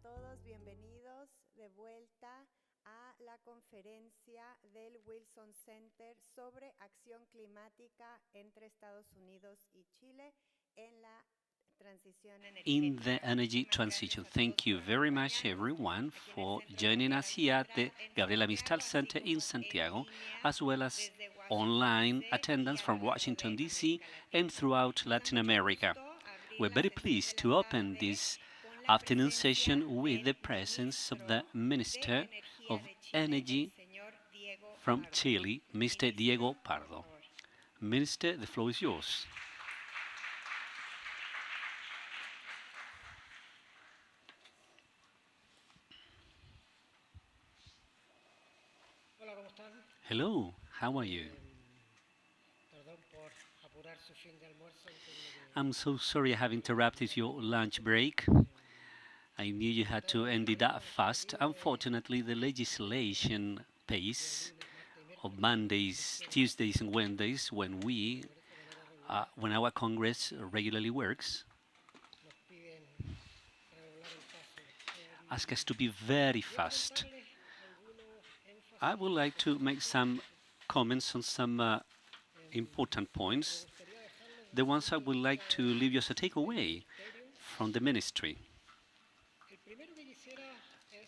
todos, bienvenidos de vuelta a la conferencia del Wilson Center sobre acción climática entre Estados Unidos y Chile en la transición in the energética. energy transition. Thank you very much, everyone, for joining us here at the Gabriela Mistral Center in Santiago, as well as online attendance from Washington, D.C. and throughout Latin America. We're very pleased to open this afternoon session with the presence of the Minister of Energy from Chile, Mr. Diego Pardo. Minister, the floor is yours. Hello, how are you? I'm so sorry I have interrupted your lunch break. I knew you had to end it that fast. Unfortunately, the legislation pace of Mondays, Tuesdays, and Wednesdays, when our Congress regularly works, ask us to be very fast. I would like to make some comments on some important points, the ones I would like to leave you as a takeaway from the ministry.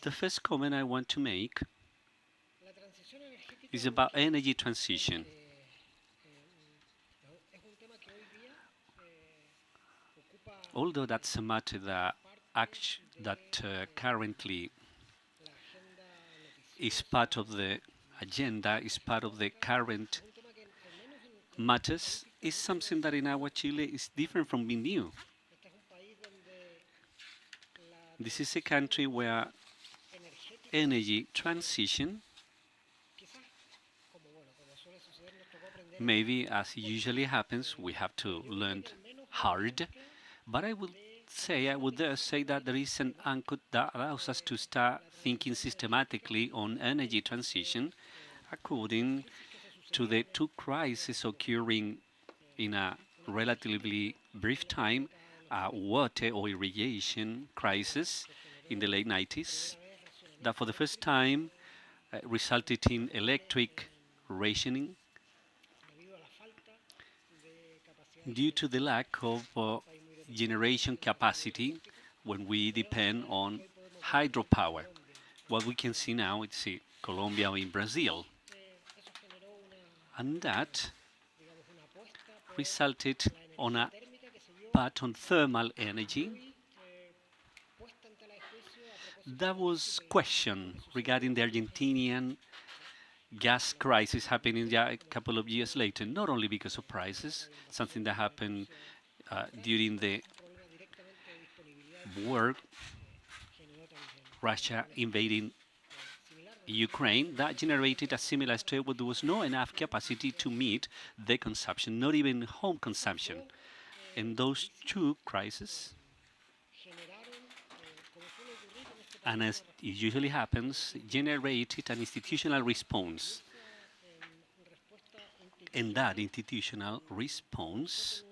The first comment I want to make is about energy transition. Although that's a matter that currently is part of the agenda, is part of the current matters, is something that in our Chile is different from being new. This is a country where energy transition, maybe as usually happens, we have to learn hard, but I would dare say that there is an anchor that allows us to start thinking systematically on energy transition according to the two crises occurring in a relatively brief time, a water or irrigation crisis in the late 90s that for the first time resulted in electric rationing due to the lack of generation capacity when we depend on hydropower. What we can see now is Colombia or in Brazil. And that resulted on a bet on thermal energy that was questioned regarding the Argentinian gas crisis happening a couple of years later, not only because of prices, something that happened during the war, Russia invading Ukraine, that generated a similar state where there was not enough capacity to meet the consumption, not even home consumption. And those two crises, and as it usually happens, generated an institutional response. And that institutional response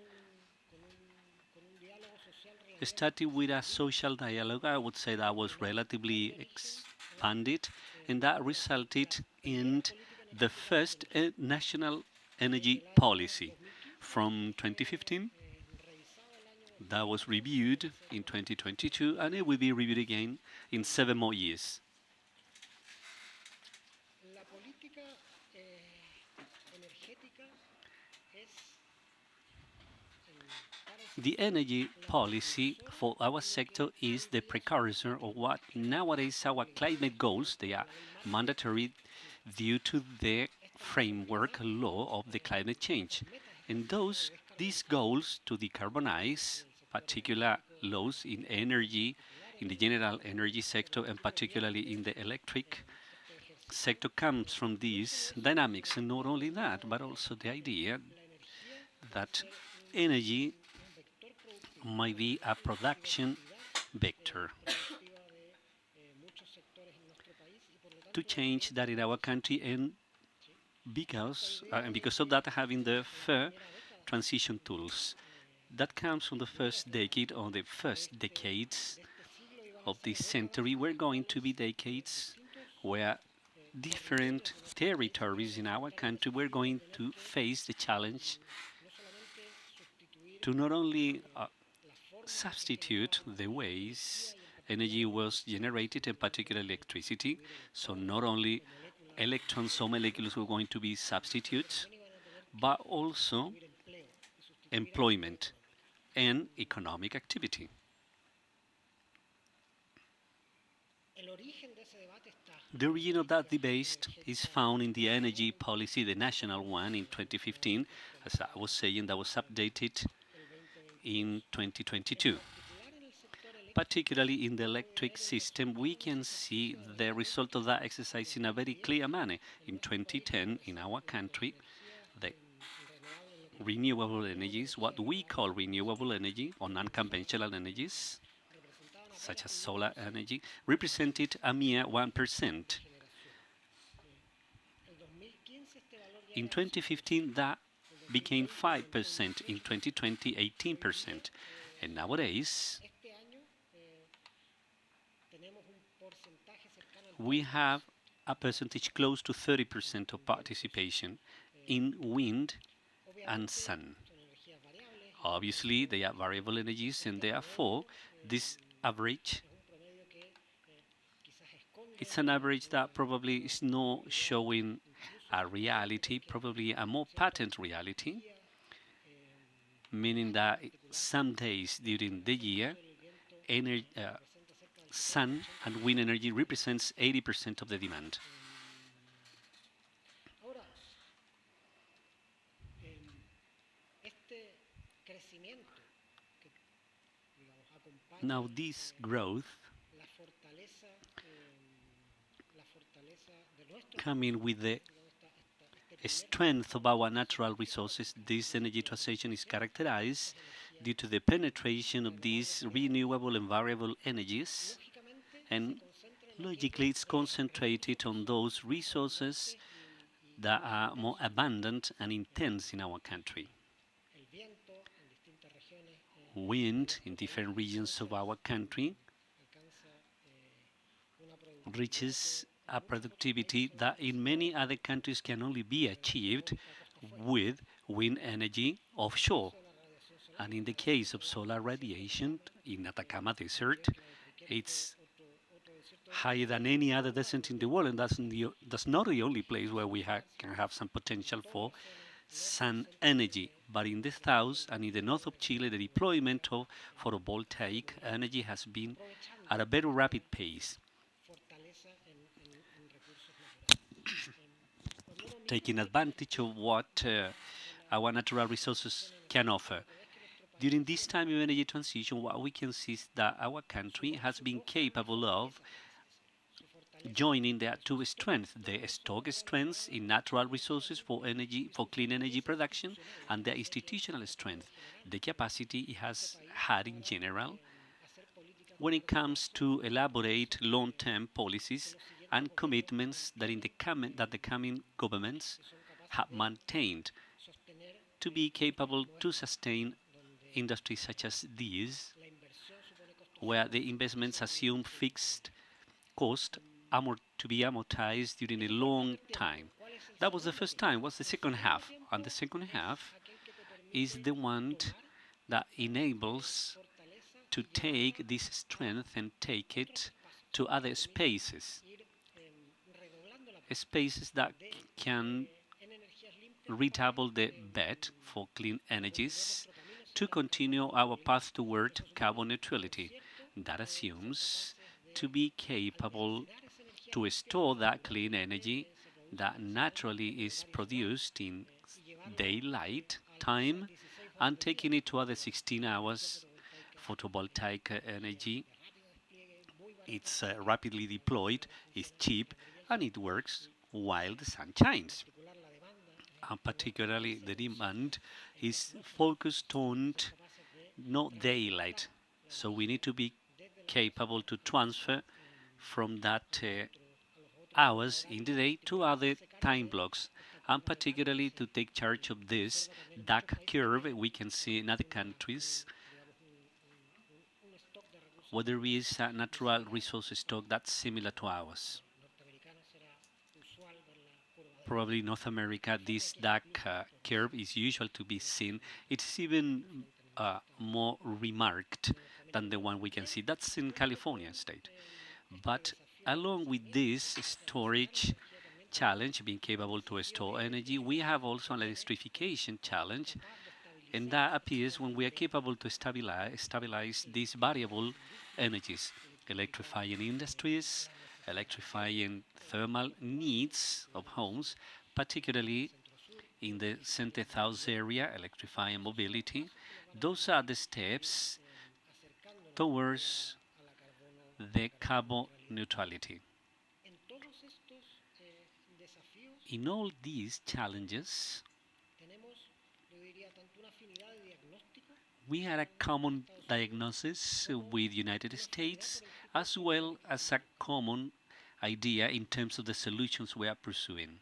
started with a social dialogue. I would say that was relatively expanded, and that resulted in the first national energy policy from 2015. That was reviewed in 2022, and it will be reviewed again in 7 more years. The energy policy for our sector is the precursor of what nowadays our climate goals. They are mandatory due to the framework law of the climate change. And these goals to decarbonize particular laws in energy, in the general energy sector, and particularly in the electric sector comes from these dynamics. And not only that, but also the idea that energy might be a production vector to change that in our country, and because of that having the fair transition tools. That comes from the first decade or the first decades of this century were going to be decades where different territories in our country were going to face the challenge to not only substitute the ways energy was generated, in particular electricity. So not only electrons or molecules were going to be substitutes, but also employment and economic activity. The origin of that debate is found in the energy policy, the national one in 2015, as I was saying, that was updated in 2022. Particularly in the electric system, we can see the result of that exercise in a very clear manner. In 2010, in our country, the renewable energies, what we call renewable energy or non-conventional energies, such as solar energy, represented a mere 1%. In 2015, that became 5%. In 2020, 18%. And nowadays, we have a percentage close to 30% of participation in wind and sun. Obviously, they are variable energies, and therefore, this average, it's an average that probably is not showing a reality, probably a more patent reality, meaning that some days during the year, sun and wind energy represents 80% of the demand. Now, this growth coming with the strength of our natural resources, this energy transition is characterized due to the penetration of these renewable and variable energies, and logically it's concentrated on those resources that are more abundant and intense in our country. Wind in different regions of our country reaches a productivity that in many other countries can only be achieved with wind energy offshore. And in the case of solar radiation in Atacama Desert, it's higher than any other desert in the world, and that's not the only place where we can have some potential for sun energy. But in the south and in the north of Chile, the deployment of photovoltaic energy has been at a very rapid pace, taking advantage of what our natural resources can offer. During this time of energy transition, what we can see is that our country has been capable of joining their two strengths, the stock strengths in natural resources for energy, for clean energy production, and the institutional strength, the capacity it has had in general when it comes to elaborate long-term policies and commitments that the coming governments have maintained to be capable to sustain industries such as these, where the investments assume fixed cost to be amortized during a long time. That was the first time. What's the second half? And the second half is the one that enables to take this strength and take it to other spaces, spaces that can redouble the bet for clean energies to continue our path toward carbon neutrality. That assumes to be capable to store that clean energy that naturally is produced in daylight time and taking it to other 16 hours photovoltaic energy. It's rapidly deployed, it's cheap, and it works while the sun shines. And particularly the demand is focused on not daylight. So we need to be capable to transfer from that hours in the day to other time blocks, and particularly to take charge of this dark curve we can see in other countries where there is a natural resource stock that's similar to ours. Probably North America, this dark curve is usual to be seen. It's even more remarked than the one we can see. That's in California state. But along with this storage challenge, being capable to store energy, we have also an electrification challenge, and that appears when we are capable to stabilize these variable energies, electrifying industries, electrifying thermal needs of homes, particularly in the center south area, electrifying mobility. Those are the steps towards the carbon neutrality. In all these challenges, we had a common diagnosis with United States as well as a common idea in terms of the solutions we are pursuing.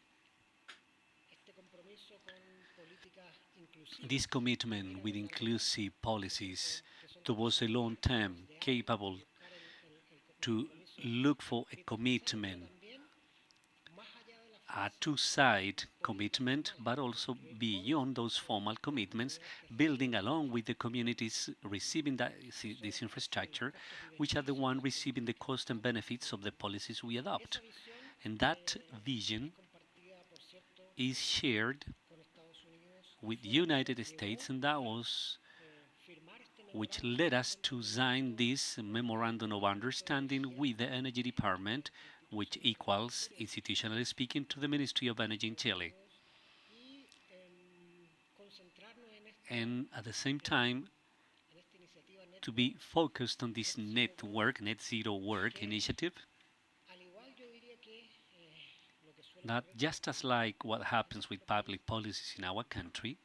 This commitment with inclusive policies towards a long term capable to look for a commitment, a two-side commitment, but also beyond those formal commitments, building along with the communities receiving this infrastructure, which are the ones receiving the cost and benefits of the policies we adopt. And that vision is shared with United States, and that was which led us to sign this memorandum of understanding with the Energy Department, which equals, institutionally speaking, to the Ministry of Energy in Chile. And at the same time, to be focused on this network, net zero work initiative, that just as like what happens with public policies in our country,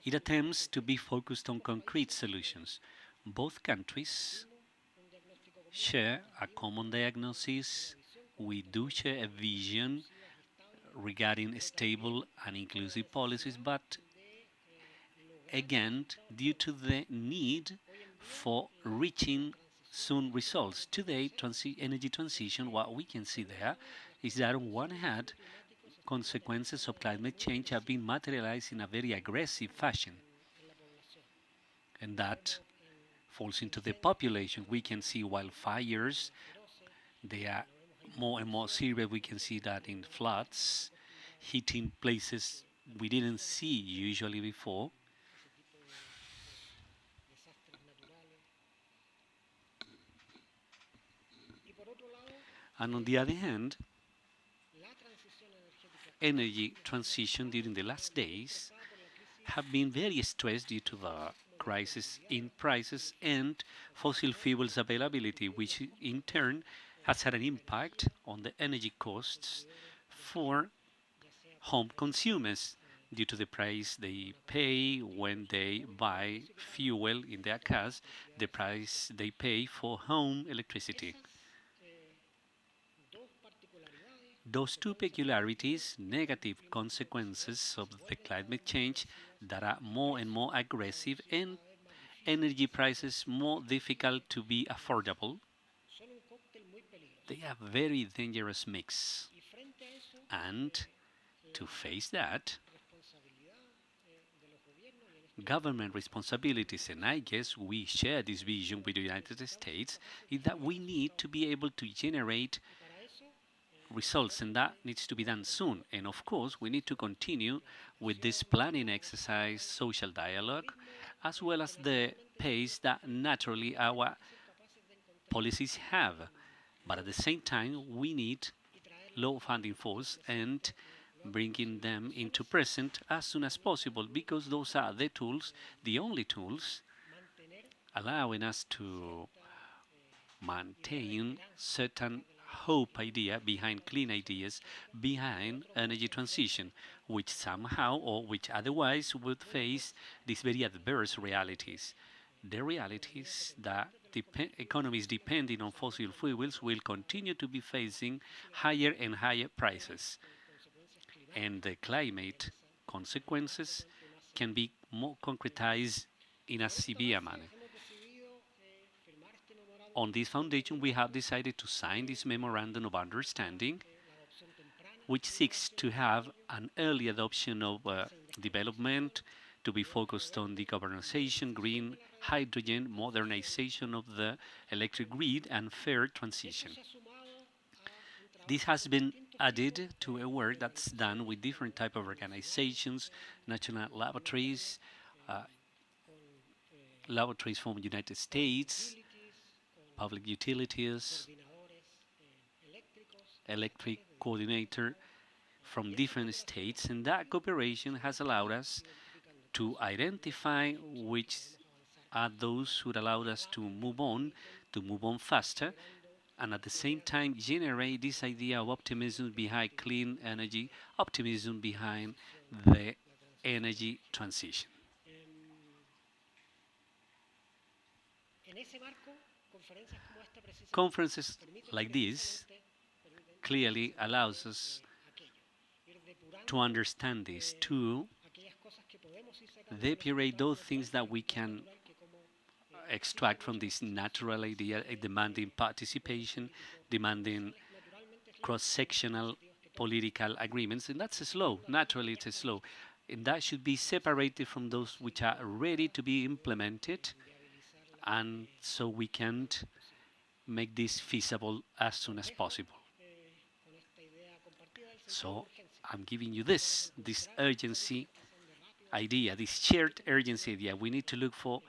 it attempts to be focused on concrete solutions. Both countries share a common diagnosis. We do share a vision regarding stable and inclusive policies, but again, due to the need for reaching soon results. Today, energy transition, what we can see there is that on one hand, consequences of climate change have been materialized in a very aggressive fashion, and that falls into the population. We can see wildfires, they are more and more serious. We can see that in floods, hitting places we didn't see usually before. And on the other hand, energy transition during the last days have been very stressed due to the crisis in prices and fossil fuels availability, which in turn has had an impact on the energy costs for home consumers due to the price they pay when they buy fuel in their cars, the price they pay for home electricity. Those two peculiarities, negative consequences of the climate change that are more and more aggressive and energy prices more difficult to be affordable, they are a very dangerous mix. And to face that, government responsibilities, and I guess we share this vision with the United States, is that we need to be able to generate results, and that needs to be done soon. And of course, we need to continue with this planning exercise, social dialogue, as well as the pace that naturally our policies have. But at the same time, we need low funding force and bringing them into present as soon as possible, because those are the tools, the only tools allowing us to maintain certain hope idea behind clean ideas, behind energy transition, which somehow or which otherwise would face these very adverse realities. The realities that economies depending on fossil fuels will continue to be facing higher and higher prices. And the climate consequences can be more concretized in a severe manner. On this foundation, we have decided to sign this memorandum of understanding, which seeks to have an early adoption of development to be focused on decarbonization, green hydrogen, modernization of the electric grid, and fair transition. This has been added to a work that's done with different type of organizations, national uh, laboratories from the United States, public utilities, electric coordinator from different states, and that cooperation has allowed us to identify which are those who allowed us to move on faster, and at the same time generate this idea of optimism behind clean energy, optimism behind the energy transition. Conferences like this clearly allows us to understand this, to depurate those things that we can extract from this natural idea, demanding participation, demanding cross-sectional political agreements, and that's slow. Naturally, it's slow, and that should be separated from those which are ready to be implemented, and so we can make this feasible as soon as possible. So I'm giving you this urgency idea, this shared urgency idea. We need to look for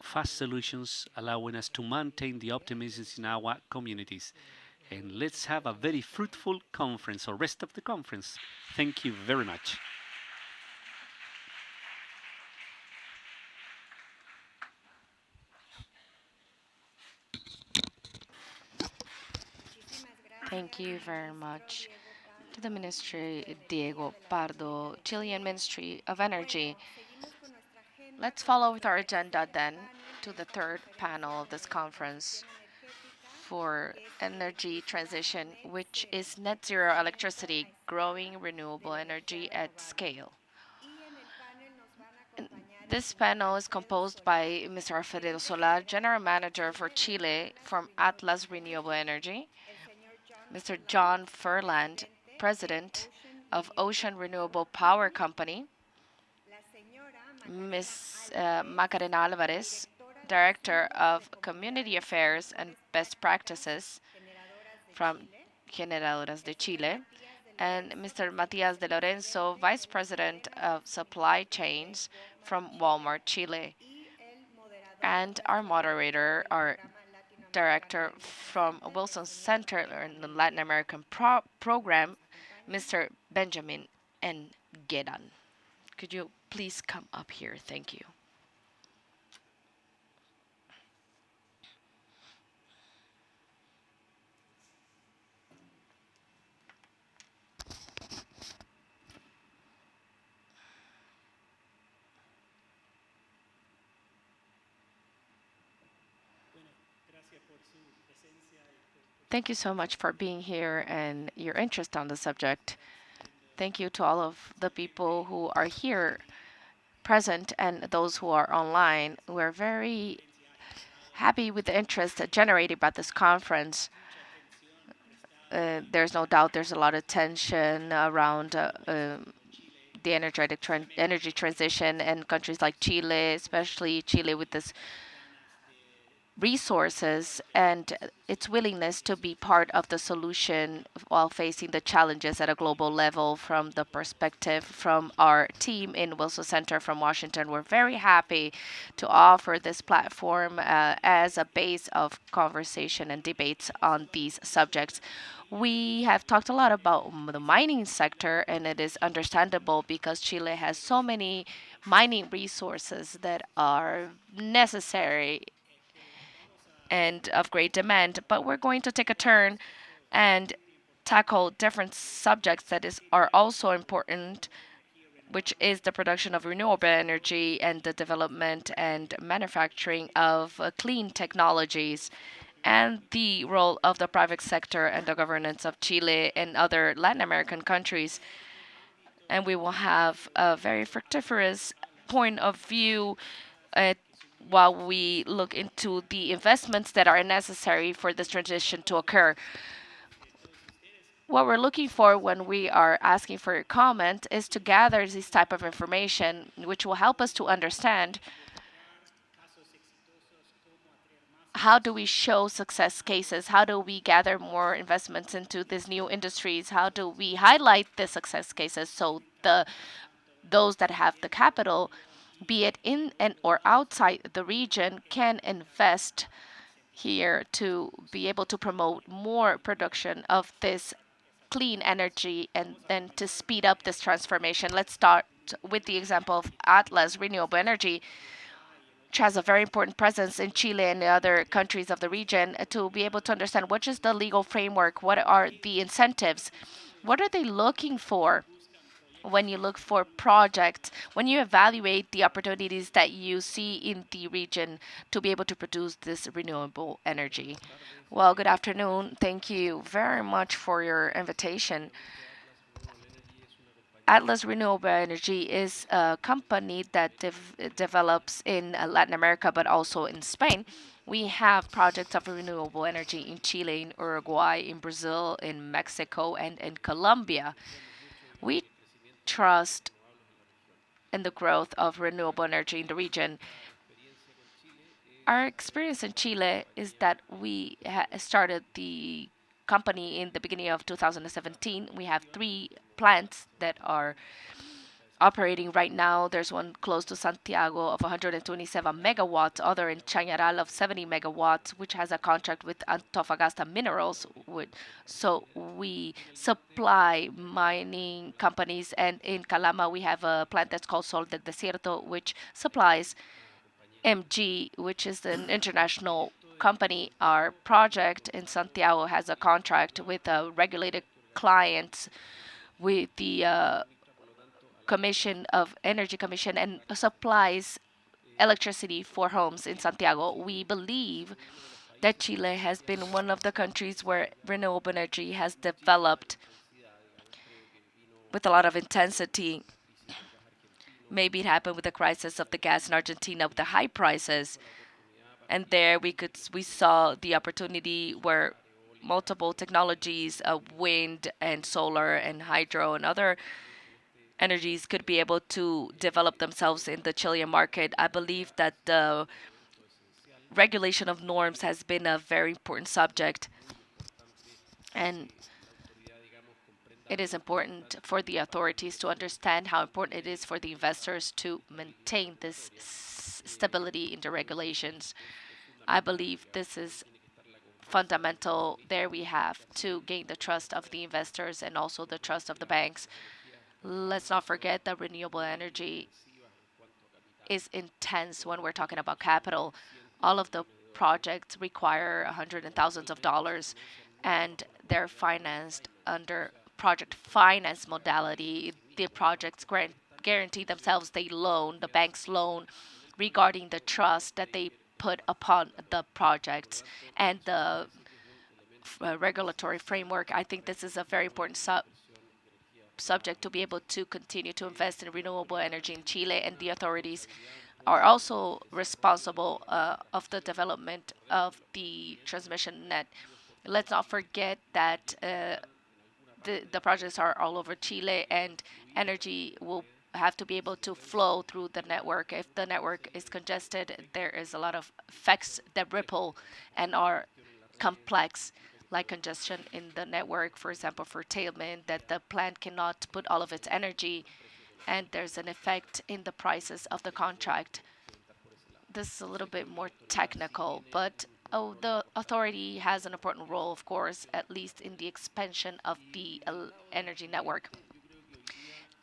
fast solutions allowing us to maintain the optimism in our communities. And let's have a very fruitful conference or rest of the conference. Thank you very much. Thank you very much to the Ministry Diego Pardo, Chilean Ministry of Energy. Let's follow with our agenda then to the third panel of this conference for energy transition, which is net zero electricity, growing renewable energy at scale. And this panel is composed by Mr. Alfredo Solar, General Manager for Chile from Atlas Renewable Energy, Mr. John Furland, President of Ocean Renewable Power Company, Ms. Macarena Alvarez, Director of Community Affairs and Best Practices from Generadoras de Chile, and Mr. Matias de Lorenzo, Vice President of Supply Chains from Walmart Chile, and our moderator, our director from Wilson Center in the Latin American program, Mr. Benjamin N. Gedan. Could you please come up here? Thank you. Thank you so much for being here and your interest on the subject. Thank you to all of the people who are here present and those who are online. We're very happy with the interest generated by this conference. There's no doubt there's a lot of tension around the energy transition in countries like Chile, especially Chile with this resources and its willingness to be part of the solution while facing the challenges at a global level. From the perspective from our team in Wilson Center from Washington, we're very happy to offer this platform as a base of conversation and debates on these subjects. We have talked a lot about the mining sector, and it is understandable because Chile has so many mining resources that are necessary and of great demand. But we're going to take a turn and tackle different subjects are also important, which is the production of renewable energy and the development and manufacturing of clean technologies, and the role of the private sector and the governance of Chile and other Latin American countries. And we will have a very fructiferous point of view while we look into the investments that are necessary for this transition to occur. What we're looking for when we are asking for your comment is to gather this type of information, which will help us to understand how do we show success cases, how do we gather more investments into these new industries, how do we highlight the success cases so those that have the capital, be it in and or outside the region, can invest here to be able to promote more production of this clean energy and then to speed up this transformation. Let's start with the example of Atlas Renewable Energy, which has a very important presence in Chile and the other countries of the region, to be able to understand what is the legal framework, what are the incentives, what are they looking for when you look for projects, when you evaluate the opportunities that you see in the region to be able to produce this renewable energy. Well, good afternoon. Thank you very much for your invitation. Atlas Renewable Energy is a company that develops in Latin America but also in Spain. We have projects of renewable energy in Chile, in Uruguay, in Brazil, in Mexico, and in Colombia. We trust in the growth of renewable energy in the region. Our experience in Chile is that we started the company in the beginning of 2017. We have 3 plants that are operating right now. There's one close to Santiago of 127 megawatts, other in Chañaral of 70 megawatts, which has a contract with Antofagasta Minerals. So we supply mining companies, and in Calama we have a plant that's called Sol del Desierto, which supplies MG, which is an international company. Our project in Santiago has a contract with a regulated client with the Commission of Energy Commission and supplies electricity for homes in Santiago. We believe that Chile has been one of the countries where renewable energy has developed with a lot of intensity. Maybe it happened with the crisis of the gas in Argentina with the high prices, and there we saw the opportunity where multiple technologies of wind and solar and hydro and other energies could be able to develop themselves in the Chilean market. I believe that the regulation of norms has been a very important subject, and it is important for the authorities to understand how important it is for the investors to maintain this stability in the regulations. I believe this is fundamental. There we have to gain the trust of the investors and also the trust of the banks. Let's not forget that renewable energy is intense when we're talking about capital. All of the projects require hundreds and thousands of dollars, and they're financed under project finance modality. The projects guarantee themselves, they loan, the banks loan regarding the trust that they put upon the projects and the regulatory framework. I think this is a very important subject to be able to continue to invest in renewable energy in Chile, and the authorities are also responsible of the development of the transmission net. Let's not forget that the projects are all over Chile, and energy will have to be able to flow through the network. If the network is congested, there is a lot of effects that ripple and are complex, like congestion in the network, for example, curtailment, that the plant cannot put all of its energy, and there's an effect in the prices of the contract. This is a little bit more technical, but the authority has an important role, of course, at least in the expansion of the energy network.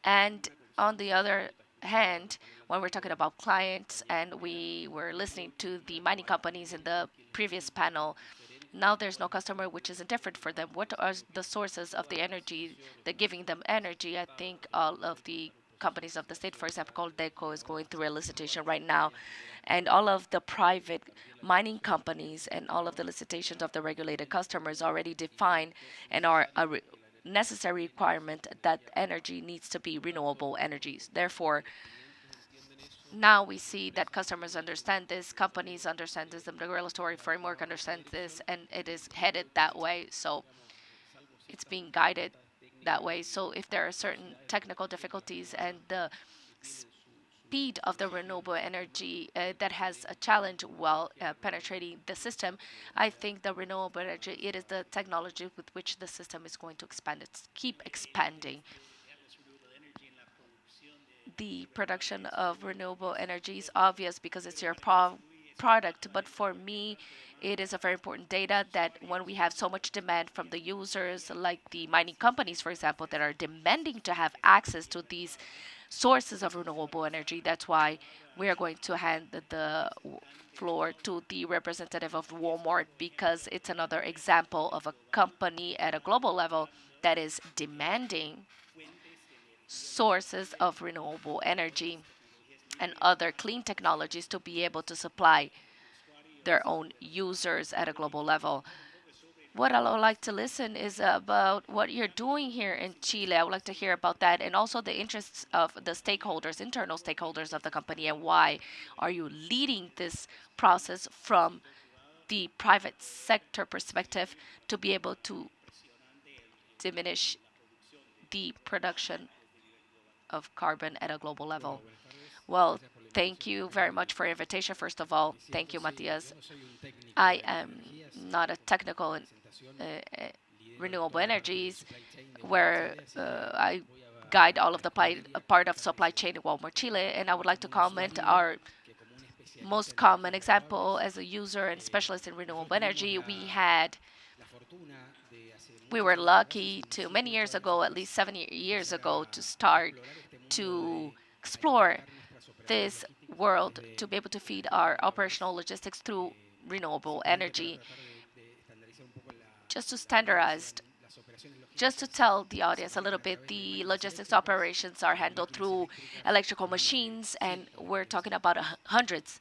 And on the other hand, when we're talking about clients, and we were listening to the mining companies in the previous panel, now there's no customer which is indifferent for them. What are the sources of the energy that giving them energy? I think all of the companies of the state, for example, called DECO, is going through a licitation right now, and all of the private mining companies and all of the licitations of the regulated customers already define and are a necessary requirement that energy needs to be renewable energies. Therefore, now we see that customers understand this, companies understand this, the regulatory framework understands this, and it is headed that way. So it's being guided that way. So if there are certain technical difficulties and the speed of the renewable energy that has a challenge while penetrating the system, I think the renewable energy, it is the technology with which the system is going to expand. It's keep expanding. The production of renewable energy is obvious because it's your product, but for me, it is a very important data that when we have so much demand from the users, like the mining companies, for example, that are demanding to have access to these sources of renewable energy, that's why we are going to hand the floor to the representative of Walmart because it's another example of a company at a global level that is demanding sources of renewable energy and other clean technologies to be able to supply their own users at a global level. What I would like to listen is about what you're doing here in Chile. I would like to hear about that and also the interests of the stakeholders, internal stakeholders of the company, and why are you leading this process from the private sector perspective to be able to diminish the production of carbon at a global level. Well, thank you very much for your invitation. First of all, thank you, Matias. I am not a technical in renewable energies, where I guide all of the part of supply chain in Walmart Chile, and I would like to comment our most common example as a user and specialist in renewable energy. We were lucky to many years ago, at least 7 years ago, to start to explore this world to be able to feed our operational logistics through renewable energy. Just to standardize, just to tell the audience a little bit, the logistics operations are handled through electrical machines, and we're talking about hundreds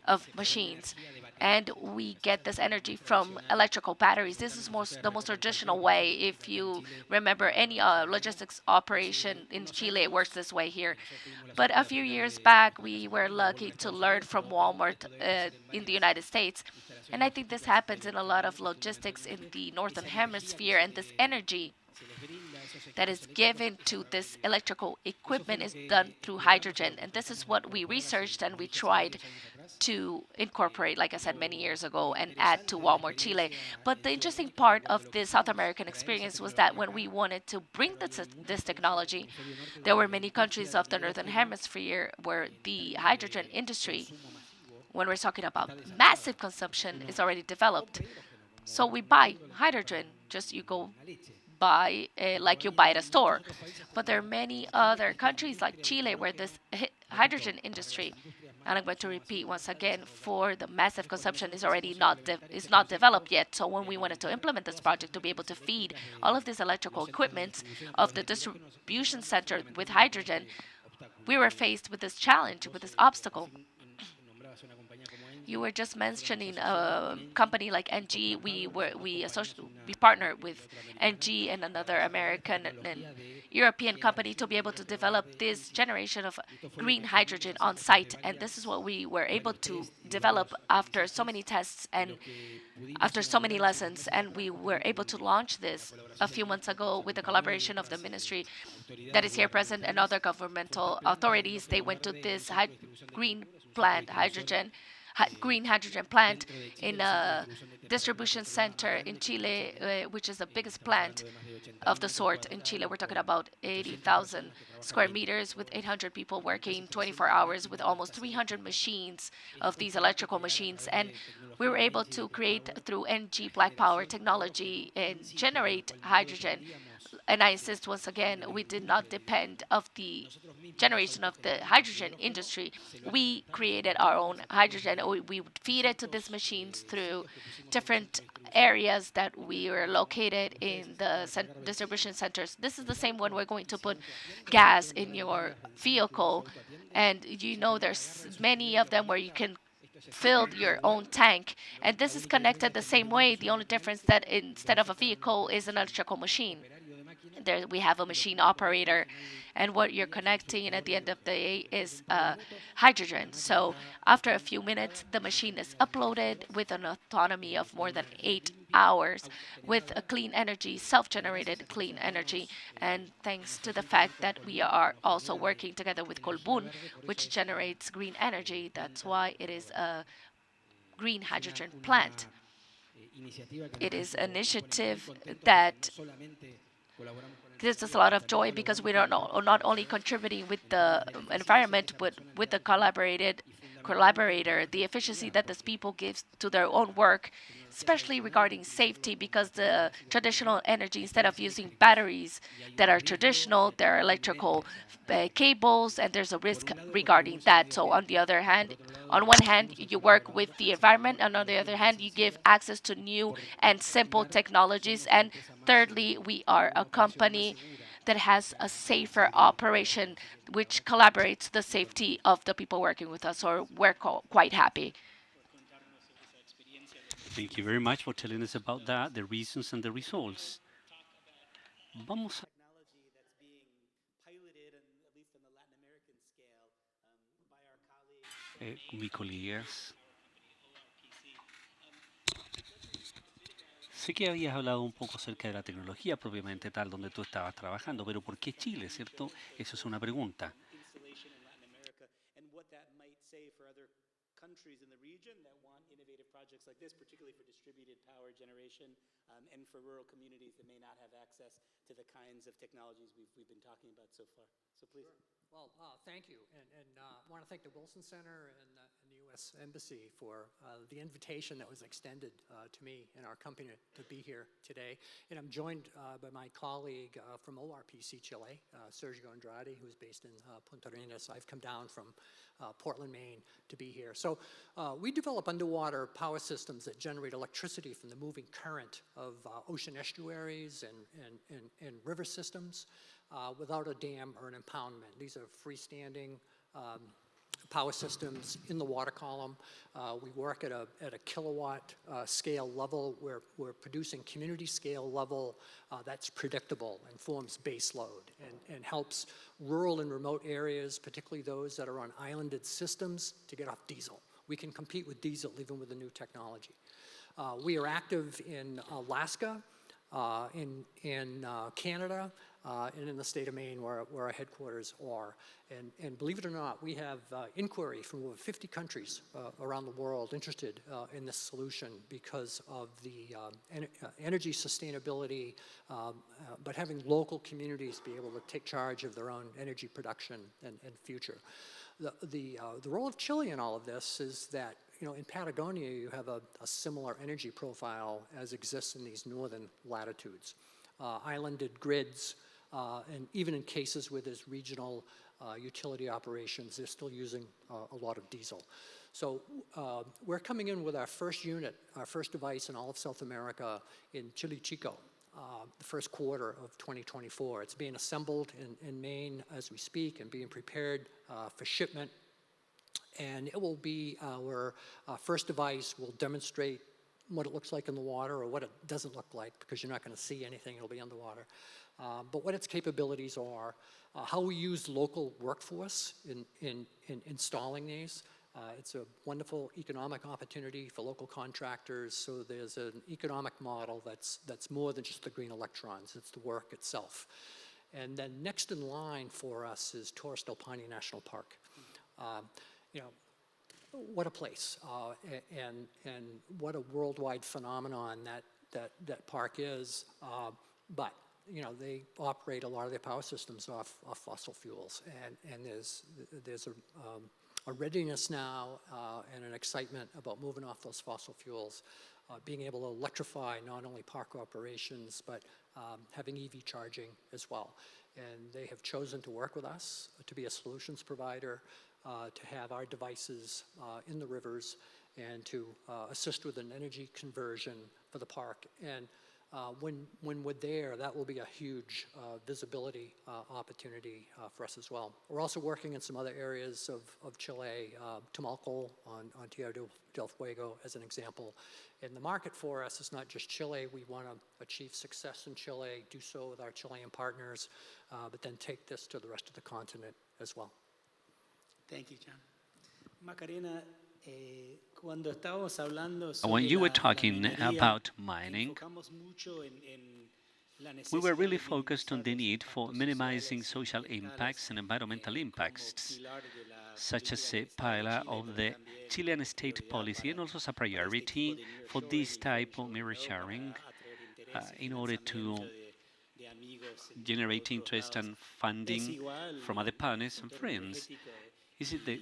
of machines. And we get this energy from electrical batteries. This is the most traditional way. If you remember any logistics operation in Chile, it works this way here. But a few years back, we were lucky to learn from Walmart in the United States. And I think this happens in a lot of logistics in the Northern Hemisphere, and this energy that is given to this electrical equipment is done through hydrogen. And this is what we researched and we tried to incorporate, like I said, many years ago and add to Walmart Chile. But the interesting part of the South American experience was that when we wanted to bring this technology, there were many countries of the Northern Hemisphere where the hydrogen industry, when we're talking about massive consumption, is already developed. So we buy hydrogen, just you go buy like you buy at a store. But there are many other countries like Chile where this hydrogen industry, and I'm going to repeat once again, for the massive consumption is already not developed yet. So when we wanted to implement this project to be able to feed all of these electrical equipments of the distribution center with hydrogen, we were faced with this challenge, with this obstacle. You were just mentioning a company like NG. We partnered with NG and another American and European company to be able to develop this generation of green hydrogen on site. And this is what we were able to develop after so many tests and after so many lessons. And we were able to launch this a few months ago with the collaboration of the ministry that is here present and other governmental authorities. They went to this green hydrogen plant in a distribution center in Chile, which is the biggest plant of the sort in Chile. We're talking about 80,000 square meters with 800 people working 24 hours with almost 300 machines of these electrical machines. And we were able to create through NG Black Power technology and generate hydrogen. And I insist once again, we did not depend of the generation of the hydrogen industry. We created our own hydrogen. We would feed it to these machines through different areas that we were located in the distribution centers. This is the same one we're going to put gas in your vehicle. And you know there's many of them where you can fill your own tank. And this is connected the same way. The only difference that instead of a vehicle is an electrical machine. There we have a machine operator, and what you're connecting at the end of the day is hydrogen. So after a few minutes, the machine is uploaded with an autonomy of more than 8 hours with a clean energy, self-generated clean energy. And thanks to the fact that we are also working together with Colbún, which generates green energy, that's why it is a green hydrogen plant. It is an initiative that gives us a lot of joy because we are not only contributing with the environment, but with the collaborator, the efficiency that these people give to their own work, especially regarding safety, because the traditional energy, instead of using batteries that are traditional, they're electrical cables, and there's a risk regarding that. So on one hand, you work with the environment, and on the other hand, you give access to new and simple technologies. And thirdly, we are a company that has a safer operation, which collaborates the safety of the people working with us. So we're quite happy. Thank you very much for telling us about that, the reasons and the results. Vamos a technology that's being piloted, and at least on the Latin American scale, by our colleagues. con mis colegas. Sé que habías hablado un poco acerca de la tecnología propiamente tal donde tú estabas trabajando, pero ¿por qué Chile, cierto? Eso es una pregunta. Installation in Latin America and what that might say for other countries in the region that want innovative projects like this, particularly for distributed power generation and for rural communities that may not have access to the kinds of technologies we've been talking about so far. So please. Sure. Well, thank you, and I want to thank the Wilson Center and the U.S. Embassy for the invitation that was extended to me and our company to be here today. And I'm joined by my colleague from ORPC Chile, Sergio Andrade, who's based in Punta Arenas. I've come down from Portland, Maine, to be here. So we develop underwater power systems that generate electricity from the moving current of ocean estuaries and river systems without a dam or an impoundment. These are freestanding power systems in the water column. We work at a kilowatt scale level. We're producing community scale level that's predictable and forms base load and helps rural and remote areas, particularly those that are on islanded systems, to get off diesel. We can compete with diesel even with the new technology. We are active in Alaska, in Canada, and in the state of Maine, where our headquarters are. And believe it or not, we have inquiry from over 50 countries around the world interested in this solution because of the energy sustainability, but having local communities be able to take charge of their own energy production and future. The role of Chile in all of this is that, you know, in Patagonia, you have a similar energy profile as exists in these northern latitudes. Islanded grids, and even in cases where there's regional utility operations, they're still using a lot of diesel. So we're coming in with our first unit, our first device in all of South America in Chile Chico, the first quarter of 2024. It's being assembled in Maine as we speak and being prepared for shipment. And it will be our first device. Will demonstrate what it looks like in the water or what it doesn't look like, because you're not going to see anything. It'll be underwater. But what its capabilities are, how we use local workforce in installing these. It's a wonderful economic opportunity for local contractors. So there's an economic model that's more than just the green electrons. It's the work itself. And then next in line for us is Torres del Paine National Park. You know, what a place, and what a worldwide phenomenon that park is. But you know, they operate a lot of their power systems off fossil fuels, and there's a readiness now and an excitement about moving off those fossil fuels, being able to electrify not only park operations but having EV charging as well. And they have chosen to work with us to be a solutions provider, to have our devices in the rivers and to assist with an energy conversion for the park. And when we're there, that will be a huge visibility opportunity for us as well. We're also working in some other areas of Chile, Tumalco on Tierra del Fuego as an example. And the market for us is not just Chile. We want to achieve success in Chile, do so with our Chilean partners, but then take this to the rest of the continent as well. Thank you, John. Macarena, cuando estábamos hablando When sobre you were la talking minería, about mining, enfocamos mucho en la we were necesidad really de focused on the minimizar los need for impactos minimizing sociales y social ambientales, impacts and environmental como impacts, pilar de la such as a política del Estado de pillar Chile, of pero the también Chilean como state prioridad policy and para also as a este tipo priority de for nearshoring this y type of friendshoring, mirror ¿no? sharing Para atraer interés y in order financiamiento to de amigos de generate otros interest lados. and Es funding igual from en other el partners and sector friends. energético Is it the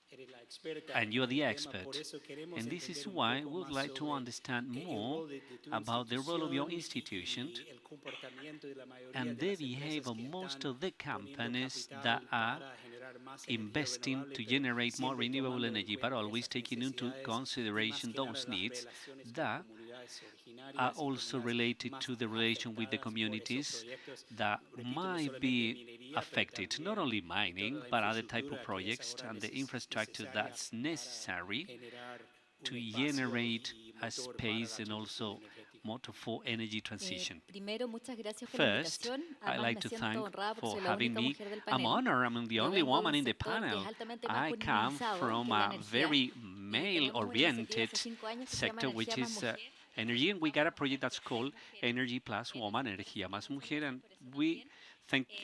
eres la experta and you are en the el tema, por expert. eso queremos And this is entender un why poco we would más like to sobre understand el more rol de tu about the role of your institución institution y el comportamiento de la mayoría and de the las behavior empresas of que most están of the poniendo companies that capital are para generar más energía investing renovable, to pero generate more siempre renewable tomando en energy, but cuenta always esas taking into necesidades y más consideration que nada those las needs relaciones con that comunidades are originarias y also comunidades related más to the relation with the afectadas por esos communities proyectos. that Repito, no might solamente be minería, pero affected, not también only toda mining, la but other type of infraestructura que es projects ahora and the infrastructure necesaria that's para necessary generar un to espacio generate y a motor para la space and transición also energética. motor for energy transition. Primero, muchas gracias por la First, invitación. I'd Además, like me to siento thank honrada porque for soy la having única me. mujer del I'm panel. honored. I'm the Yo only vengo de woman un in the sector que es panel. altamente I come masculinizado, from que es la a energía, very y tenemos una iniciativa male-oriented hace 5 años que se llama sector, which Energía más is Mujer. energy, and we got a project that's called Energy Plus Woman, Energía Más Mujer, and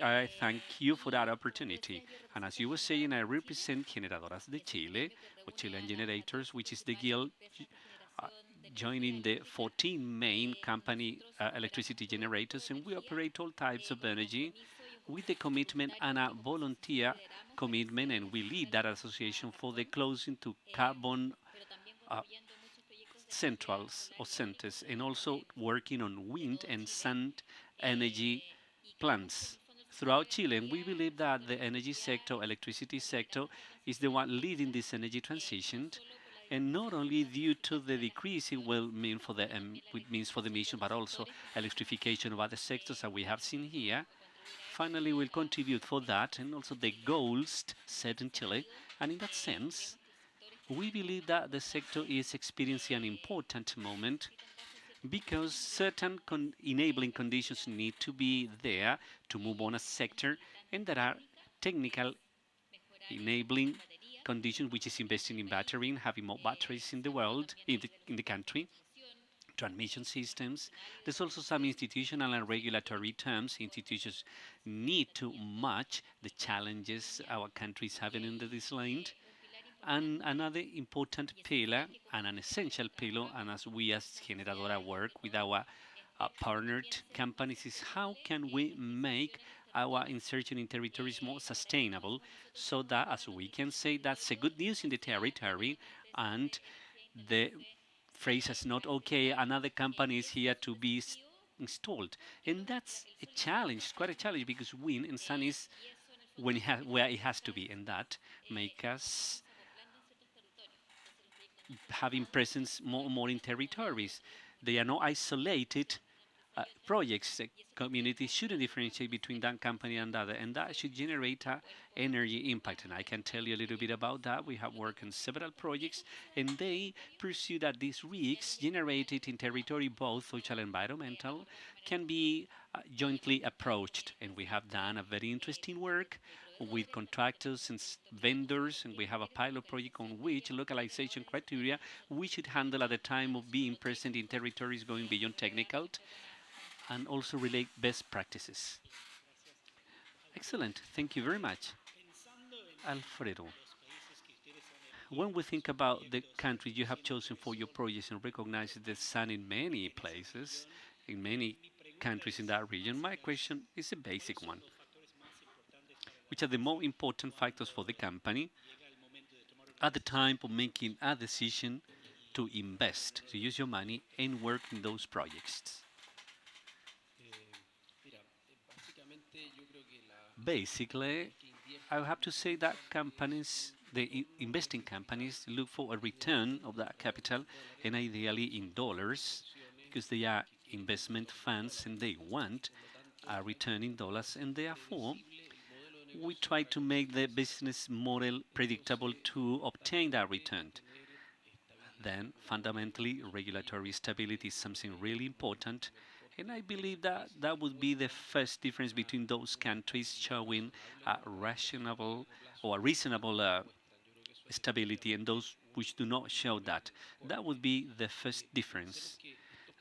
I thank you for that opportunity. And as you were saying, I represent Generadoras de Chile, or Chilean Generators, which is the guild uh, joining the 14 main company electricity generators, and we operate all types of energy with the commitment and a volunteer commitment, and we lead that association for the closing to carbon uh, centrals or centers, and also working on wind and sun energy plants throughout Chile. And we believe that the energy sector, electricity sector, is the one leading this energy transition, and not only due to the decrease it will mean for the emission, but also electrification of other sectors that we have seen here. Finally, will contribute for that, and also the goals set in Chile. And in that sense, we believe that the sector is experiencing an important moment because certain enabling conditions need to be there to move on a sector, and there are technical enabling conditions, which is investing in battery and having more batteries in the world, in the country, transmission systems. There's also some institutional and regulatory terms. Institutions need to match the challenges our country is having in this line. And another important pillar and an essential pillar, and as we as Generadora work with our partnered companies, is how can we make our insertion in territories more sustainable, so that, as we can say, that's a good news in the territory, and the phrase is not okay, another company is here to be installed. And that's a challenge, quite a challenge, because wind and sun is where it has to be, and that make us having presence more in territories. They are not isolated projects. The community shouldn't differentiate between that company and the other, and that should generate a energy impact. And I can tell you a little bit about that. We have worked on several projects, and they pursue that these risks generated in territory, both social and environmental, can be jointly approached. And we have done a very interesting work with contractors and vendors, and we have a pilot project on which localization criteria we should handle at the time of being present in territories going beyond technical, and also relate best practices. Excellent. Thank you very much. Alfredo, when we think about the country you have chosen for your projects and recognize the sun in many places, in many countries in that region, my question is a basic one. Which are the more important factors for the company at the time of making a decision to invest, to use your money and work in those projects? Basically, I have to say that companies, the investing companies, look for a return of that capital, and ideally in dollars, because they are investment funds and they want a return in dollars, and therefore we try to make the business model predictable to obtain that return. Then, fundamentally, regulatory stability is something really important. And I believe that that would be the first difference between those countries showing a rational or a reasonable stability and those which do not show that. That would be the first difference.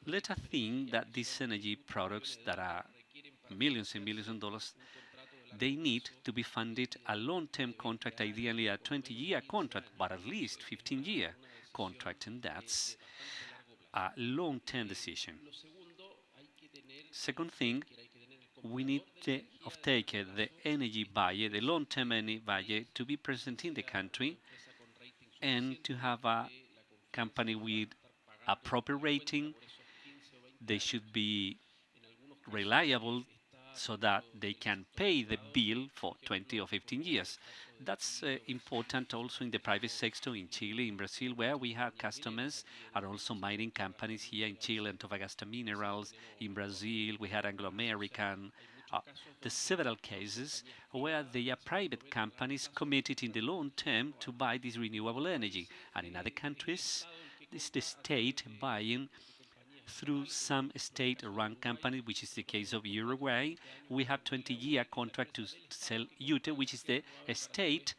Let us think that these energy products that are millions and millions of dollars, they need to be funded a long-term contract, ideally a 20-year contract, but at least 15-year contract, and that's a long-term decision. Second thing, we need the off-taker, the energy buyer, the long-term energy buyer, to be present in the country and to have a company with a proper rating. They should be reliable so that they can pay the bill for 20 or 15 years. That's important also in the private sector in Chile, in Brazil, where we have customers are also mining companies here in Chile, Antofagasta Minerals. In Brazil, we had Anglo American. There's several cases where they are private companies committed in the long term to buy this renewable energy. And in other countries, it's the state buying through some state-run company, which is the case of Uruguay. We have 20-year contract to sell UTE, which is the state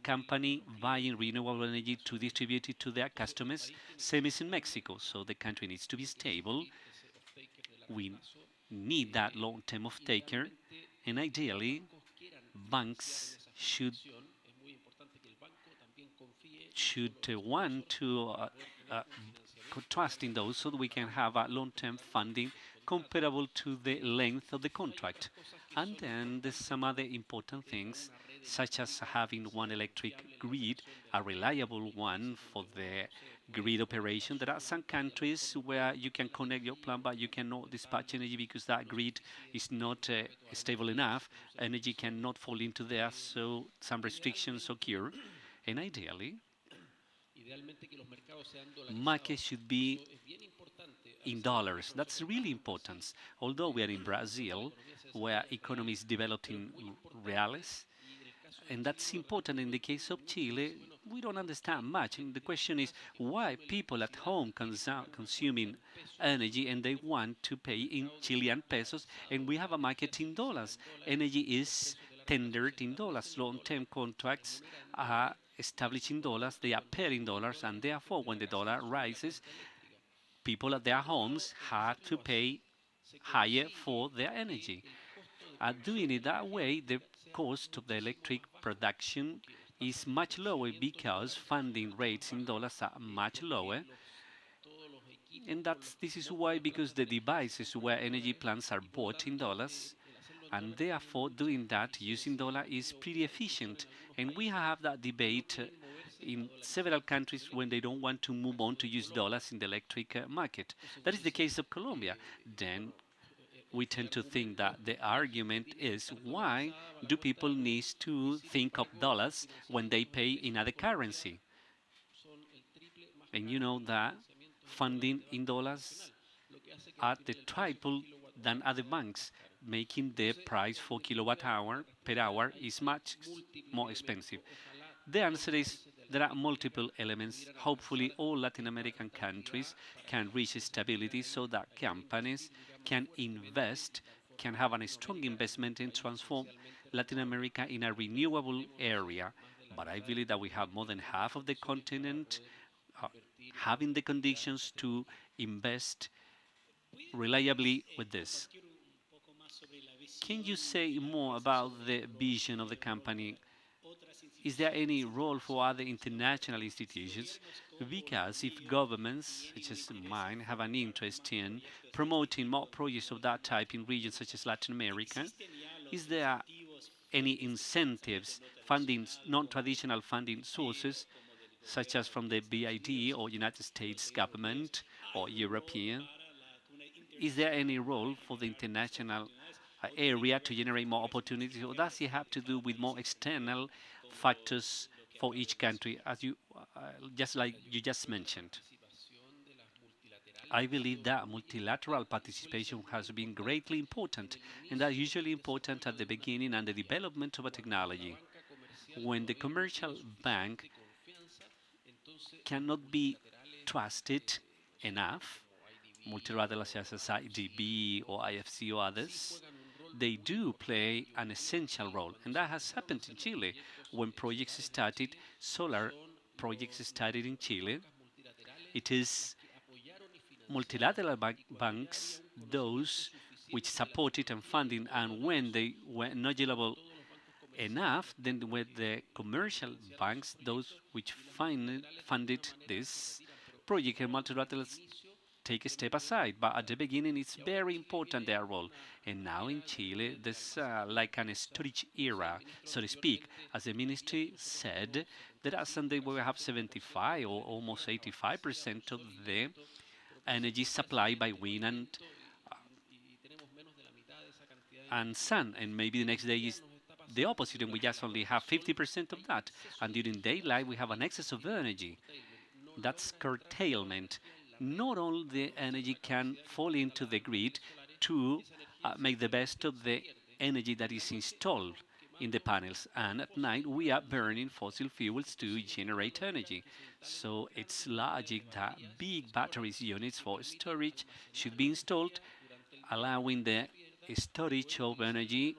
company buying renewable energy to distribute it to their customers. Same as in Mexico. So the country needs to be stable. We need that long-term off-taker, and ideally, banks should want to trust in those so that we can have a long-term funding comparable to the length of the contract. And then there's some other important things, such as having one electric grid, a reliable one for the grid operation. There are some countries where you can connect your plant, but you cannot dispatch energy because that grid is not stable enough. Energy cannot fall into there, so some restrictions occur. And ideally, market should be in dollars. That's really important. Although we are in Brazil, where economy is developed in reales, and that's important in the case of Chile, we don't understand much. And the question is why people at home consuming energy and they want to pay in Chilean pesos, and we have a market in dollars. Energy is tendered in dollars. Long-term contracts are established in dollars, they are paid in dollars, and therefore when the dollar rises, people at their homes have to pay higher for their energy. Doing it that way, the cost of the electric production is much lower because funding rates in dollars are much lower. And this is why, because the devices where energy plants are bought in dollars, and therefore doing that using dollar is pretty efficient. And we have that debate in several countries when they don't want to move on to use dollars in the electric market. That is the case of Colombia. Then we tend to think that the argument is, why do people need to think of dollars when they pay in other currency? And you know that funding in dollars are the triple than other banks, making the price for kilowatt hour per hour is much more expensive. The answer is there are multiple elements. Hopefully all Latin American countries can reach stability so that companies can invest, can have a strong investment and transform Latin America in a renewable area. But I believe that we have more than half of the continent having the conditions to invest reliably with this. Can you say more about the vision of the company? Is there any role for other international institutions? Because if governments, such as mine, have an interest in promoting more projects of that type in regions such as Latin America, is there any incentives, funding, non-traditional funding sources, such as from the BID or United States government or European? Is there any role for the international area to generate more opportunities, or does it have to do with more external factors for each country, as you just like you just mentioned? I believe that multilateral participation has been greatly important, and that's usually important at the beginning and the development of a technology. When the commercial bank cannot be trusted enough, multilateral such as IDB or IFC or others, they do play an essential role. And that has happened in Chile. When projects started, solar projects started in Chile, it is multilateral banks, those which supported and funding, and when they were not eligible enough, then with the commercial banks, those which funded this project, and multilaterals take a step aside. But at the beginning, it's very important their role. And now in Chile, there's like an storage era, so to speak. As the ministry said, there are some days where we have 75 or almost 85% of the energy supplied by wind and sun, and maybe the next day is the opposite, and we just only have 50% of that. And during daylight, we have an excess of energy. That's curtailment. Not all the energy can fall into the grid to make the best of the energy that is installed in the panels. And at night, we are burning fossil fuels to generate energy. So it's logic that big batteries units for storage should be installed, allowing the storage of energy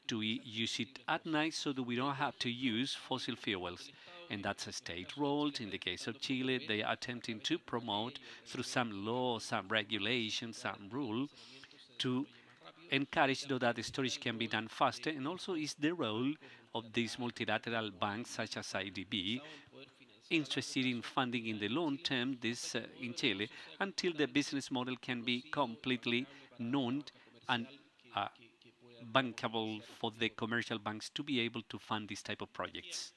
to use it at night so that we don't have to use fossil fuels. And that's a state role. In the case of Chile, they are attempting to promote through some law, some regulation, some rule to encourage that the storage can be done faster. And also is the role of these multilateral banks such as IDB interested in funding in the long term this in Chile until the business model can be completely known and bankable for the commercial banks to be able to fund this type of projects.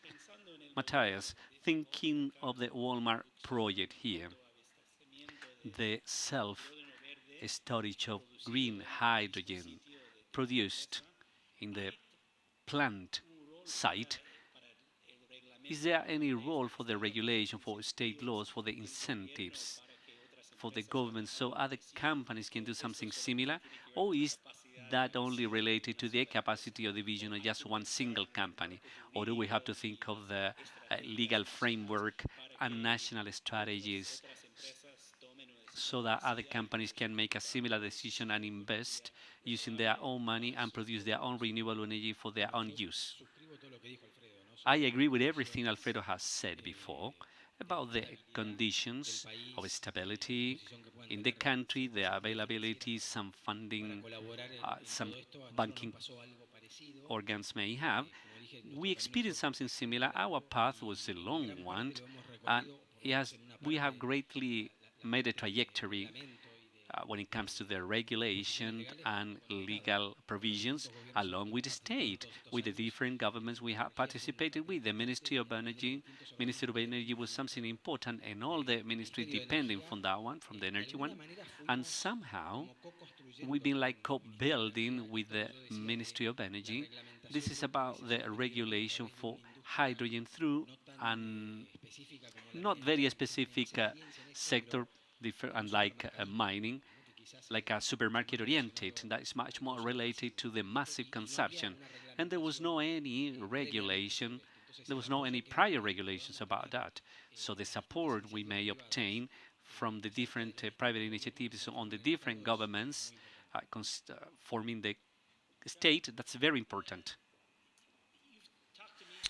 Matthias, thinking of the Walmart project here, the self-storage of green hydrogen produced in the plant site, is there any role for the regulation, for state laws, for the incentives, for the government, so other companies can do something similar? Or is that only related to the capacity of the vision of just one single company? Or do we have to think of the legal framework and national strategies so that other companies can make a similar decision and invest using their own money and produce their own renewable energy for their own use? I agree with everything Alfredo has said before about the conditions of stability in the country, the availability, some funding, some banking organs may have. We experienced something similar. Our path was a long one, and yes, we have greatly made a trajectory when it comes to the regulation and legal provisions, along with the state, with the different governments we have participated with. The Ministry of Energy was something important, and all the ministries depending from that one, from the energy one. And somehow, we've been like co-building with the Ministry of Energy. This is about the regulation for hydrogen through and not very specific sector, unlike mining, like a supermarket oriented, that is much more related to the massive consumption. And there was no any regulation, there was no any prior regulations about that. So the support we may obtain from the different private initiatives on the different governments forming the state, that's very important. You've talked to me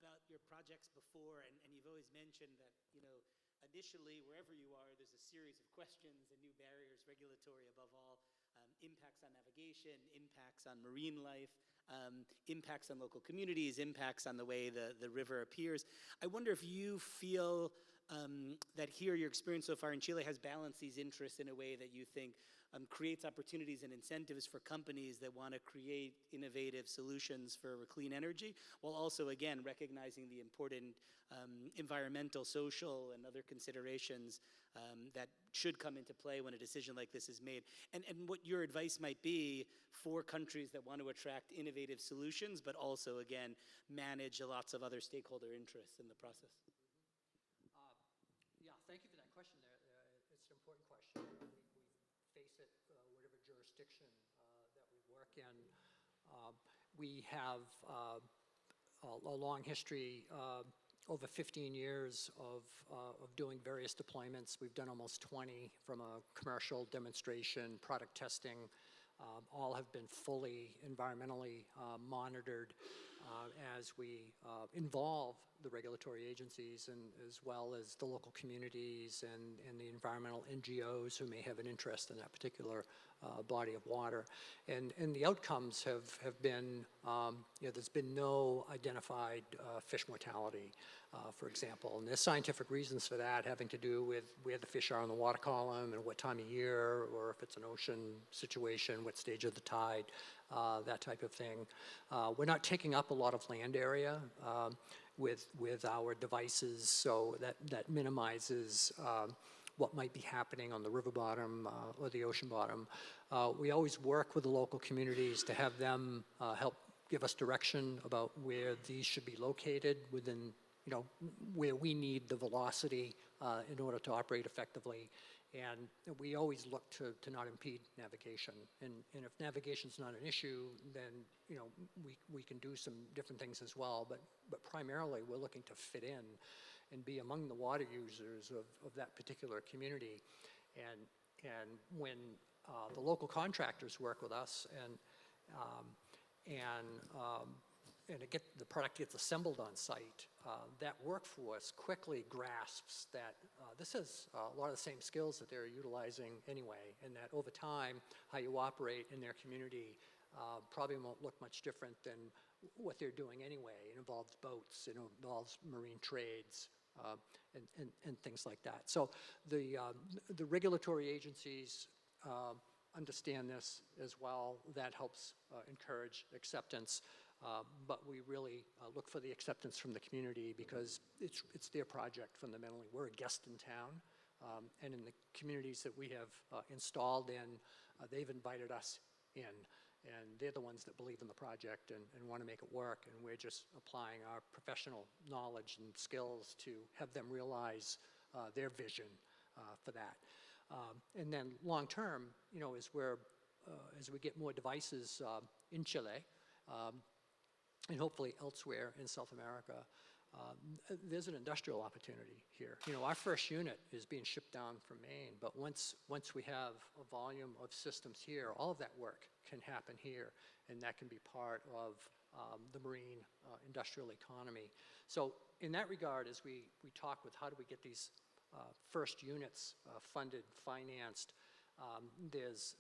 about your projects before, and you've always mentioned that, initially, wherever you are, there's a series of questions and new barriers, regulatory above all, impacts on navigation, impacts on marine life, impacts on local communities, impacts on the way the river appears. I wonder if you feel that here your experience so far in Chile has balanced these interests in a way that you think creates opportunities and incentives for companies that want to create innovative solutions for clean energy, while also, again, recognizing the important environmental, social, and other considerations that should come into play when a decision like this is made. And what your advice might be for countries that want to attract innovative solutions, but also, again, manage lots of other stakeholder interests in the process. Yeah, thank you for that question. it's an important question. We face it whatever jurisdiction that we work in. We have a long history, over 15 years of doing various deployments. We've done almost 20 from a commercial demonstration, product testing. All have been fully environmentally monitored as we involve the regulatory agencies and as well as the local communities and the environmental NGOs who may have an interest in that particular body of water. And the outcomes have been, there's been no identified fish mortality, for example. And there's scientific reasons for that, having to do with where the fish are on the water column and what time of year, or if it's an ocean situation, what stage of the tide, that type of thing. We're not taking up a lot of land area with our devices, so that minimizes what might be happening on the river bottom or the ocean bottom. We always work with the local communities to have them help give us direction about where these should be located within, where we need the velocity in order to operate effectively. And we always look to not impede navigation. And if navigation's not an issue, then we can do some different things as well. But primarily, we're looking to fit in and be among the water users of that particular community. And when the local contractors work with us and the product gets assembled on site, that workforce quickly grasps that this has a lot of the same skills that they're utilizing anyway, and that over time, how you operate in their community probably won't look much different than what they're doing anyway. It involves boats, it involves marine trades, and things like that. So the regulatory agencies understand this as well. That helps encourage acceptance. But we really look for the acceptance from the community because it's their project fundamentally. We're a guest in town, and in the communities that we have installed in, they've invited us in, and they're the ones that believe in the project and want to make it work, and we're just applying our professional knowledge and skills to have them realize their vision for that. And then long term, as we get more devices in Chile, and hopefully elsewhere in South America, there's an industrial opportunity here. Our first unit is being shipped down from Maine, but once we have a volume of systems here, all of that work can happen here, and that can be part of the marine industrial economy. So in that regard, as we talk with how do we get these first units funded, financed, there's,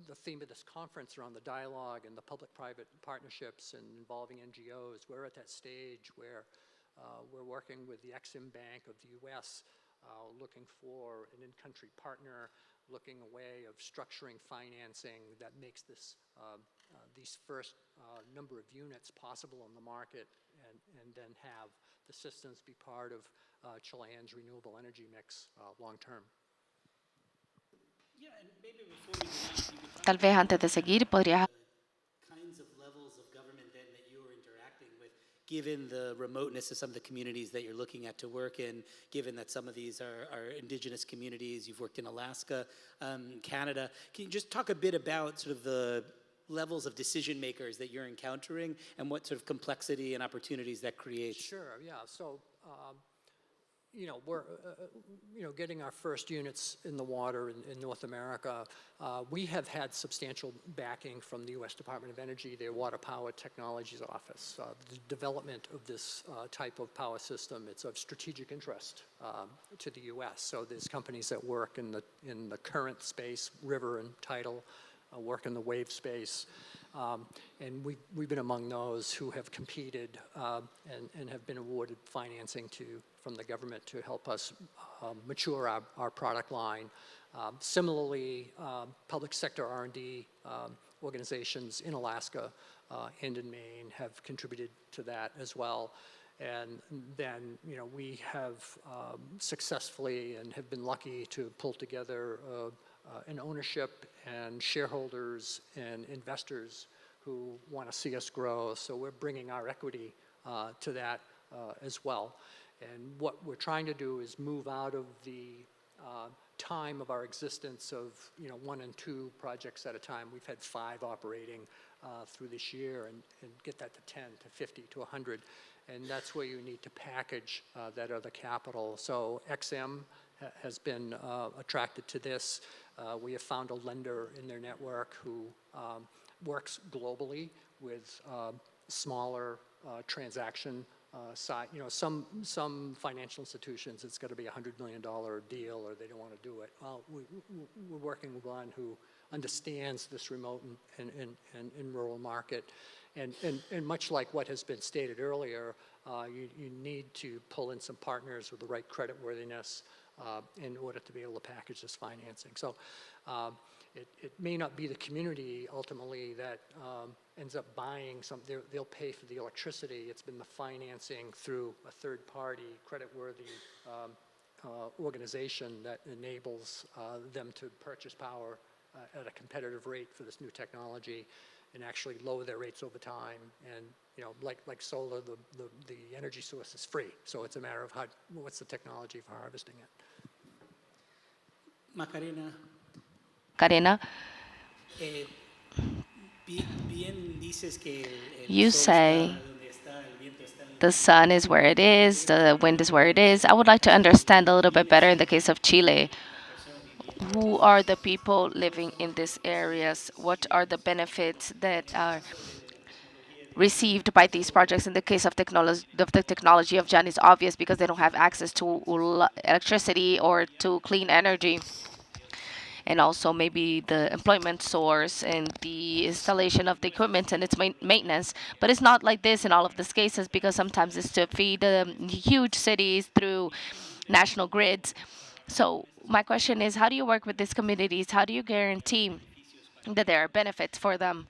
the theme of this conference around the dialogue and the public-private partnerships and involving NGOs. We're at that stage where we're working with the Exim Bank of the US, looking for an in-country partner, looking a way of structuring financing that makes this, these first number of units possible on the market, and then have the systems be part of Chilean's renewable energy mix long-term. Tal vez antes de seguir, podrías kinds of levels of government then that you are interacting with, given the remoteness of some of the communities that you're looking at to work in, given that some of these are indigenous communities, you've worked in Alaska, Canada. Can you just talk a bit about sort of the levels of decision makers that you're encountering and what sort of complexity and opportunities that creates? Sure, yeah. So, we're, getting our first units in the water in North America, we have had substantial backing from the U.S. Department of Energy, their Water Power Technologies Office. The development of this type of power system, it's of strategic interest to the U.S. So there's companies that work in the current space, river and tidal, work in the wave space. And we've been among those who have competed and have been awarded financing from the government to help us mature our product line. Similarly, public sector R&D organizations in Alaska and in Maine have contributed to that as well. And then, we have successfully and have been lucky to pull together an ownership and shareholders and investors who want to see us grow. So we're bringing our equity to that as well. And what we're trying to do is move out of the time of our existence of 1 and 2 projects at a time. We've had 5 operating through this year, and get that to 10 to 50 to 100, and that's where you need to package that other capital. So XM has been attracted to this. We have found a lender in their network who works globally with smaller transaction side. Some financial institutions, it's got to be $100 million deal, or they don't want to do it. Well, we're working with one who understands this remote and rural market, and much like what has been stated earlier, you need to pull in some partners with the right creditworthiness in order to be able to package this financing. So it may not be the community ultimately that ends up buying something. They'll pay for the electricity. It's been the financing through a third-party, creditworthy organization that enables them to purchase power at a competitive rate for this new technology and actually lower their rates over time. And like solar, the energy source is free. So it's a matter of what's the technology for harvesting it. Macarena, Karina, bien dices que you sol say está donde está, el viento está en the sun is where it is, the wind is where it is. I would like to understand a little bit better in the case of Chile. Who are the people living in these areas? What are the benefits that are received by these projects? In the case of the technology of Jan is obvious because they don't have access to electricity or to clean energy. And also maybe the employment source and the installation of the equipment and its maintenance. But it's not like this in all of these cases, because sometimes it's to feed huge cities through national grids. So my question is, how do you work with these communities? How do you guarantee that there are benefits for them?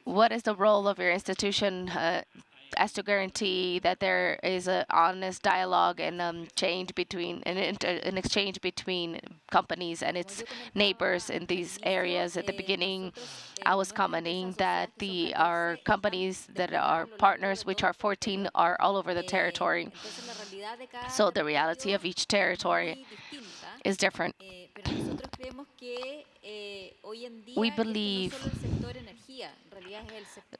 What is the role of your institution as to guarantee that there is an honest dialogue and change between an exchange between companies and its neighbors in these areas? At the beginning, I was commenting that our companies that are partners, which are 14, are all over the territory. So the reality of each territory is different. We believe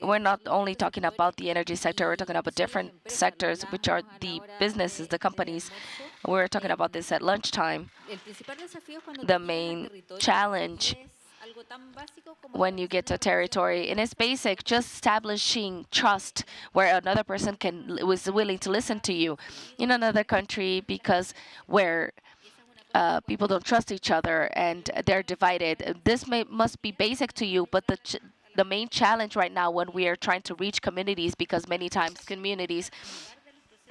we're not only talking about the energy sector, we're talking about different sectors, which are the businesses, the companies. We were talking about this at lunchtime. The main challenge when you get to a territory, and it's basic, just establishing trust where another person was willing to listen to you in another country, because where people don't trust each other and they're divided. This must be basic to you, but the main challenge right now when we are trying to reach communities, because many times communities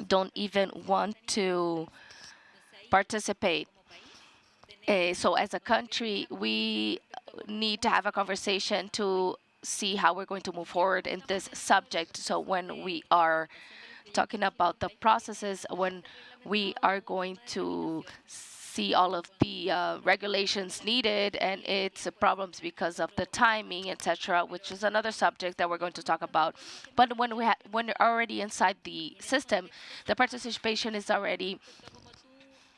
don't even want to participate. So as a country, we need to have a conversation to see how we're going to move forward in this subject. So when we are talking about the processes, when we are going to see all of the regulations needed and its problems because of the timing, etc., which is another subject that we're going to talk about. But when you're already inside the system, the participation is already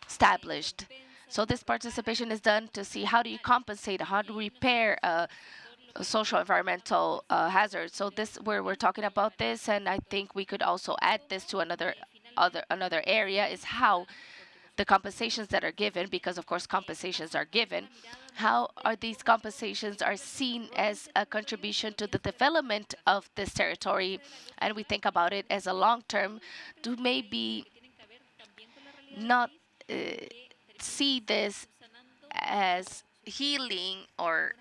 established. So this participation is done to see how do you compensate, how do you repair social environmental hazards. So this where we're talking about this, and I think we could also add this to another area, is how the compensations that are given, because of course compensations are given, how are these compensations are seen as a contribution to the development of this territory, and we think about it as a long term, to maybe not see this as healing or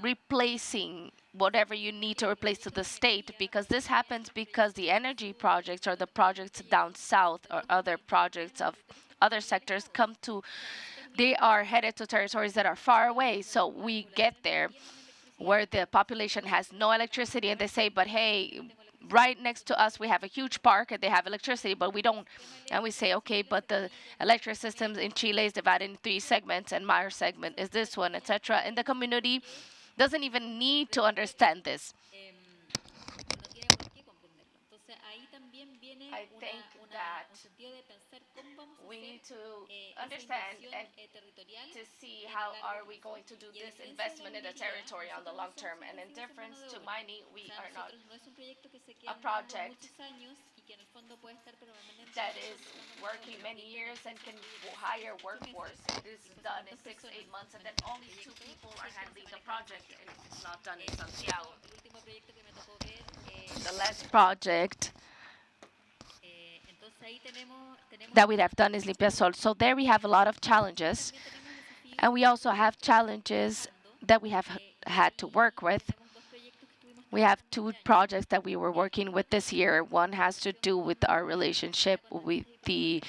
replacing whatever you need to replace to the state, because this happens because the energy projects or the projects down south or other projects of other sectors they are headed to territories that are far away. So we get there where the population has no electricity, and they say, but hey, right next to us we have a huge park and they have electricity, but we don't. And we say, okay, but the electric system in Chile is divided in 3 segments, and my segment is this one, etc. And the community doesn't even need to understand this. I think that we need to understand and to see how are we going to do this investment in the territory on the long term. And in difference to mining, we are not a project that is working many years and can hire workforce. It is done in 6 8 months, and then only 2 people are handling the project, and it's not done in Santiago. The last project that we have done is Limpiasol. So there we have a lot of challenges, and we also have challenges that we have had to work with. We have 2 projects that we were working with this year. One has to do with our relationship with the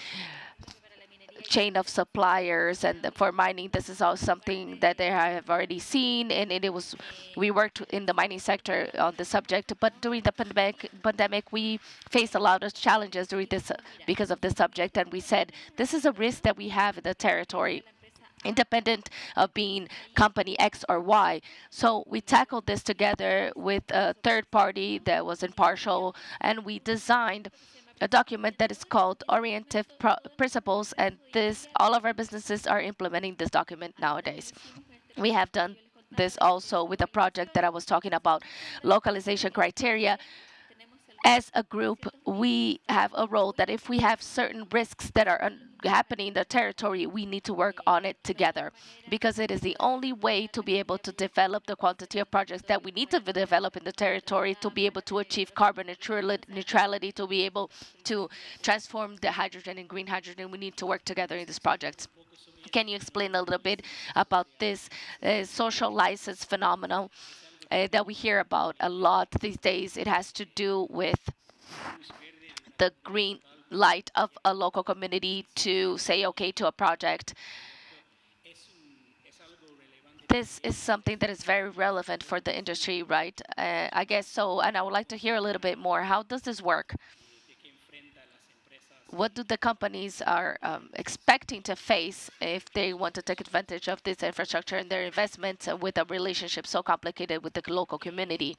chain of suppliers, and for mining, this is all something that they have already seen, and it was we worked in the mining sector on the subject. But during the pandemic, we faced a lot of challenges during this because of the subject, and we said this is a risk that we have in the territory, independent of being company X or Y. So we tackled this together with a third party that was impartial, and we designed a document that is called Orientative Principles, and this all of our businesses are implementing this document nowadays. We have done this also with a project that I was talking about, localization criteria. As a group, we have a role that if we have certain risks that are happening in the territory, we need to work on it together, because it is the only way to be able to develop the quantity of projects that we need to develop in the territory to be able to achieve carbon neutrality, to be able to transform the hydrogen and green hydrogen. We need to work together in these projects. Can you explain a little bit about this social license phenomenon that we hear about a lot these days? It has to do with the green light of a local community to say okay to a project. This is something that is very relevant for the industry, right? I guess so. And I would like to hear a little bit more. How does this work? What do the companies are expecting to face if they want to take advantage of this infrastructure and their investments with a relationship so complicated with the local community?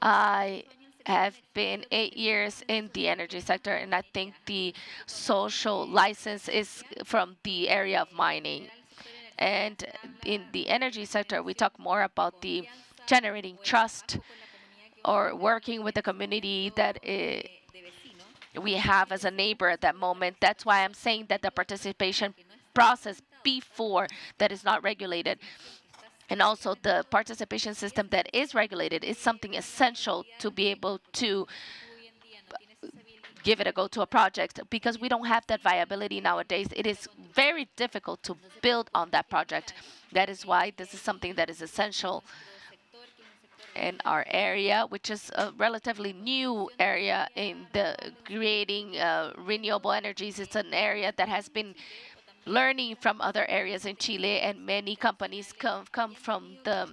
I have been 8 years in the energy sector, and I think the social license is from the area of mining. And in the energy sector, we talk more about the generating trust or working with the community that we have as a neighbor at that moment. That's why I'm saying that the participation process before that is not regulated, and also the participation system that is regulated, is something essential to be able to give it a go to a project, because we don't have that viability nowadays. It is very difficult to build on that project. That is why this is something that is essential in our area, which is a relatively new area in the creating renewable energies. It's an area that has been learning from other areas in Chile, and many companies come from the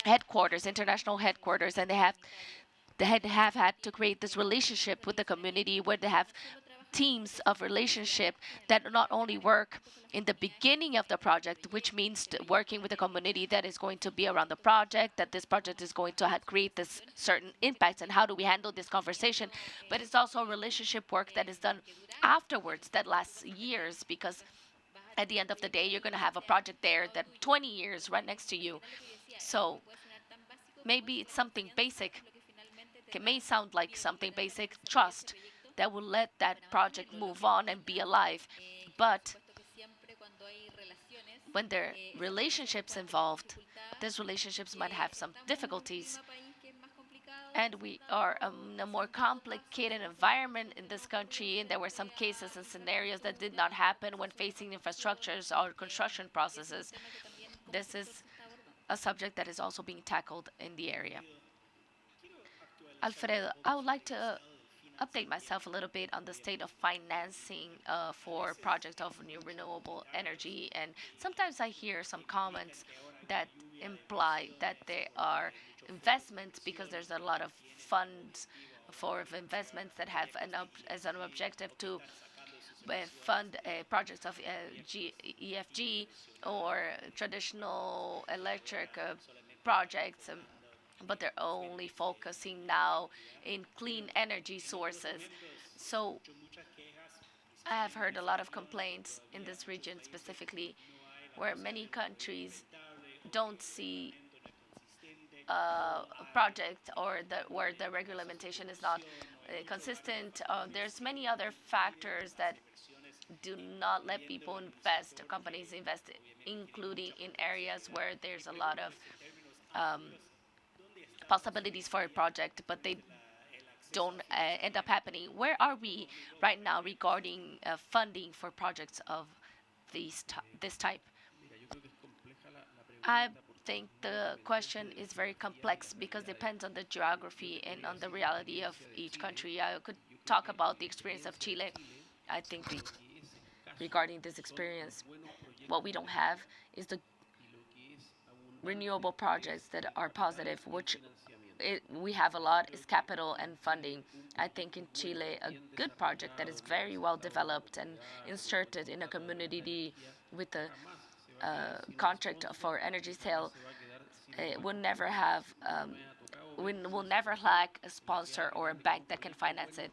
headquarters, international headquarters, and they have had to create this relationship with the community, where they have teams of relationship that not only work in the beginning of the project, which means working with the community that is going to be around the project, that this project is going to create this certain impact, and how do we handle this conversation, but it's also relationship work that is done afterwards that lasts years, because at the end of the day, you're going to have a project there that 20 years right next to you. So maybe it's something basic. It may sound like something basic, trust, that will let that project move on and be alive. But when there are relationships involved, these relationships might have some difficulties. And we are in a more complicated environment in this country, and there were some cases and scenarios that did not happen when facing infrastructures or construction processes. This is a subject that is also being tackled in the area. Alfredo, I would like to update myself a little bit on the state of financing for projects of new renewable energy. And sometimes I hear some comments that imply that there are investments, because there's a lot of funds for investments that have as an objective to fund projects of EFG or traditional electric projects. but they're only focusing now in clean energy sources. So I have heard a lot of complaints in this region specifically, where many countries don't see a project or where the regulation is not consistent. There's many other factors that do not let people invest, companies invest, including in areas where there's a lot of um, possibilities for a project, but they don't end up happening. Where are we right now regarding funding for projects of this type? I think the question is very complex because it depends on the geography and on the reality of each country. I could talk about the experience of Chile. I think regarding this experience, what we don't have is the renewable projects that are positive, which we have a lot is capital and funding. I think in Chile, a good project that is very well developed and inserted in a community with a contract for energy sale will never have, will never lack a sponsor or a bank that can finance it.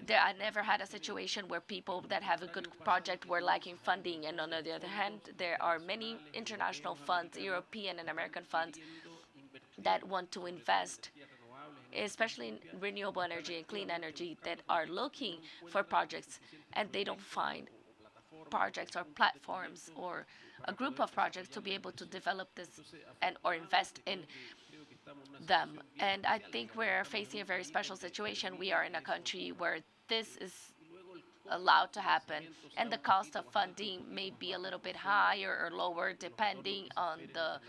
I never had a situation where people that have a good project were lacking funding, and on the other hand, there are many international funds, European and American funds, that want to invest, especially in renewable energy and clean energy, that are looking for projects and they don't find projects or platforms or a group of projects to be able to develop this and or invest in them. And I think we're facing a very special situation. We are in a country where this is allowed to happen, and the cost of funding may be a little bit higher or lower depending on the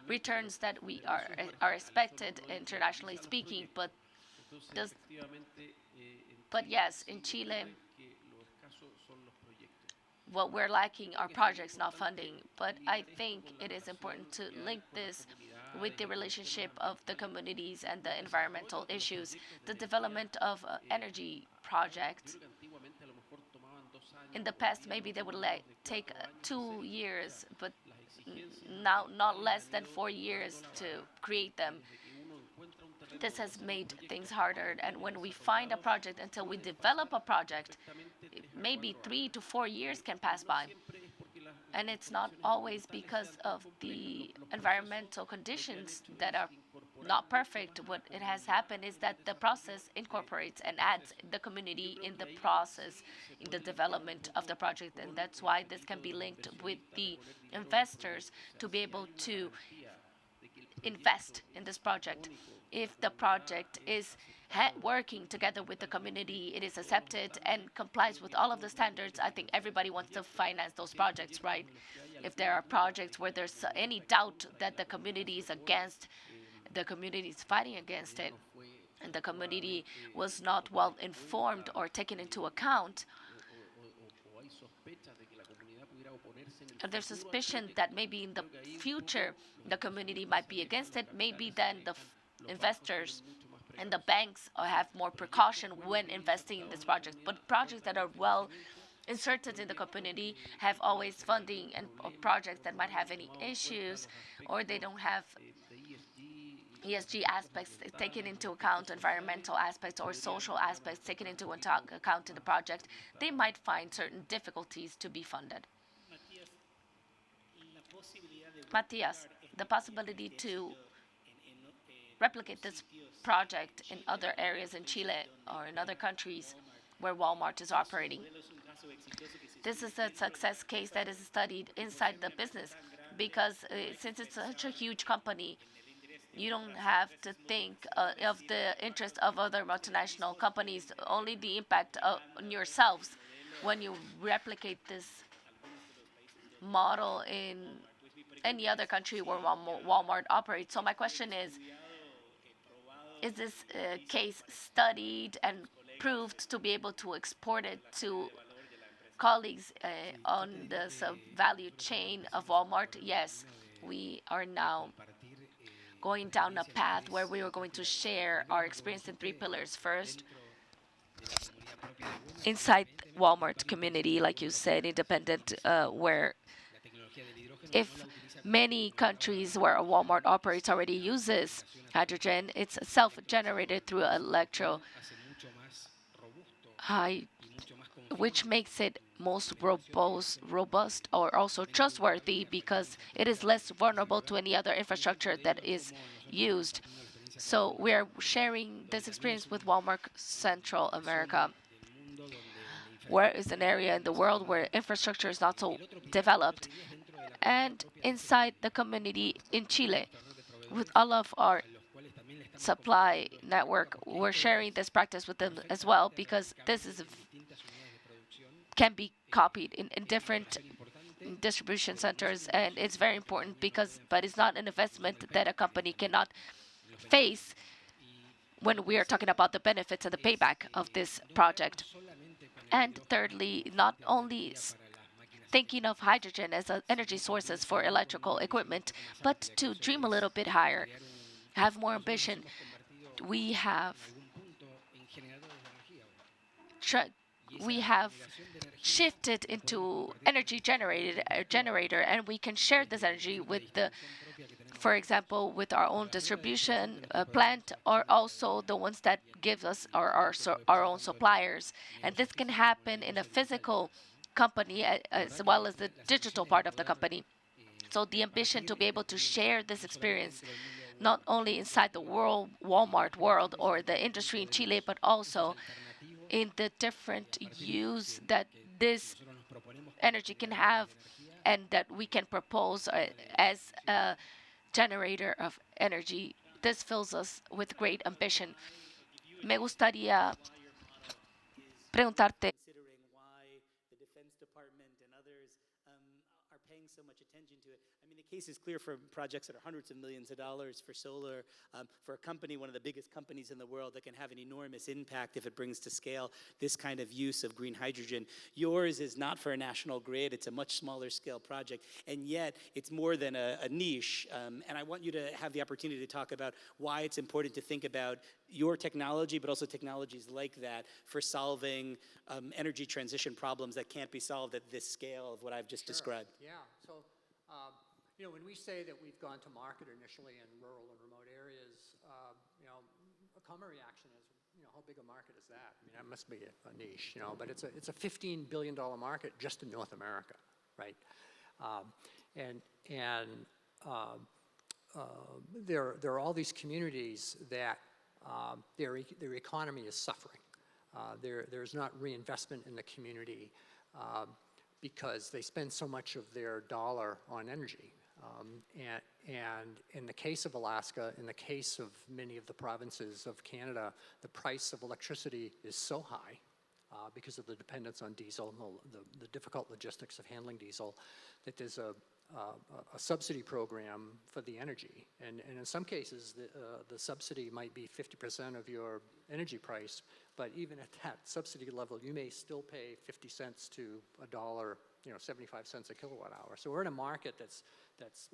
returns that we are expected internationally speaking. Does, but yes, in Chile, what we're lacking are projects, not funding. But I think it is important to link this with the relationship of the communities and the environmental issues. The development of energy projects in the past, maybe they would take 2 years, but now not less than 4 years to create them. This has made things harder, and when we find a project, until we develop a project, maybe 3 to 4 years can pass by. And it's not always because of the environmental conditions that are not perfect. What it has happened is that the process incorporates and adds the community in the process, in the development of the project. And that's why this can be linked with the investors to be able to invest in this project. If the project is working together with the community, it is accepted and complies with all of the standards, I think everybody wants to finance those projects, right? If there are projects where there's any doubt that the community is against, the community is fighting against it, and the community was not well informed or taken into account, and there's suspicion that maybe in the future the community might be against it, maybe then the investors and the banks have more precaution when investing in this project. But projects that are well inserted in the community have always funding, and projects that might have any issues or they don't have ESG aspects taken into account, environmental aspects or social aspects taken into account in the project, they might find certain difficulties to be funded. Matias, the possibility to replicate this project in other areas in Chile or in other countries where Walmart is operating. This is a success case that is studied inside the business because since it's such a huge company, you don't have to think of the interest of other multinational companies, only the impact on yourselves when you replicate this model in any other country where Walmart operates. So my question is this case studied and proved to be able to export it to colleagues on the value chain of Walmart? Yes, we are now going down a path where we are going to share our experience in 3 pillars. First, inside Walmart community, like you said, independent, where if many countries where a Walmart operates already uses hydrogen, it's self-generated through high, which makes it most robust or also trustworthy because it is less vulnerable to any other infrastructure that is used. So we are sharing this experience with Walmart Central America, where is an area in the world where infrastructure is not so developed, and inside the community in Chile, with all of our supply network, we're sharing this practice with them as well because this can be copied in different distribution centers, and it's very important but it's not an investment that a company cannot face when we are talking about the benefits and the payback of this project. And thirdly, not only thinking of hydrogen as energy sources for electrical equipment, but to dream a little bit higher, have more ambition. We have shifted into energy generator, and we can share this energy with for example, with our own distribution plant, or also the ones that give us our own suppliers. And this can happen in a physical company as well as the digital part of the company. So the ambition to be able to share this experience, not only inside the Walmart world or the industry in Chile, but also in the different use that this energy can have and that we can propose as a generator of energy. This fills us with great ambition. Me gustaría preguntarte, Considering why the Defense Department and others are paying so much attention to it. I mean, the case is clear for projects that are hundreds of millions of dollars for solar, for a company, one of the biggest companies in the world, that can have an enormous impact if it brings to scale this kind of use of green hydrogen. Yours is not for a national grid. It's a much smaller scale project, and yet it's more than a niche. And I want you to have the opportunity to talk about why it's important to think about your technology, but also technologies like that for solving energy transition problems that can't be solved at this scale of what I've just described. Yeah. So, when we say that we've gone to market initially in rural and remote areas, a common reaction is, how big a market is that? I mean, that must be a niche, but it's a $15 billion market just in North America, right? There are all these communities that their economy is suffering. There's not reinvestment in the community because they spend so much of their dollar on energy. And in the case of Alaska, in the case of many of the provinces of Canada, the price of electricity is so high because of the dependence on diesel and the difficult logistics of handling diesel, that there's a subsidy program for the energy. And in some cases, the subsidy might be 50% of your energy price, but even at that subsidy level, you may still pay 50 cents to a dollar, 75 cents a kilowatt hour. So we're in a market that's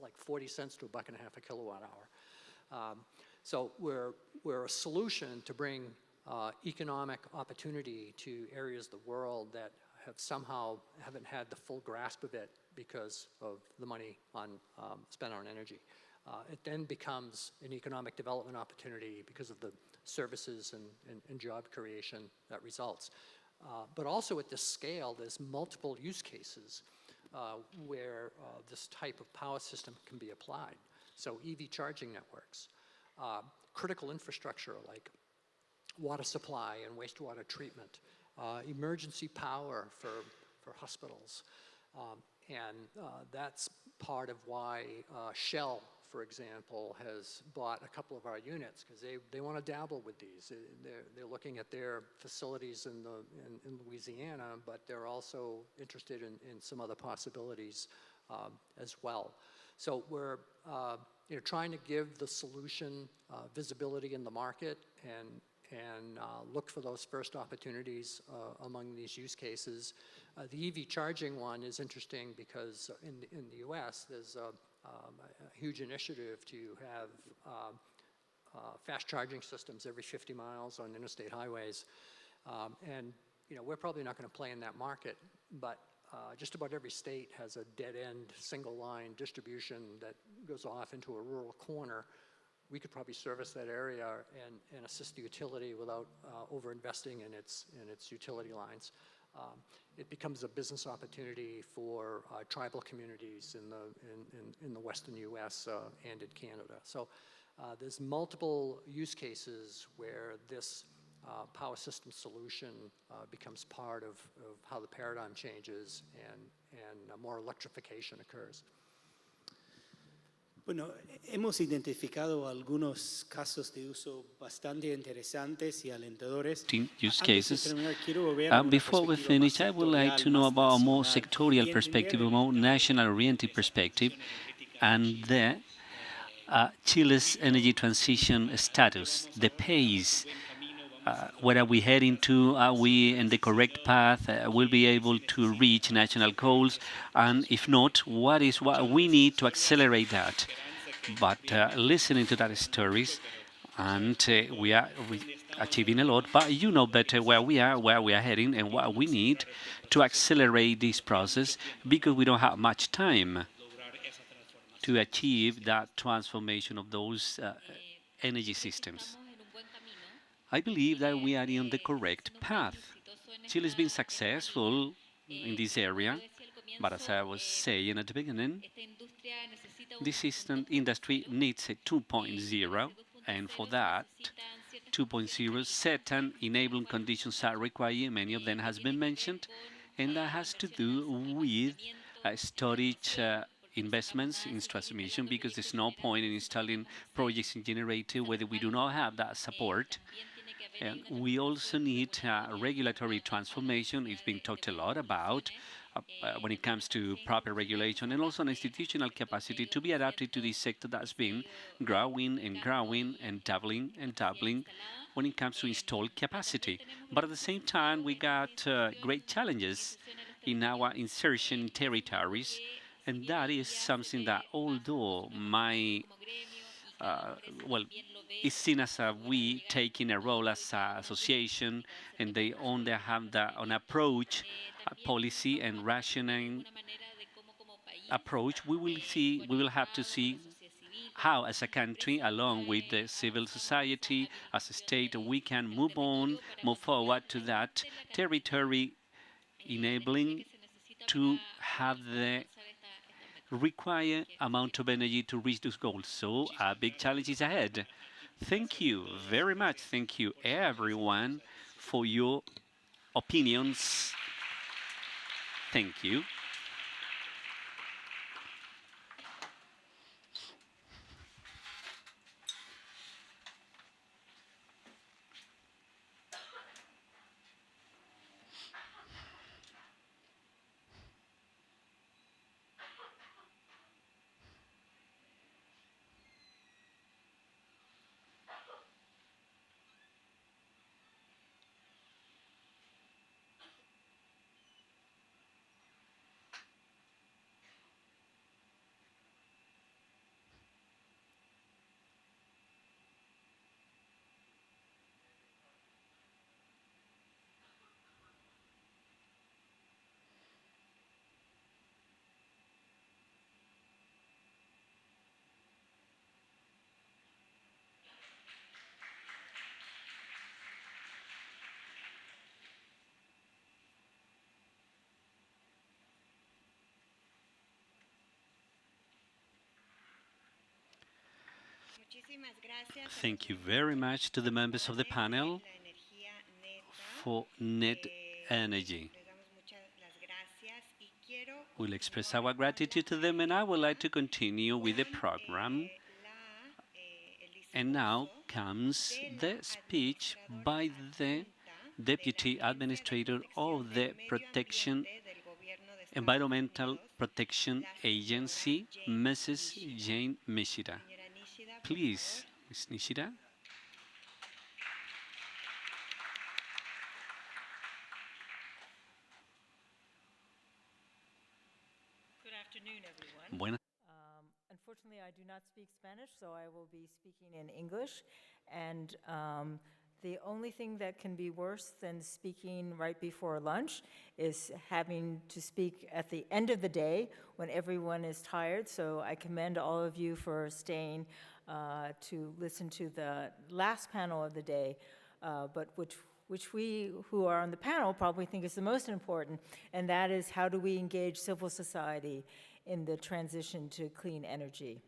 like 40 cents to $1.50 a kilowatt hour. So we're a solution to bring economic opportunity to areas of the world that haven't had the full grasp of it because of the money spent on energy. It then becomes an economic development opportunity because of the services and job creation that results. But also at this scale, there's multiple use cases where this type of power system can be applied. So EV charging networks, critical infrastructure like water supply and wastewater treatment, emergency power for hospitals. And that's part of why Shell, for example, has bought a couple of our units, because they want to dabble with these. They're looking at their facilities in Louisiana, but they're also interested in some other possibilities as well. So we're trying to give the solution visibility in the market and look for those first opportunities among these use cases. The EV charging one is interesting because in the US, there's a huge initiative to have fast charging systems every 50 miles on interstate highways. And we're probably not going to play in that market, but just about every state has a dead-end, single-line distribution that goes off into a rural corner. We could probably service that area and assist the utility without over-investing in its utility lines. It becomes a business opportunity for tribal communities in the Western US and in Canada. So there's multiple use cases where this power system solution becomes part of how the paradigm changes and more electrification occurs. Bueno, hemos identificado algunos casos de uso bastante interesantes y alentadores. Use Antes de cases. terminar, quiero volver a una Before we perspectiva finish, más I would like to sectorial, know más about a more nacional. sectorial Y perspective, a entender more national-oriented perspective, and the Chile's energy transition status, the pace. Where are we heading to? Are we in the correct path? Will be able to reach national goals? And if not, what is what we need to accelerate that? But listening to that stories, and we are achieving a lot, but you know better where we are heading, and what we need to accelerate this process because we don't have much time to achieve that transformation of those energy systems. I believe that we are on the correct path. Chile has been successful in this area, but as I was saying at the beginning, this system industry needs a 2.0, and for that 2.0, certain enabling conditions are required. Many of them has been mentioned, and that has to do with storage investments in transmission, because there's no point in installing projects in generator whether we do not have that support. And we also need regulatory transformation. It's been talked a lot about when it comes to proper regulation, and also an institutional capacity to be adapted to this sector that's been growing and growing and doubling and doubling when it comes to installed capacity. But at the same time, we got great challenges in our insertion in territories, and that is something that, although my well, is seen as we taking a role as an association, and they only have an approach, a policy and rationing approach. We will have to see how, as a country, along with the civil society, as a state, we can move forward to that territory, enabling to have the required amount of energy to reach those goals. So a big challenge is ahead. Thank you very much. Thank you, everyone, for your opinions. Thank you. Thank you very much to the members of the panel for net energy. We'll express our gratitude to them, and I would like to continue with the program. And now comes the speech by the Deputy Administrator of the Environmental Protection Agency, Mrs. Jane Nishida. Please, Ms. Nishida. Good afternoon, everyone. Buenas. Unfortunately, I do not speak Spanish, so I will be speaking in English. And The only thing that can be worse than speaking right before lunch is having to speak at the end of the day when everyone is tired. So I commend all of you for staying to listen to the last panel of the day, but which we who are on the panel probably think is the most important, and that is how do we engage civil society in the transition to clean energy.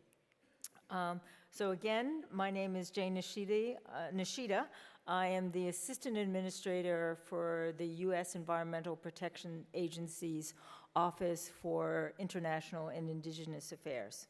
So again, my name is Jane Nishida. I am the Assistant Administrator for the U.S. Environmental Protection Agency's Office for International and Indigenous Affairs.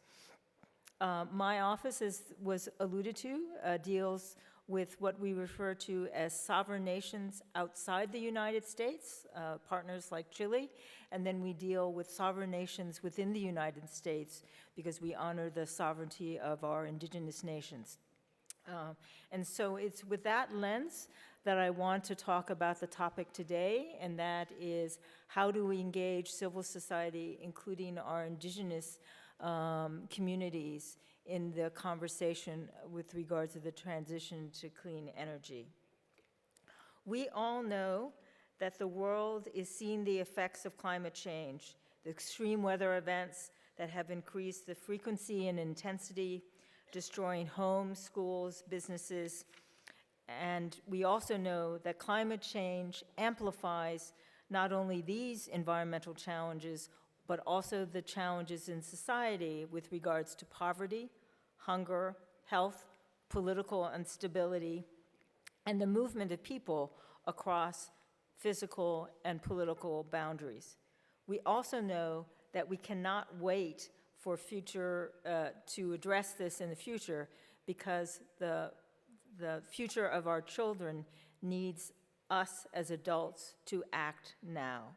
My office, as was alluded to, deals with what we refer to as sovereign nations outside the United States, partners like Chile, and then we deal with sovereign nations within the United States because we honor the sovereignty of our indigenous nations. And so it's with that lens that I want to talk about the topic today, and that is how do we engage civil society, including our indigenous communities, in the conversation with regard to the transition to clean energy. We all know that the world is seeing the effects of climate change, the extreme weather events that have increased the frequency and intensity, destroying homes, schools, businesses. And we also know that climate change amplifies not only these environmental challenges, but also the challenges in society with regards to poverty, hunger, health, political instability, and the movement of people across physical and political boundaries. We also know that we cannot wait for future, to address this in the future, because the future of our children needs us as adults to act now.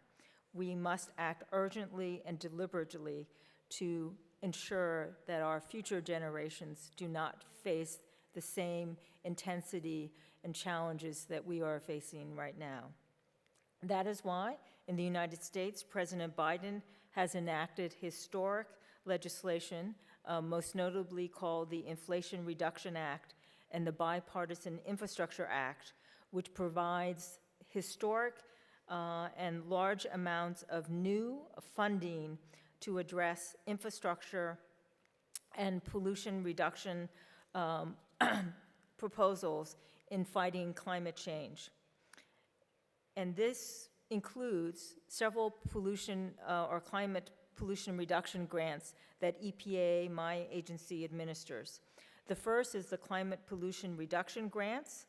We must act urgently and deliberately to ensure that our future generations do not face the same intensity and challenges that we are facing right now. That is why, in the United States, President Biden has enacted historic legislation, most notably called the Inflation Reduction Act and the Bipartisan Infrastructure Act, which provides historic and large amounts of new funding to address infrastructure and pollution reduction proposals in fighting climate change. And this includes several pollution or climate pollution reduction grants that EPA, my agency, administers. The first is the Climate Pollution Reduction Grants,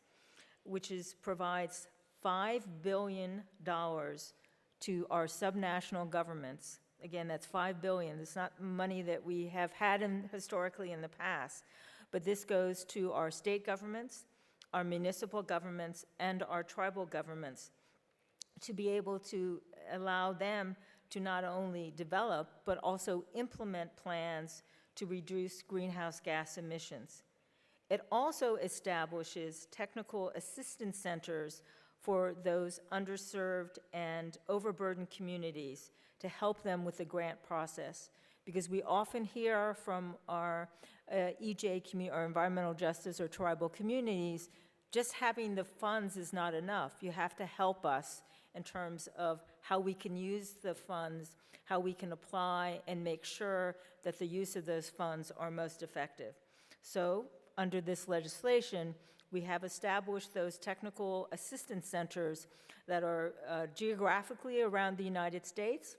which provides $5 billion to our subnational governments. Again, that's $5 billion. It's not money that we have had historically in the past, but this goes to our state governments, our municipal governments, and our tribal governments to be able to allow them to not only develop, but also implement plans to reduce greenhouse gas emissions. It also establishes technical assistance centers for those underserved and overburdened communities to help them with the grant process. Because we often hear from our EJ, our environmental justice or tribal communities, just having the funds is not enough. You have to help us in terms of how we can use the funds, how we can apply and make sure that the use of those funds are most effective. So, under this legislation, we have established those technical assistance centers that are geographically around the United States,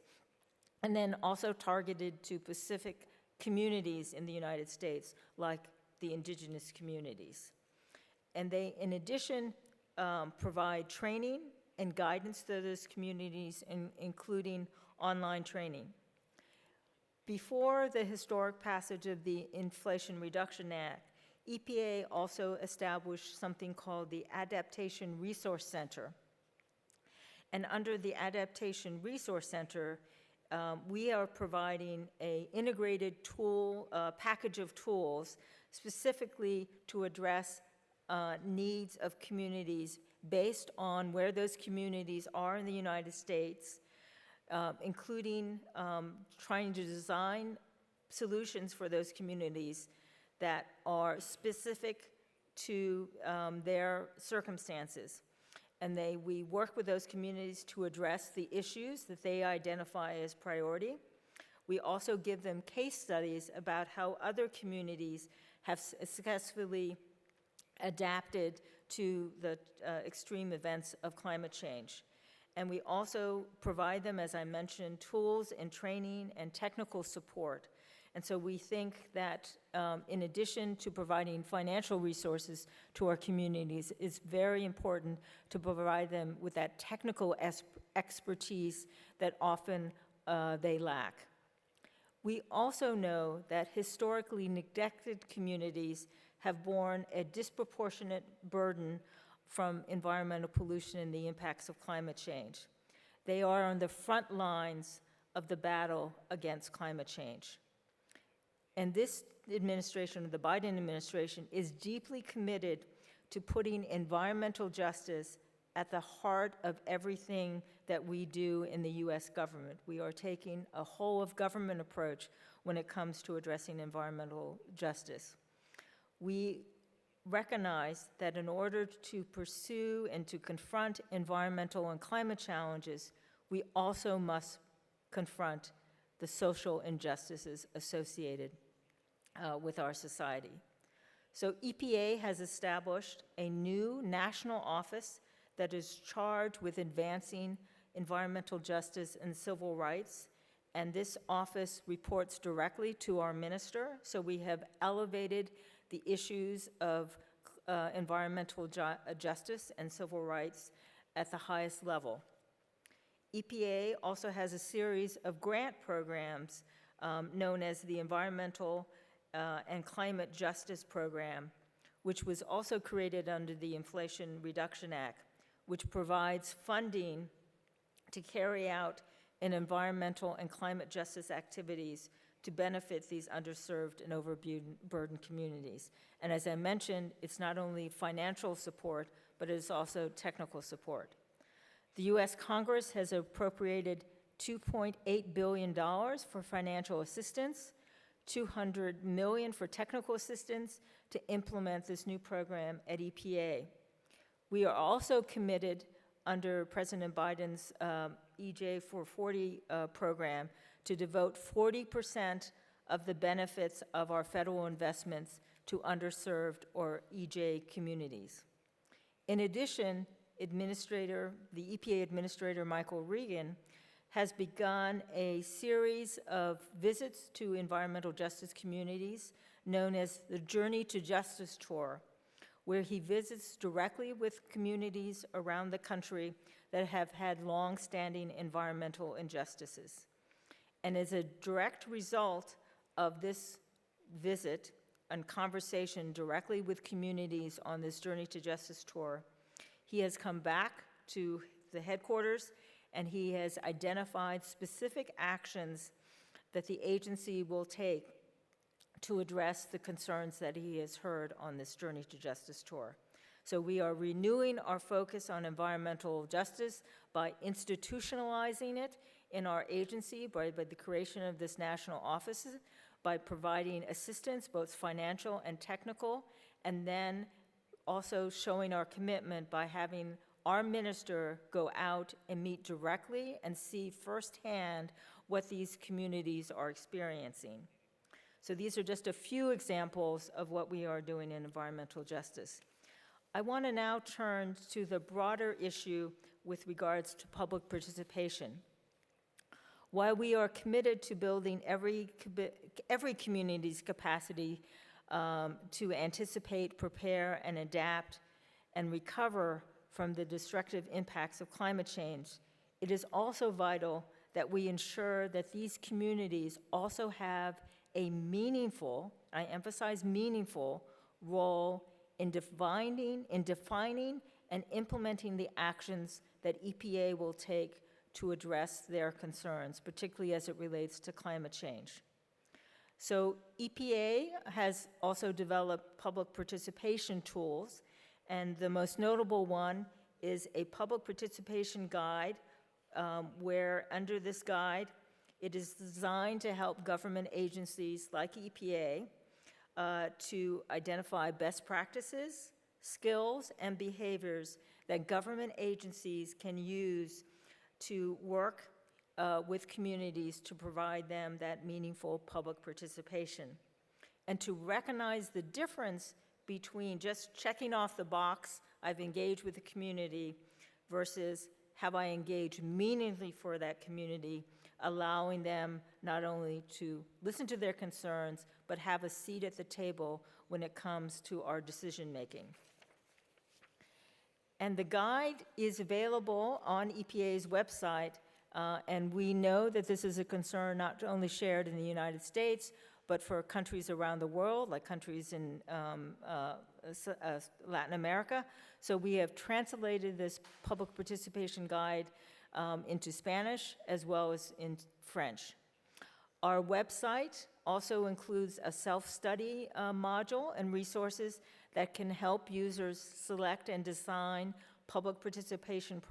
and then also targeted to specific communities in the United States, like the indigenous communities. And they, in addition, provide training and guidance to those communities, including online training. Before the historic passage of the Inflation Reduction Act, EPA also established something called the Adaptation Resource Center. And under the Adaptation Resource Center, we are providing an integrated tool, package of tools specifically to address needs of communities based on where those communities are in the United States, including trying to design solutions for those communities that are specific to their circumstances. And we work with those communities to address the issues that they identify as priority. We also give them case studies about how other communities have successfully adapted to the extreme events of climate change. And we also provide them, as I mentioned, tools and training and technical support. And so we think that in addition to providing financial resources to our communities, it's very important to provide them with that technical expertise that often they lack. We also know that historically neglected communities have borne a disproportionate burden from environmental pollution and the impacts of climate change. They are on the front lines of the battle against climate change. And this administration, the Biden administration, is deeply committed to putting environmental justice at the heart of everything that we do in the US government. We are taking a whole of government approach when it comes to addressing environmental justice. We recognize that in order to pursue and to confront environmental and climate challenges, we also must confront the social injustices associated with our society. So EPA has established a new national office that is charged with advancing environmental justice and civil rights, and this office reports directly to our minister. So we have elevated the issues of environmental justice and civil rights at the highest level. EPA also has a series of grant programs known as the Environmental and Climate Justice Program, which was also created under the Inflation Reduction Act, which provides funding to carry out in environmental and climate justice activities to benefit these underserved and overburdened communities. And as I mentioned, it's not only financial support, but it is also technical support. The US Congress has appropriated $2.8 billion for financial assistance, $200 million for technical assistance to implement this new program at EPA. We are also committed under President Biden's EJ 440 program to devote 40% of the benefits of our federal investments to underserved or EJ communities. In addition, the EPA Administrator Michael Regan has begun a series of visits to environmental justice communities known as the Journey to Justice Tour, where he visits directly with communities around the country that have had long-standing environmental injustices. And as a direct result of this visit and conversation directly with communities on this Journey to Justice tour, he has come back to the headquarters and he has identified specific actions that the agency will take to address the concerns that he has heard on this Journey to Justice tour. So we are renewing our focus on environmental justice by institutionalizing it in our agency, by the creation of this national office, by providing assistance, both financial and technical, and then also showing our commitment by having our minister go out and meet directly and see firsthand what these communities are experiencing. So these are just a few examples of what we are doing in environmental justice. I want to now turn to the broader issue with regards to public participation. While we are committed to building every community's capacity to anticipate, prepare, and adapt and recover from the destructive impacts of climate change, it is also vital that we ensure that these communities also have a meaningful, I emphasize meaningful, role in defining and implementing the actions that EPA will take to address their concerns, particularly as it relates to climate change. So EPA has also developed public participation tools, and the most notable one is a public participation guide where under this guide, it is designed to help government agencies like EPA to identify best practices, skills, and behaviors that government agencies can use to work with communities to provide them that meaningful public participation, and to recognize the difference between just checking off the box, I've engaged with the community, versus have I engaged meaningfully for that community, allowing them not only to listen to their concerns, but have a seat at the table when it comes to our decision making. And the guide is available on EPA's website, and we know that this is a concern not only shared in the United States, but for countries around the world, like countries in Latin America. So we have translated this public participation guide into Spanish as well as in French. Our website also includes a self-study module and resources that can help users select and design public participation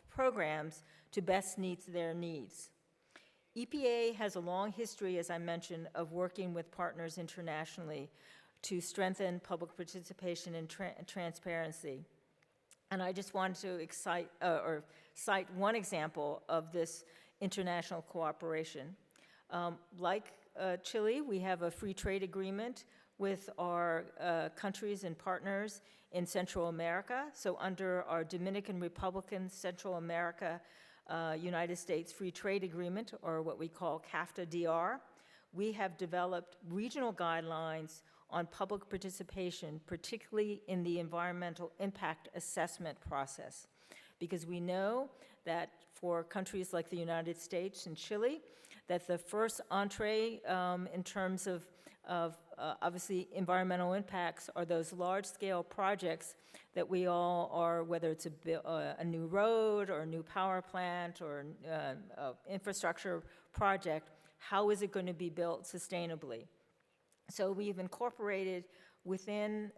programs to best meet their needs. EPA has a long history, as I mentioned, of working with partners internationally to strengthen public participation and transparency. And I just wanted to cite one example of this international cooperation. Like Chile, we have a free trade agreement with our countries and partners in Central America. So under our Dominican Republic Central America United States Free Trade Agreement, or what we call CAFTA-DR, we have developed regional guidelines on public participation, particularly in the environmental impact assessment process. Because we know that for countries like the United States and Chile, that the first entree in terms of obviously environmental impacts are those large-scale projects that we all are, whether it's a new road or a new power plant or infrastructure project, how is it going to be built sustainably? So we've incorporated within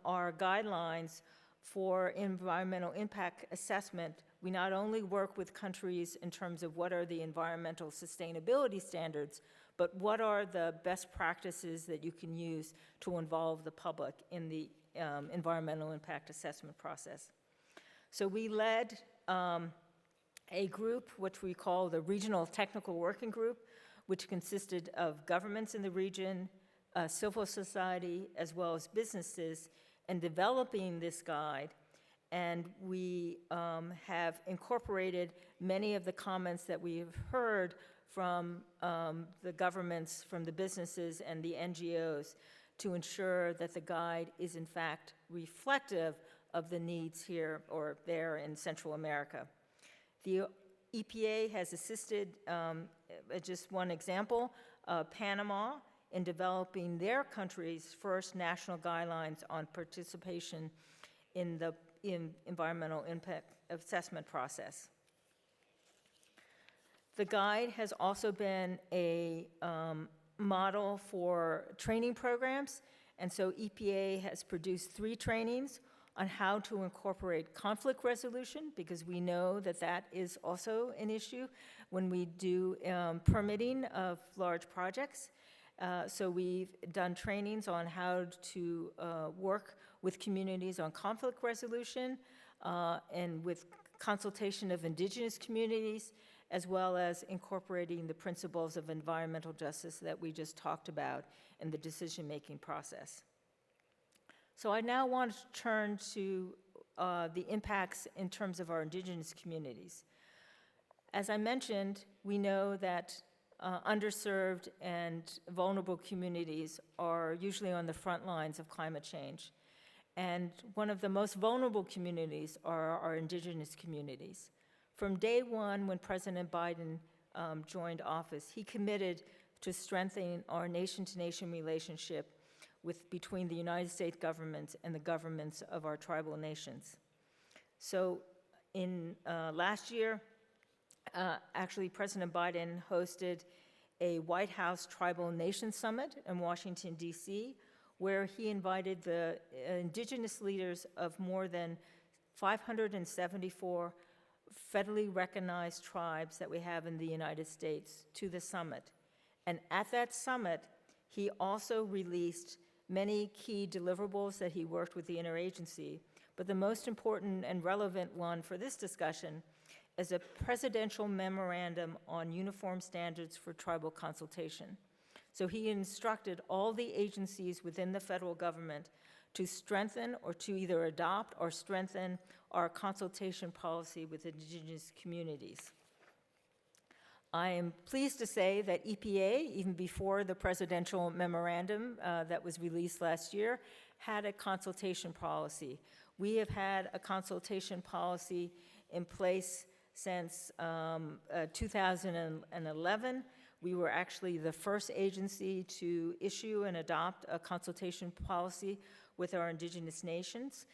our guidelines for environmental impact assessment, we not only work with countries in terms of what are the environmental sustainability standards, but what are the best practices that you can use to involve the public in the environmental impact assessment process. So we led a group, which we call the Regional Technical Working Group, which consisted of governments in the region, civil society, as well as businesses, in developing this guide. And we have incorporated many of the comments that we've heard from the governments, from the businesses, and the NGOs to ensure that the guide is in fact reflective of the needs here or there in Central America. The EPA has assisted, just one example, Panama in developing their country's first national guidelines on participation in the environmental impact assessment process. The guide has also been a model for training programs, and so EPA has produced 3 trainings on how to incorporate conflict resolution, because we know that that is also an issue when we do permitting of large projects. So we've done trainings on how to work with communities on conflict resolution and with consultation of indigenous communities, as well as incorporating the principles of environmental justice that we just talked about in the decision-making process. So I now want to turn to the impacts in terms of our indigenous communities. As I mentioned, we know that underserved and vulnerable communities are usually on the front lines of climate change. And one of the most vulnerable communities are our indigenous communities. From day one, when President Biden joined office, he committed to strengthening our nation-to-nation relationship between the United States government and the governments of our tribal nations. So in last year, actually President Biden hosted a White House Tribal Nation Summit in Washington, D.C., where he invited the indigenous leaders of more than 574 federally recognized tribes that we have in the United States to the summit. And at that summit, he also released many key deliverables that he worked with the interagency, but the most important and relevant one for this discussion is a presidential memorandum on uniform standards for tribal consultation. So he instructed all the agencies within the federal government to strengthen or to either adopt or strengthen our consultation policy with indigenous communities. I am pleased to say that EPA, even before the presidential memorandum that was released last year, had a consultation policy. We have had a consultation policy in place since 2011. We were actually the first agency to issue and adopt a consultation policy with our indigenous nations.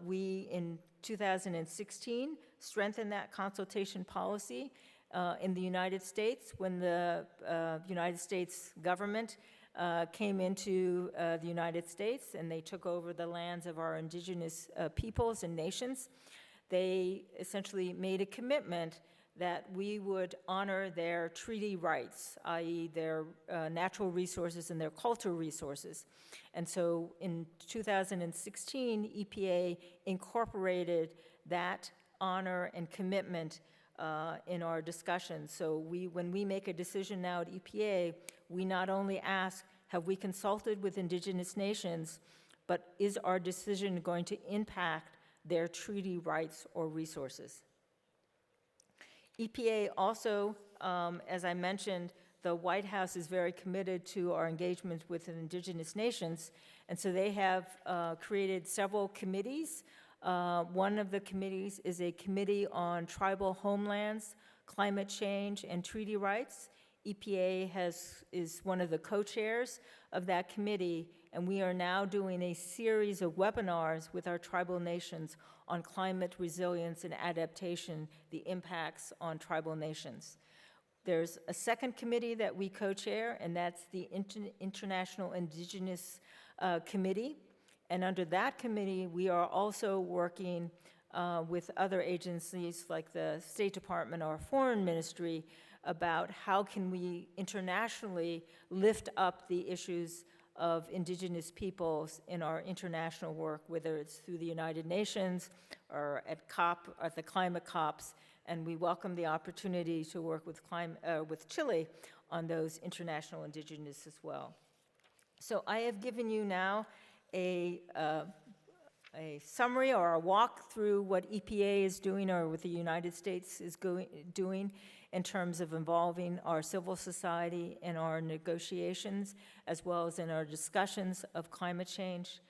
We, in 2016, strengthened that consultation policy in the United States when the United States government came into the United States and they took over the lands of our indigenous peoples and nations. They essentially made a commitment that we would honor their treaty rights, i.e. their natural resources and their cultural resources. And so in 2016, EPA incorporated that honor and commitment in our discussions. So when we make a decision now at EPA, we not only ask, have we consulted with indigenous nations, but is our decision going to impact their treaty rights or resources? EPA also, as I mentioned, the White House is very committed to our engagement with indigenous nations, and so they have created several committees. One of the committees is a committee on tribal homelands, climate change, and treaty rights. EPA is one of the co-chairs of that committee, and we are now doing a series of webinars with our tribal nations on climate resilience and adaptation, the impacts on tribal nations. There's a second committee that we co-chair, and that's the International Indigenous Committee. And under that committee, we are also working with other agencies like the State Department or Foreign Ministry about how can we internationally lift up the issues of indigenous peoples in our international work, whether it's through the United Nations or at the climate COPs, and we welcome the opportunity to work with Chile on those international indigenous as well. So I have given you now a summary or a walk through what EPA is doing or what the United States is doing in terms of involving our civil society in our negotiations as well as in our discussions of climate change.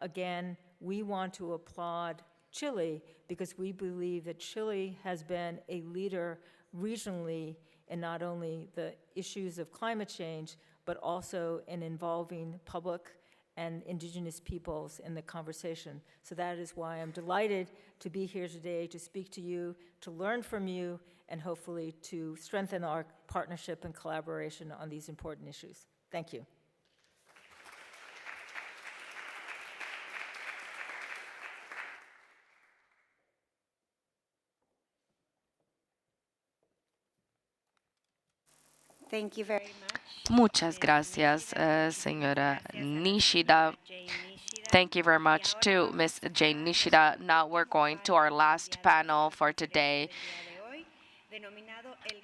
Again, we want to applaud Chile because we believe that Chile has been a leader regionally in not only the issues of climate change, but also in involving public and indigenous peoples in the conversation. So that is why I'm delighted to be here today to speak to you, to learn from you, and hopefully to strengthen our partnership and collaboration on these important issues. Thank you. Thank you very much. Muchas gracias, señora Nishida. Thank you very much to Ms. Jane Nishida. Now we're going to our last panel for today,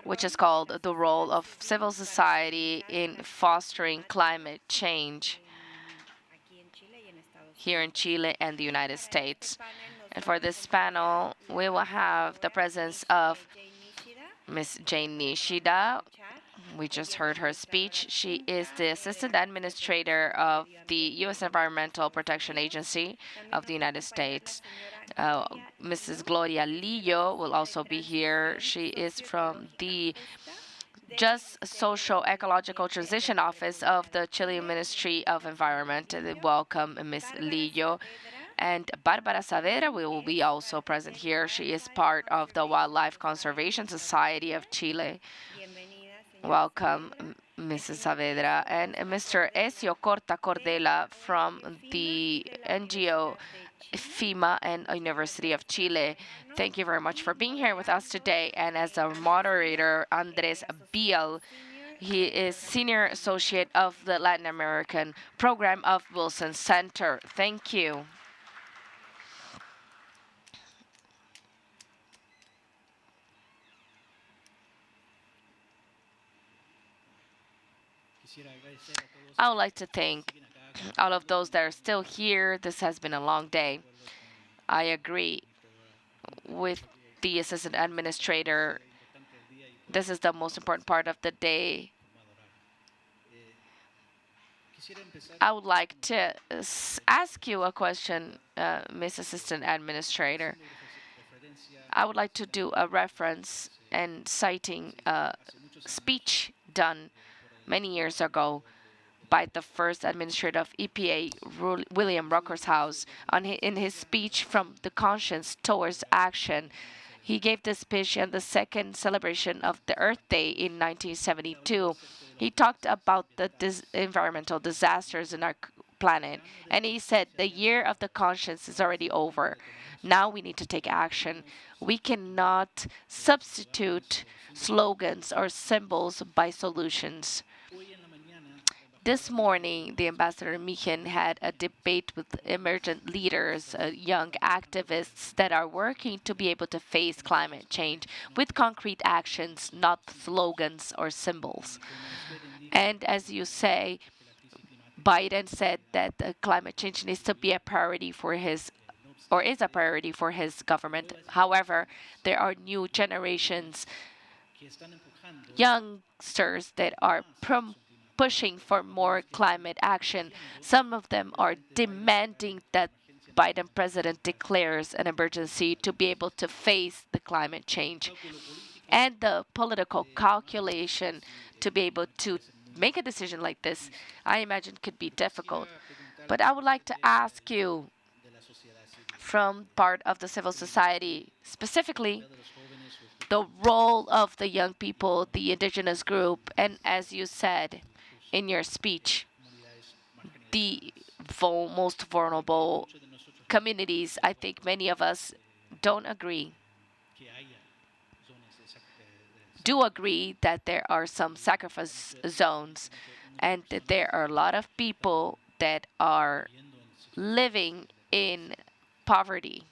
which is called The Role of Civil Society in Fostering Climate Change here in Chile and the United States. And for this panel, we will have the presence of Ms. Jane Nishida. We just heard her speech. She is the Assistant Administrator of the U.S. Environmental Protection Agency of the United States. Mrs. Gloria Lillo will also be here. She is from the Just Social Ecological Transition Office of the Chilean Ministry of Environment. Welcome, Ms. Lillo. And Barbara Saavedra will be also present here. She is part of the Wildlife Conservation Society of Chile. Welcome, Mrs. Saavedra. And Mr. Ezio Corta Cordela from the NGO FEMA and University of Chile. Thank you very much for being here with us today. And as our moderator, Andres Biel, He is Senior Associate of the Latin American Program of Wilson Center. Thank you. I would like to thank all of those that are still here. This has been a long day. I agree with the Assistant Administrator. This is the most important part of the day. I would like to ask you a question, Ms. Assistant Administrator. I would like to do a reference and citing a speech done many years ago by the first administrator of EPA, William Ruckershaus, in his speech From the Conscience Towards Action. He gave this speech in the second celebration of the Earth Day in 1972. He talked about the environmental disasters in our planet, and he said the year of the conscience is already over. Now we need to take action. We cannot substitute slogans or symbols by solutions. This morning, the Ambassador Mijen had a debate with emergent leaders, young activists that are working to be able to face climate change with concrete actions, not slogans or symbols. And as you say, Biden said that the climate change needs to be a priority for his or is a priority for his government. However, there are new generations, youngsters that are pushing for more climate action. Some of them are demanding that Biden president declares an emergency to be able to face the climate change. And the political calculation to be able to make a decision like this, I imagine could be difficult. But I would like to ask you, from part of the civil society, specifically the role of the young people, the indigenous group, and as you said in your speech, the most vulnerable communities. I think many of us do agree that there are some sacrifice zones and that there are a lot of people that are living in poverty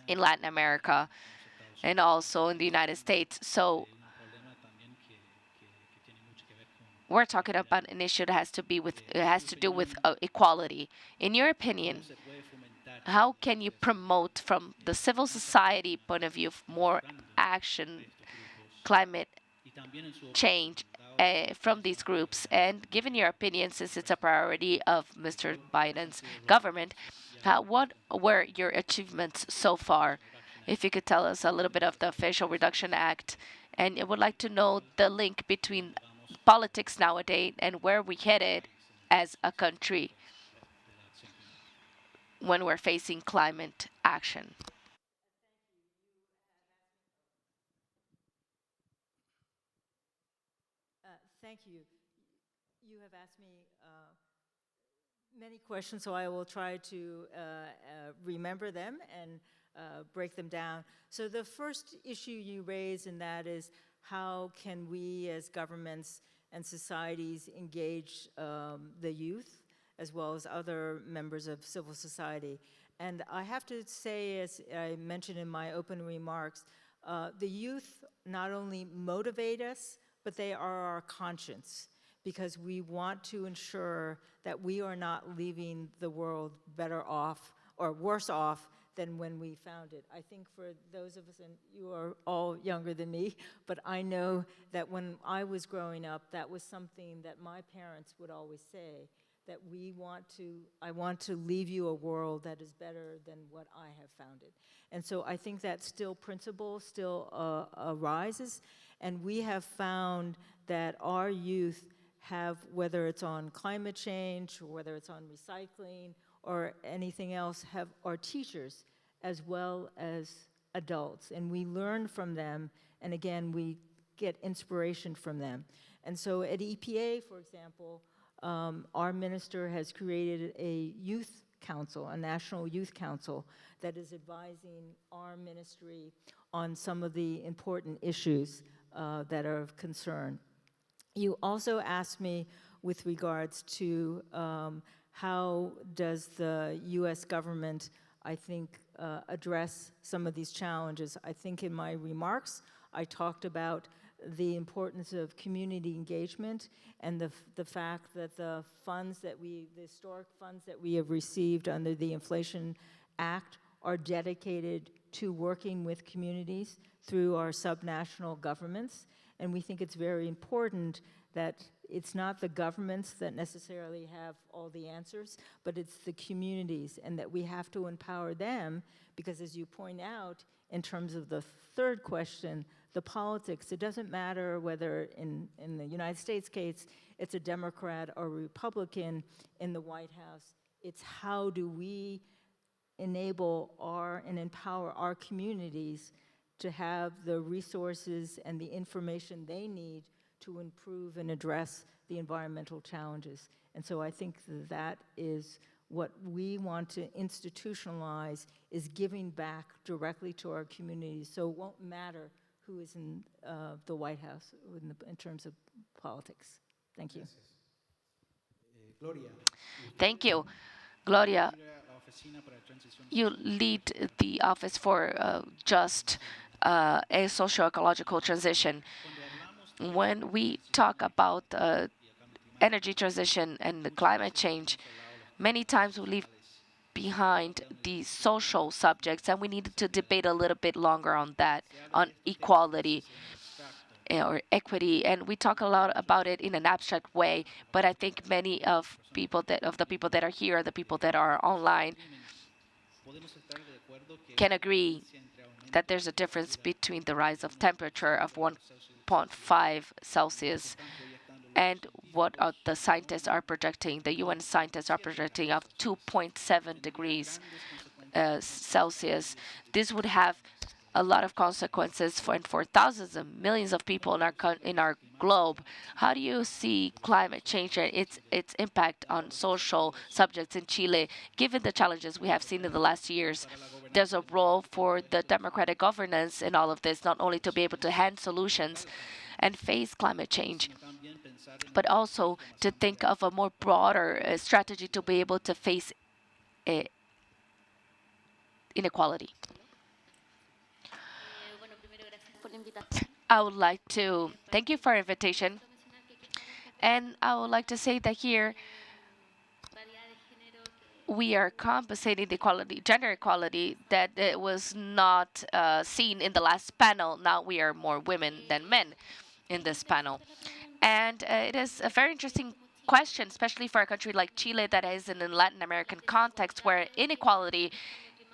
in Latin America and also in the United States. So we're talking about an issue that has to do with equality. In your opinion, how can you promote from the civil society point of view more action, climate change from these groups? And given your opinion, since it's a priority of Mr. Biden's government, what were your achievements so far? If you could tell us a little bit of the Facial Reduction Act, and I would like to know the link between politics nowadays and where we headed as a country when we're facing climate action. Thank you. You have asked me many questions, so I will try to remember them and break them down. So the first issue you raise in that is how can we as governments and societies engage the youth as well as other members of civil society. And I have to say, as I mentioned in my opening remarks, the youth not only motivate us, but they are our conscience, because we want to ensure that we are not leaving the world better off or worse off than when we found it. I think for those of us, and you are all younger than me, but I know that when I was growing up, that was something that my parents would always say, that I want to leave you a world that is better than what I have found it. And so I think that principle still arises, and we have found that our youth have, whether it's on climate change, or whether it's on recycling, or anything else, are teachers as well as adults. And we learn from them, and again, we get inspiration from them. And so at EPA, for example, our minister has created a youth council, a national youth council, that is advising our ministry on some of the important issues that are of concern. You also asked me with regards to how does the US government, I think, address some of these challenges. I think in my remarks, I talked about the importance of community engagement and the fact that the historic funds that we have received under the Inflation Act are dedicated to working with communities through our subnational governments. And we think it's very important that it's not the governments that necessarily have all the answers, but it's the communities, and that we have to empower them, because as you point out, in terms of the third question, the politics, it doesn't matter whether in the United States case, it's a Democrat or Republican in the White House. It's how do we enable and empower our communities to have the resources and the information they need to improve and address the environmental challenges. And so I think that is what we want to institutionalize, is giving back directly to our communities. So it won't matter who is in the White House in terms of politics. Thank you. Gloria. Thank you. Gloria, you lead the Office for Just a Socio-Ecological Transition. When we talk about energy transition and the climate change, many times we leave behind the social subjects, and we need to debate a little bit longer on that, on equality or equity. And we talk a lot about it in an abstract way, but I think many of the people that are here, the people that are online, can agree that there's a difference between the rise of temperature of 1.5 Celsius and what the scientists are projecting. The UN scientists are projecting of 2.7 degrees Celsius. This would have a lot of consequences for thousands of millions of people in our globe. How do you see climate change and its impact on social subjects in Chile, given the challenges we have seen in the last years? There's a role for the democratic governance in all of this, not only to be able to hand solutions and face climate change, but also to think of a more broader strategy to be able to face inequality. I would like to thank you for your invitation. And I would like to say that here we are compensating the gender equality that it was not seen in the last panel. Now we are more women than men in this panel. And it is a very interesting question, especially for a country like Chile that is in a Latin American context where inequality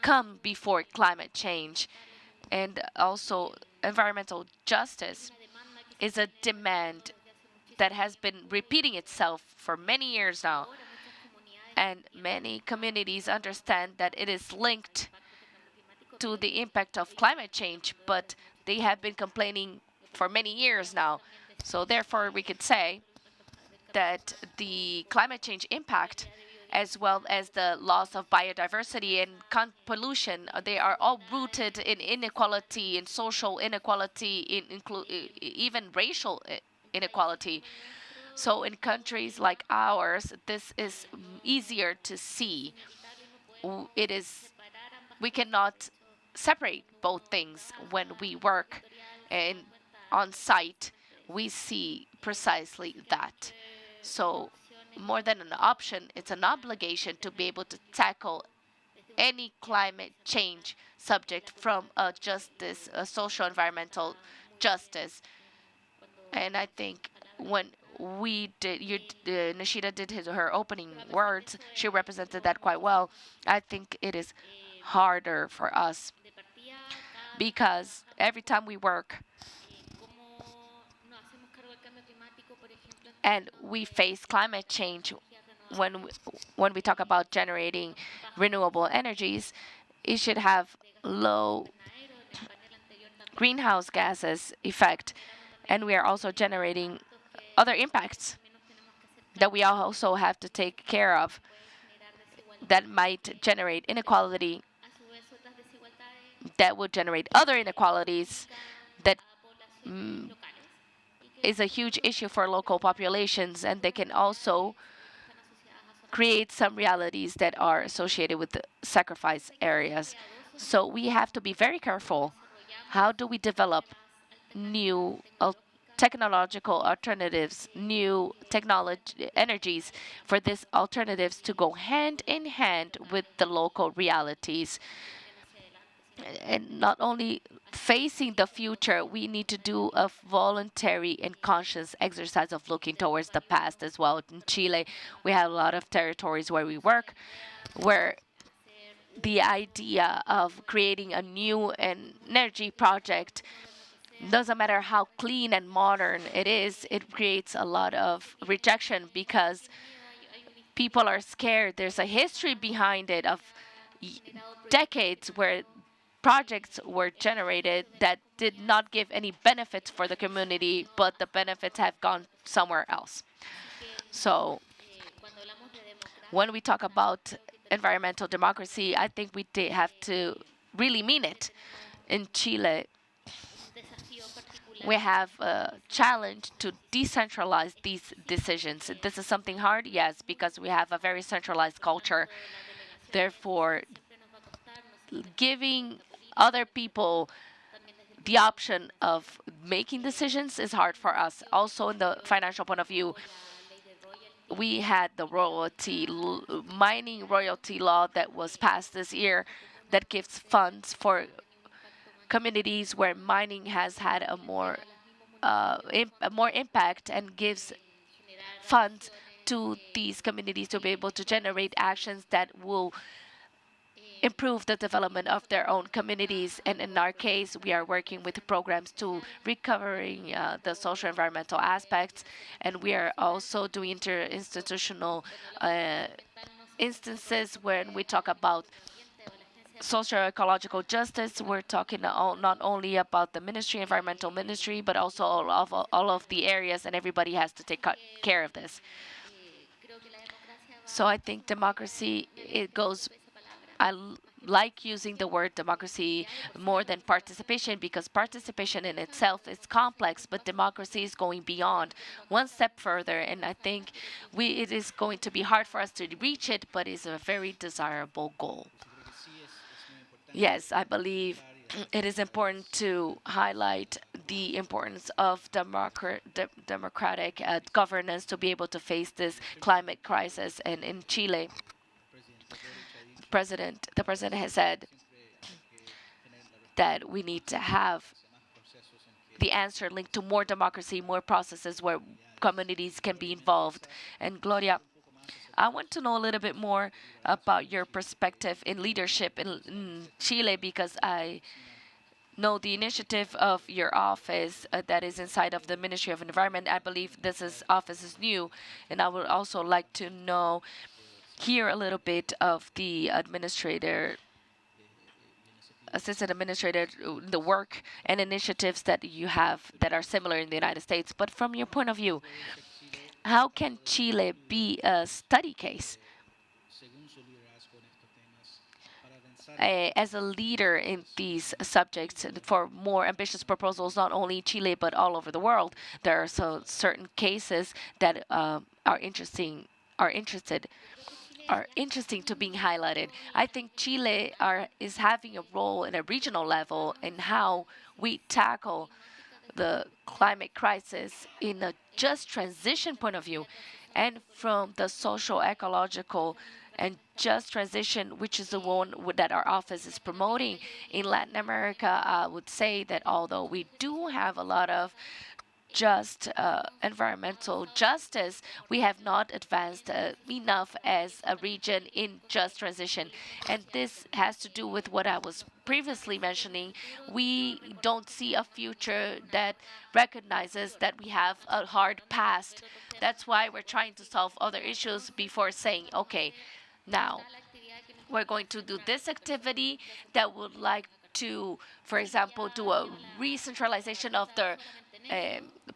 come before climate change. And also environmental justice is a demand that has been repeating itself for many years now. And many communities understand that it is linked to the impact of climate change, but they have been complaining for many years now. So therefore, we could say that the climate change impact, as well as the loss of biodiversity and pollution, they are all rooted in inequality, in social inequality, even racial inequality. So in countries like ours, this is easier to see. We cannot separate both things when we work on site. We see precisely that. So more than an option, it's an obligation to be able to tackle any climate change subject from a social environmental justice. And I think when Nishida did her opening words, she represented that quite well. I think it is harder for us because every time we work and we face climate change, when we talk about generating renewable energies, it should have low greenhouse gases effect, and we are also generating other impacts that we also have to take care of that might generate inequality, that would generate other inequalities that is a huge issue for local populations, and they can also create some realities that are associated with the sacrifice areas. So we have to be very careful. How do we develop new technological alternatives, new technology energies for these alternatives to go hand in hand with the local realities? And not only facing the future, we need to do a voluntary and conscious exercise of looking towards the past as well. In Chile, we have a lot of territories where we work, where the idea of creating a new energy project, doesn't matter how clean and modern it is, it creates a lot of rejection because people are scared. There's a history behind it of decades where projects were generated that did not give any benefits for the community, but the benefits have gone somewhere else. So when we talk about environmental democracy, I think we have to really mean it. In Chile, we have a challenge to decentralize these decisions. This is something hard, yes, because we have a very centralized culture. Therefore, giving other people the option of making decisions is hard for us. Also, in the financial point of view, we had the mining royalty law that was passed this year that gives funds for communities where mining has had a more impact and gives funds to these communities to be able to generate actions that will improve the development of their own communities. And in our case, we are working with programs to recovering the social environmental aspects. And we are also doing interinstitutional instances when we talk about social ecological justice. We're talking not only about the ministry, environmental ministry, but also all of the areas, and everybody has to take care of this. So I think democracy, it goes, like using the word democracy more than participation, because participation in itself is complex, but democracy is going beyond one step further. And I think it is going to be hard for us to reach it, but it's a very desirable goal. Yes, I believe it is important to highlight the importance of democratic governance to be able to face this climate crisis. And in Chile, the president has said that we need to have the answer linked to more democracy, more processes where communities can be involved. And Gloria, I want to know a little bit more about your perspective in leadership in Chile, because I know the initiative of your office that is inside of the Ministry of Environment. I believe office is new, and I would also like to hear a little bit of the assistant administrator, the work and initiatives that you have that are similar in the United States. But from your point of view, how can Chile be a study case as a leader in these subjects for more ambitious proposals, not only in Chile but all over the world? There are certain cases that are interesting to being highlighted. I think Chile is having a role in a regional level in how we tackle the climate crisis in a just transition point of view, and from the social, ecological, and just transition, which is the one that our office is promoting. In Latin America, I would say that although we do have a lot of just environmental justice, we have not advanced enough as a region in just transition. And this has to do with what I was previously mentioning. We don't see a future that recognizes that we have a hard past. That's why we're trying to solve other issues before saying, okay, now we're going to do this activity that would like to, for example, do a re-centralization of the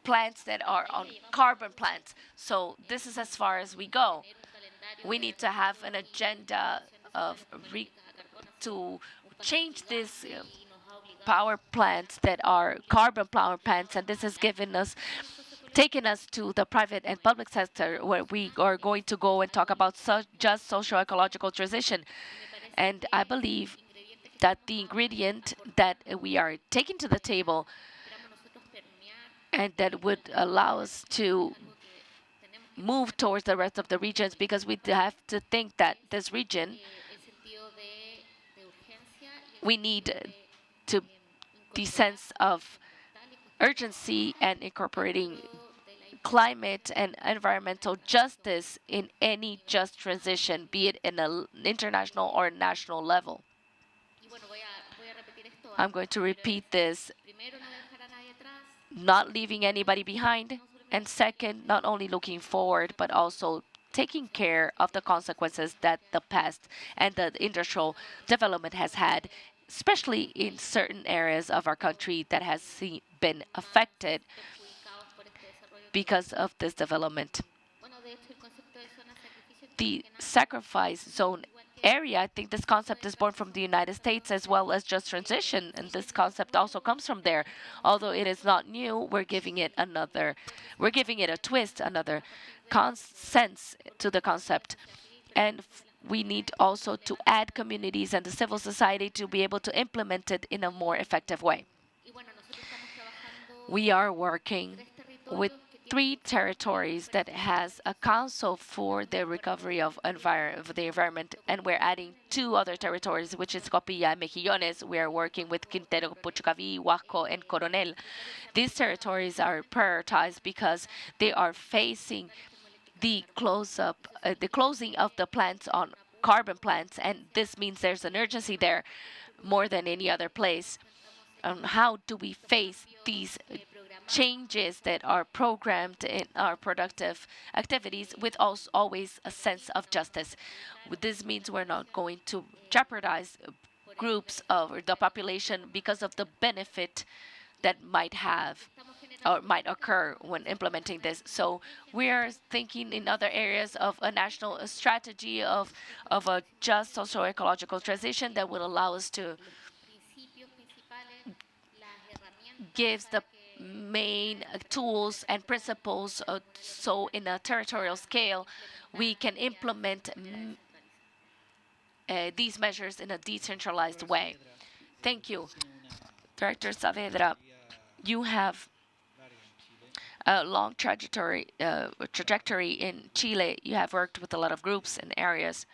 plants that are on carbon plants. So this is as far as we go. We need to have an agenda to change these power plants that are carbon power plants, and this has given us taken us to the private and public sector, where we are going to go and talk about just socio-ecological transition. And I believe that the ingredient that we are taking to the table and that would allow us to move towards the rest of the regions, because we have to think that this region, we need to the sense of urgency and incorporating climate and environmental justice in any just transition, be it in an international or national level. I'm going to repeat this: not leaving anybody behind, and second, not only looking forward, but also taking care of the consequences that the past and the industrial development has had, especially in certain areas of our country that has been affected because of this development. The sacrifice zone area, I think this concept is born from the United States as well as just transition, and this concept also comes from there. Although it is not new, we're giving it a twist, another sense to the concept. And we need also to add communities and the civil society to be able to implement it in a more effective way. We are working with 3 territories that has a council for the recovery of the environment, and we're adding 2 other territories, which is Copilla and Mejillones. We are working with Quintero, Puchucaví, Huasco, and Coronel. These territories are prioritized because they are facing the closing of the plants on carbon plants, and this means there's an urgency there more than any other place. How do we face these changes that are programmed in our productive activities with also always a sense of justice? This means we're not going to jeopardize groups of the population because of the benefit that might have or might occur when implementing this. So we are thinking in other areas of a national strategy of a just socio-ecological transition that will allow us to gives the main tools and principles, so in a territorial scale, we can implement these measures in a decentralized way. Thank you. Director Saavedra, you have a long trajectory in Chile. You have worked with a lot of groups and areas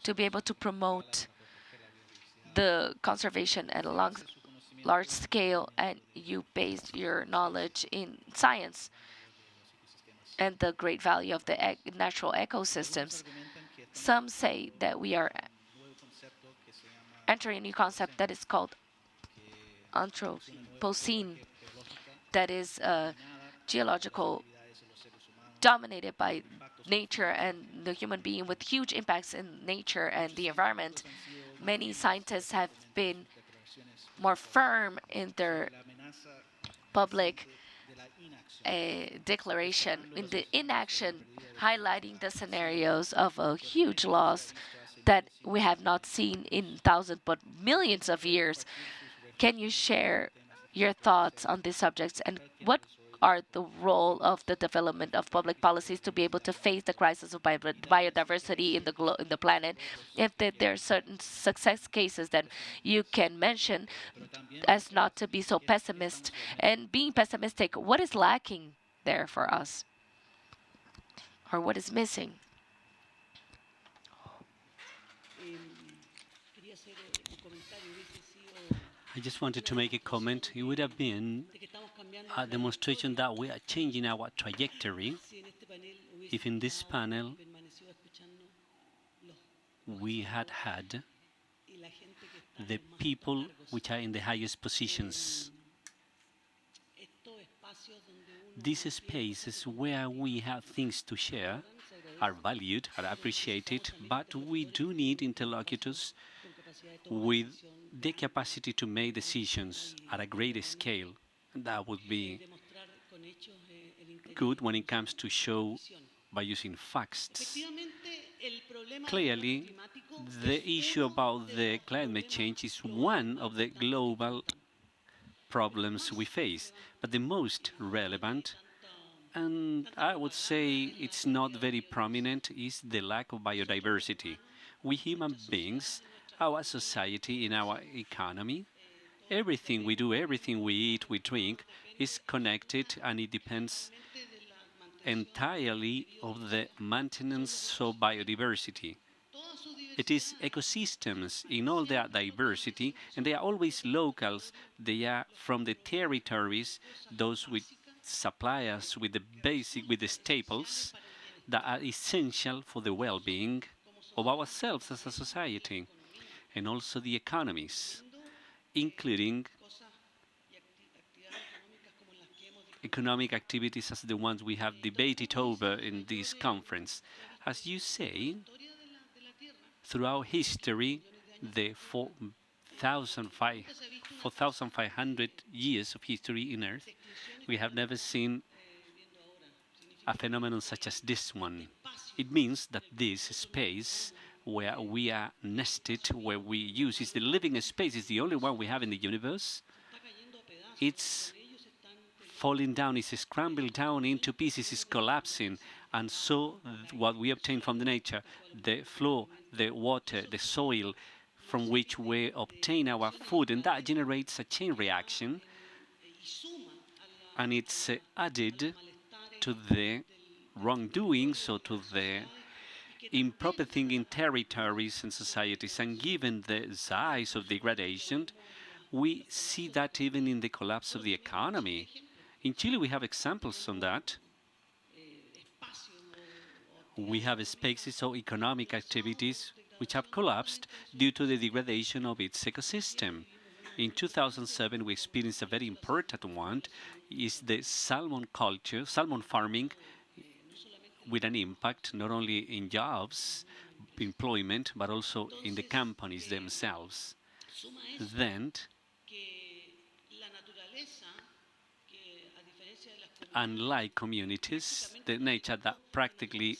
to be able to promote the conservation at a large scale, and you based your knowledge in science and the great value of the natural ecosystems. Some say that we are entering a new concept that is called Anthropocene, that is geological, dominated by nature and the human being, with huge impacts in nature and the environment. Many scientists have been more firm in their public declaration, in the inaction, highlighting the scenarios of a huge loss that we have not seen in thousands but millions of years. Can you share your thoughts on these subjects, and what are the role of the development of public policies to be able to face the crisis of biodiversity in the planet? If there are certain success cases that you can mention, as not to be so pessimist. And being pessimistic, what is lacking there for us, or what is missing? I just wanted to make a comment. It would have been a demonstration that we are changing our trajectory if in this panel we had the people which are in the highest positions. These spaces where we have things to share are valued, are appreciated, but we do need interlocutors with the capacity to make decisions at a greater scale. That would be good when it comes to show by using facts. Clearly, the issue about the climate change is one of the global problems we face. But the most relevant, and I would say it's not very prominent, is the lack of biodiversity. We human beings, our society, in our economy, everything we do, everything we eat, we drink, is connected and it depends entirely of the maintenance of biodiversity. It is ecosystems in all their diversity, and they are always locals. They are from the territories, those which supply us with the basic, with the staples that are essential for the well-being of ourselves as a society, and also the economies, including economic activities as the ones we have debated over in this conference. As you say, throughout history, the 4,500 years of history in Earth, we have never seen a phenomenon such as this one. It means that this space where we are nested, where we use, is the living space, is the only one we have in the universe. It's falling down, it's scrambled down into pieces, it's collapsing. And so what we obtain from the nature, the floor, the water, the soil from which we obtain our food, and that generates a chain reaction, and it's added to the wrongdoings or to the improper thing in territories and societies. And given the size of degradation, we see that even in the collapse of the economy. In Chile, we have examples on that. We have spaces of economic activities which have collapsed due to the degradation of its ecosystem. In 2007, we experienced a very important one, is the salmon culture, salmon farming, with an impact not only in jobs, employment, but also in the companies themselves. Then, unlike communities, the nature that practically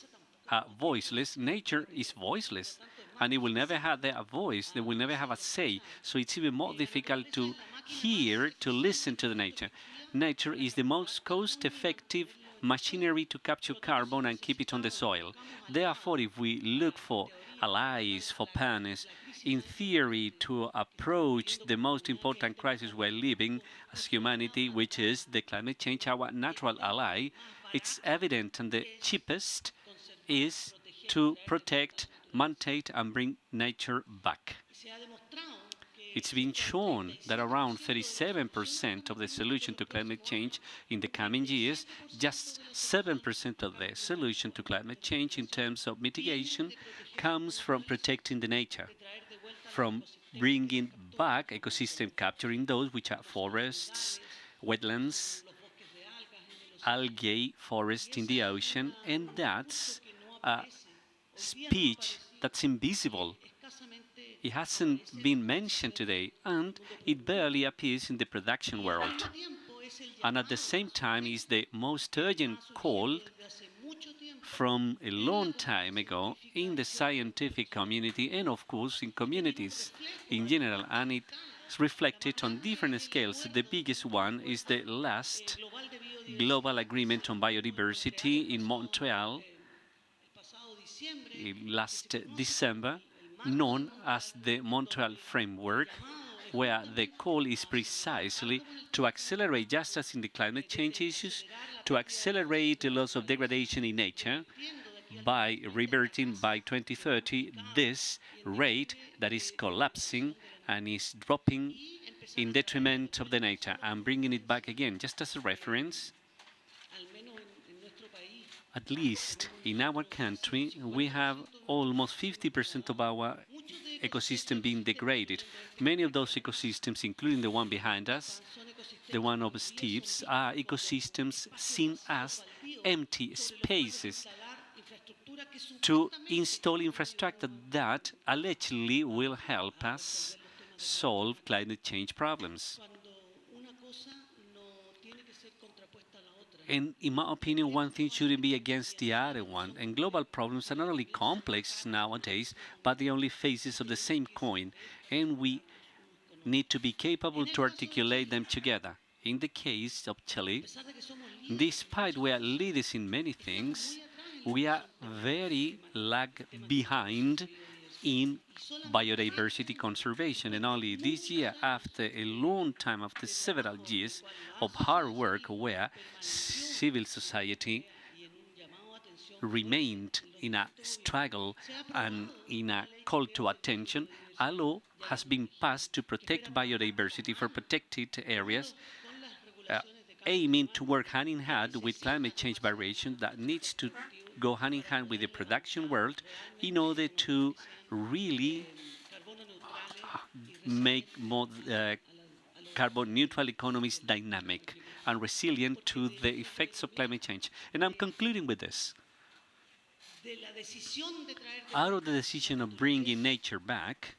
are voiceless, nature is voiceless, and it will never have a voice, they will never have a say, so it's even more difficult to hear, to listen to the nature. Nature is the most cost-effective machinery to capture carbon and keep it on the soil. Therefore, if we look for allies, for partners, in theory, to approach the most important crisis we're living as humanity, which is the climate change, our natural ally, it's evident, and the cheapest is to protect, maintain, and bring nature back. It's been shown that around 37% of the solution to climate change in the coming years, just 7% of the solution to climate change in terms of mitigation comes from protecting the nature, from bringing back ecosystem, capturing those which are forests, wetlands, algae, forest in the ocean, and that's a speech that's invisible. It hasn't been mentioned today, and it barely appears in the production world. And at the same time, is the most urgent call from a long time ago in the scientific community and, of course, in communities in general. And it's reflected on different scales. The biggest one is the last global agreement on biodiversity in Montreal last December, known as the Montreal Framework, where the call is precisely to accelerate, just as in the climate change issues, to accelerate the loss of degradation in nature by reverting by 2030 this rate that is collapsing and is dropping in detriment of the nature, and bringing it back again. Just as a reference, at least in our country, we have almost 50% of our ecosystem being degraded. Many of those ecosystems, including the one behind us, the one of steeps, are ecosystems seen as empty spaces to install infrastructure that allegedly will help us solve climate change problems. And in my opinion, one thing shouldn't be against the other one. And global problems are not only complex nowadays, but the only faces of the same coin. And we need to be capable to articulate them together. In the case of Chile, despite we are leaders in many things, we are very lag behind in biodiversity conservation. And only this year, after a long time, after several years of hard work where civil society remained in a struggle and in a call to attention, a law has been passed to protect biodiversity for protected areas, aiming to work hand in hand with climate change variation that needs to go hand in hand with the production world in order to really make more carbon neutral economies dynamic and resilient to the effects of climate change. And I'm concluding with this. Out of the decision of bringing nature back,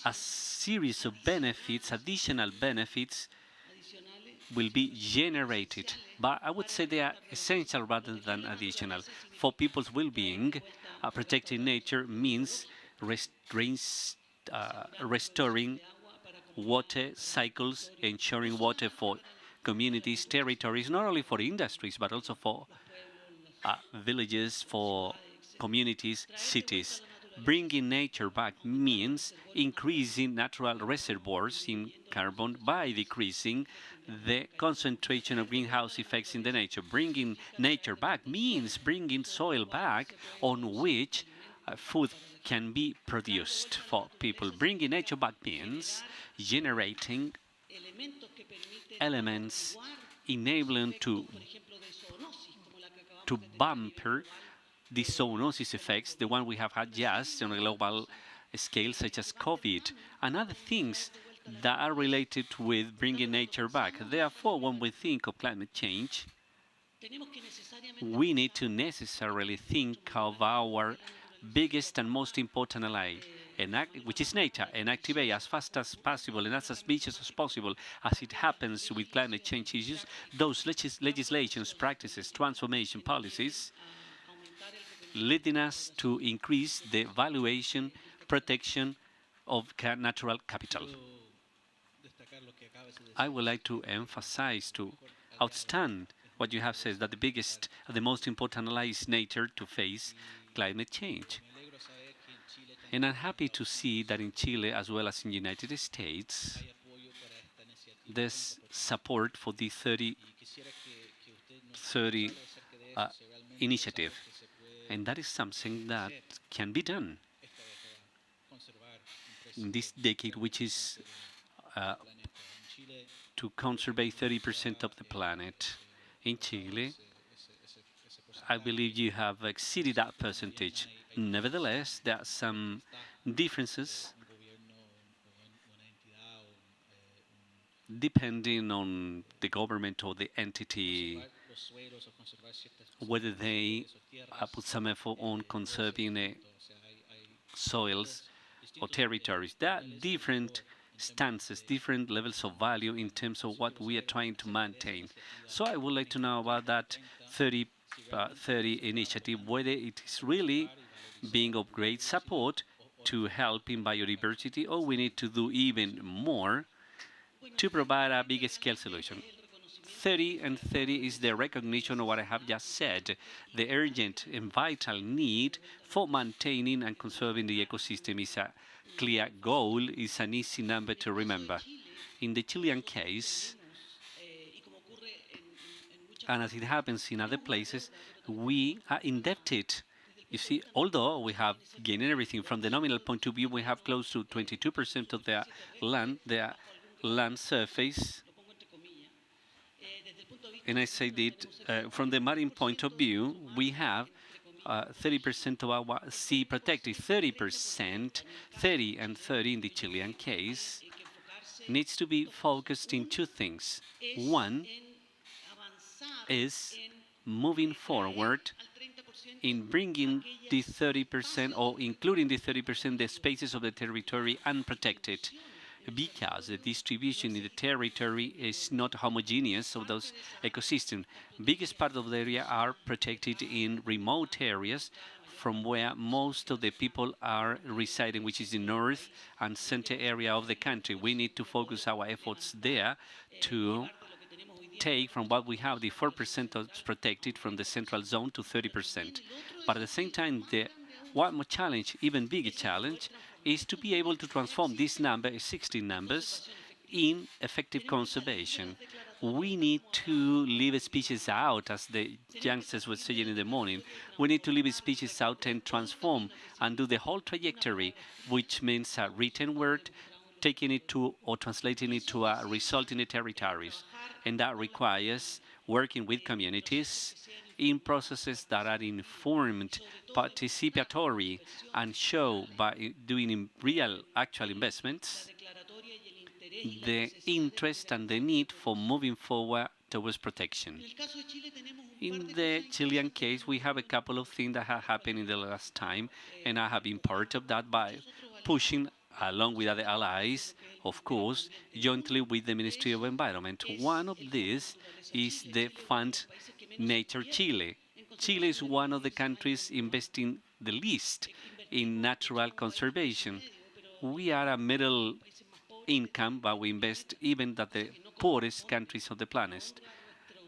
a series of benefits, additional benefits, will be generated. But I would say they are essential rather than additional. For people's well-being, protecting nature means restoring water cycles, ensuring water for communities, territories, not only for industries, but also for villages, for communities, cities. Bringing nature back means increasing natural reservoirs in carbon by decreasing the concentration of greenhouse effects in the nature. Bringing nature back means bringing soil back on which food can be produced for people. Bringing nature back means generating elements enabling to bumper the zoonosis effects, the one we have had just on a global scale, such as COVID, and other things that are related with bringing nature back. Therefore, when we think of climate change, we need to necessarily think of our biggest and most important ally, which is nature, and activate as fast as possible and as ambitious as possible, as it happens with climate change issues, those legislations, practices, transformation policies, leading us to increase the valuation, protection of natural capital. I would like to emphasize, to outstand what you have said, that the biggest, the most important ally is nature to face climate change. And I'm happy to see that in Chile, as well as in the United States, there's support for the 30-30 initiative. And that is something that can be done in this decade, which is to conserve 30% of the planet. In Chile, I believe you have exceeded that percentage. Nevertheless, there are some differences depending on the government or the entity, whether they put some effort on conserving soils or territories. There are different stances, different levels of value in terms of what we are trying to maintain. So I would like to know about that 30-30 initiative, whether it is really being of great support to help in biodiversity, or we need to do even more to provide a big scale solution. 30 and 30 is the recognition of what I have just said, the urgent and vital need for maintaining and conserving the ecosystem is a clear goal, is an easy number to remember. In the Chilean case, and as it happens in other places, we are indebted. You see, although we have gained everything from the nominal point of view, we have close to 22% of their land surface. And I say that from the marine point of view, we have 30% of our sea protected. 30%, 30 and 30 in the Chilean case, needs to be focused in two things. One is moving forward in bringing the 30% or including the 30% the spaces of the territory unprotected, because the distribution in the territory is not homogeneous of those ecosystems. Biggest part of the area are protected in remote areas from where most of the people are residing, which is the north and center area of the country. We need to focus our efforts there to take from what we have, the 4% that's protected from the central zone to 30%. But at the same time, the one more challenge, even bigger challenge, is to be able to transform this number, 16 numbers, in effective conservation. We need to leave species out, as the youngsters were saying in the morning. We need to leave species out and transform and do the whole trajectory, which means a written word, taking it to or translating it to a result in the territories. And that requires working with communities in processes that are informed, participatory, and show by doing real actual investments the interest and the need for moving forward towards protection. In the Chilean case, we have a couple of things that have happened in the last time, and I have been part of that by pushing along with other allies, of course, jointly with the Ministry of Environment. One of these is the fund Nature Chile. Chile is one of the countries investing the least in natural conservation. We are a middle income, but we invest even than the poorest countries of the planet.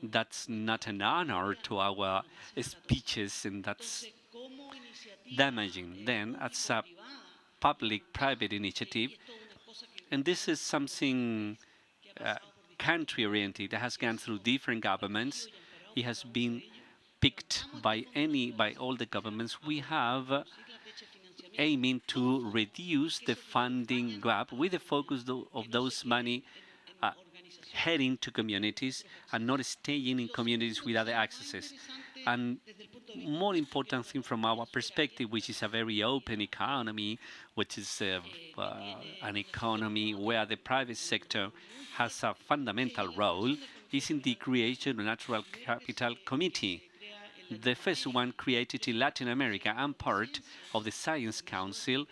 That's not an honor to our speeches, and that's damaging. Then, as a public-private initiative, and this is something country-oriented that has gone through different governments. It has been picked by all the governments. We have aiming to reduce the funding gap with the focus of those money heading to communities and not staying in communities without the accesses. And more important thing from our perspective, which is a very open economy, which is an economy where the private sector has a fundamental role, is in the creation of a natural capital committee. The first one created in Latin America and part of the Science Council,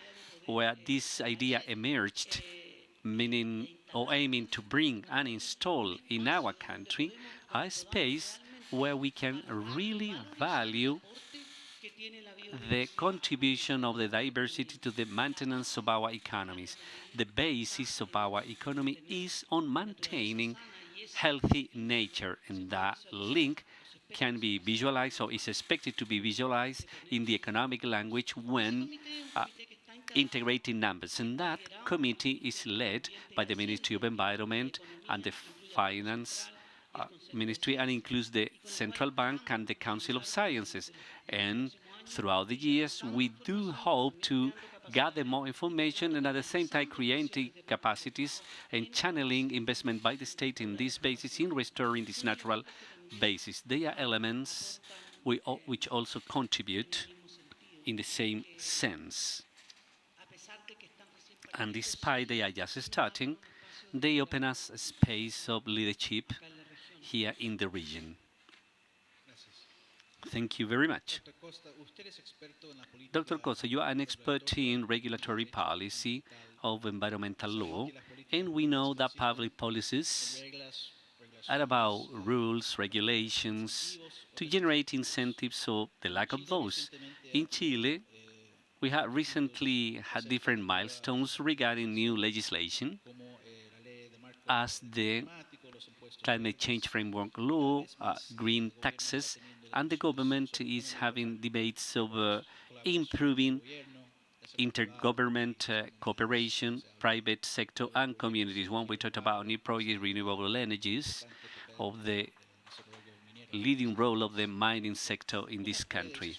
where this idea emerged, meaning or aiming to bring and install in our country a space where we can really value the contribution of the diversity to the maintenance of our economies. The basis of our economy is on maintaining healthy nature, and that link can be visualized or is expected to be visualized in the economic language when integrating numbers. And that committee is led by the Ministry of Environment and the Finance Ministry, and includes the Central Bank and the Council of Sciences. And throughout the years, we do hope to gather more information and at the same time creating capacities and channeling investment by the state in this basis in restoring this natural basis. They are elements which also contribute in the same sense. And despite they are just starting, they open us a space of leadership here in the region. Thank you very much. Dr. Costa, you are an expert in regulatory policy of environmental law, and we know that public policies are about rules, regulations, to generate incentives or the lack of those. In Chile, we have recently had different milestones regarding new legislation, as the climate change framework law, green taxes, and the government is having debates over improving intergovernment cooperation, private sector and communities. When we talked about new projects, renewable energies, of the leading role of the mining sector in this country.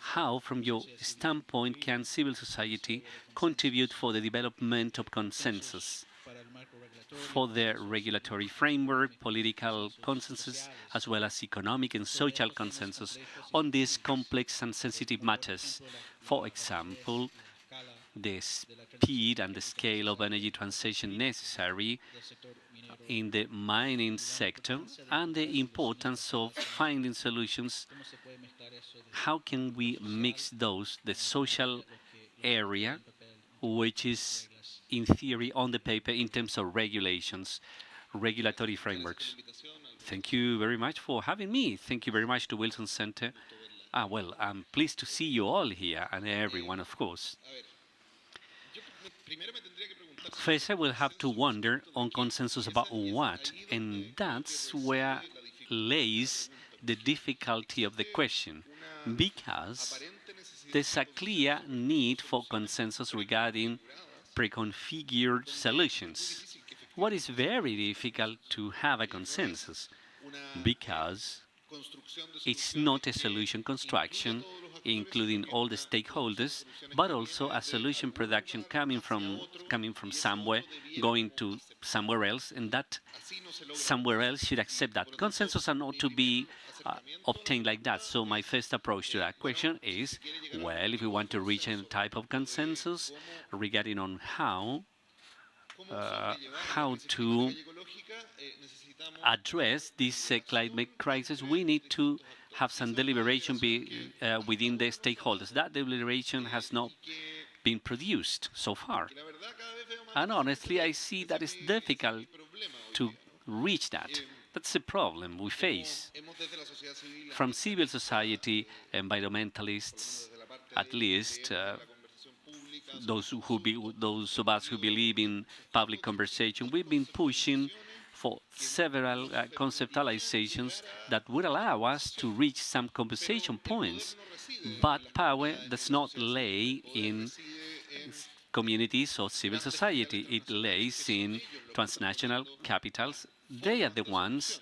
How, from your standpoint, can civil society contribute for the development of consensus for the regulatory framework, political consensus, as well as economic and social consensus on these complex and sensitive matters? For example, the speed and the scale of energy transition necessary in the mining sector and the importance of finding solutions. How can we mix those, the social area, which is in theory on the paper in terms of regulations, regulatory frameworks? Thank you very much for having me. Thank you very much to Wilson Center Well, I'm pleased to see you all here, and everyone, of course. First, I will have to wonder on consensus about what, and that's where lays the difficulty of the question, because there's a clear need for consensus regarding preconfigured solutions. What is very difficult to have a consensus, because it's not a solution construction, including all the stakeholders, but also a solution production coming from somewhere, going to somewhere else, and that somewhere else should accept that. Consensus are not to be obtained like that. So my first approach to that question is, well, if we want to reach a type of consensus regarding on how to address this climate crisis, we need to have some deliberation within the stakeholders. That deliberation has not been produced so far. And honestly, I see that it's difficult to reach that. That's a problem we face. From civil society, environmentalists, at least, those of us who believe in public conversation, we've been pushing for several conceptualizations that would allow us to reach some conversation points. But power does not lay in communities or civil society. It lays in transnational capitals. They are the ones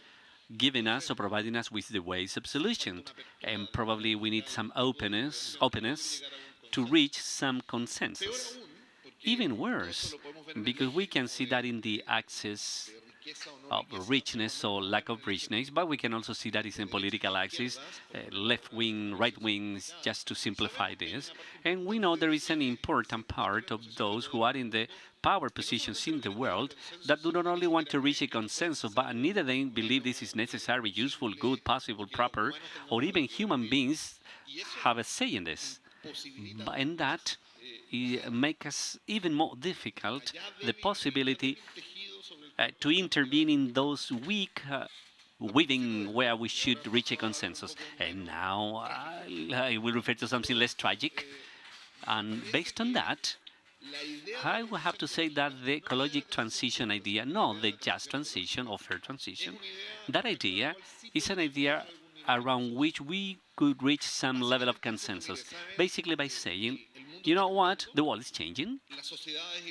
giving us or providing us with the ways of solution. And probably we need some openness to reach some consensus. Even worse, because we can see that in the axis of richness or lack of richness, but we can also see that it's in political axis, left wing, right wings, just to simplify this. And we know there is an important part of those who are in the power positions in the world that do not only want to reach a consensus, but neither they believe this is necessary, useful, good, possible, proper, or even human beings have a say in this. And that makes us even more difficult the possibility to intervene in those weak weaving where we should reach a consensus. And now I will refer to something less tragic. And based on that, I will have to say that the ecologic transition idea, not the just transition or fair transition, that idea is an idea around which we could reach some level of consensus, basically by saying, you know what, the world is changing,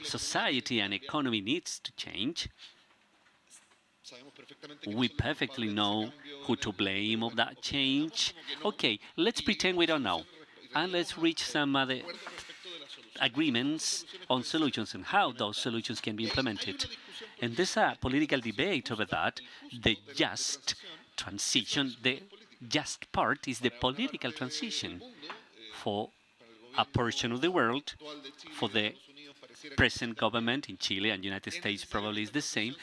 society and economy needs to change. We perfectly know who to blame of that change. Okay, let's pretend we don't know, and let's reach some other agreements on solutions and how those solutions can be implemented. And there's a political debate over that. The just transition, the just part is the political transition for a portion of the world, for the present government in Chile and United States probably is the same.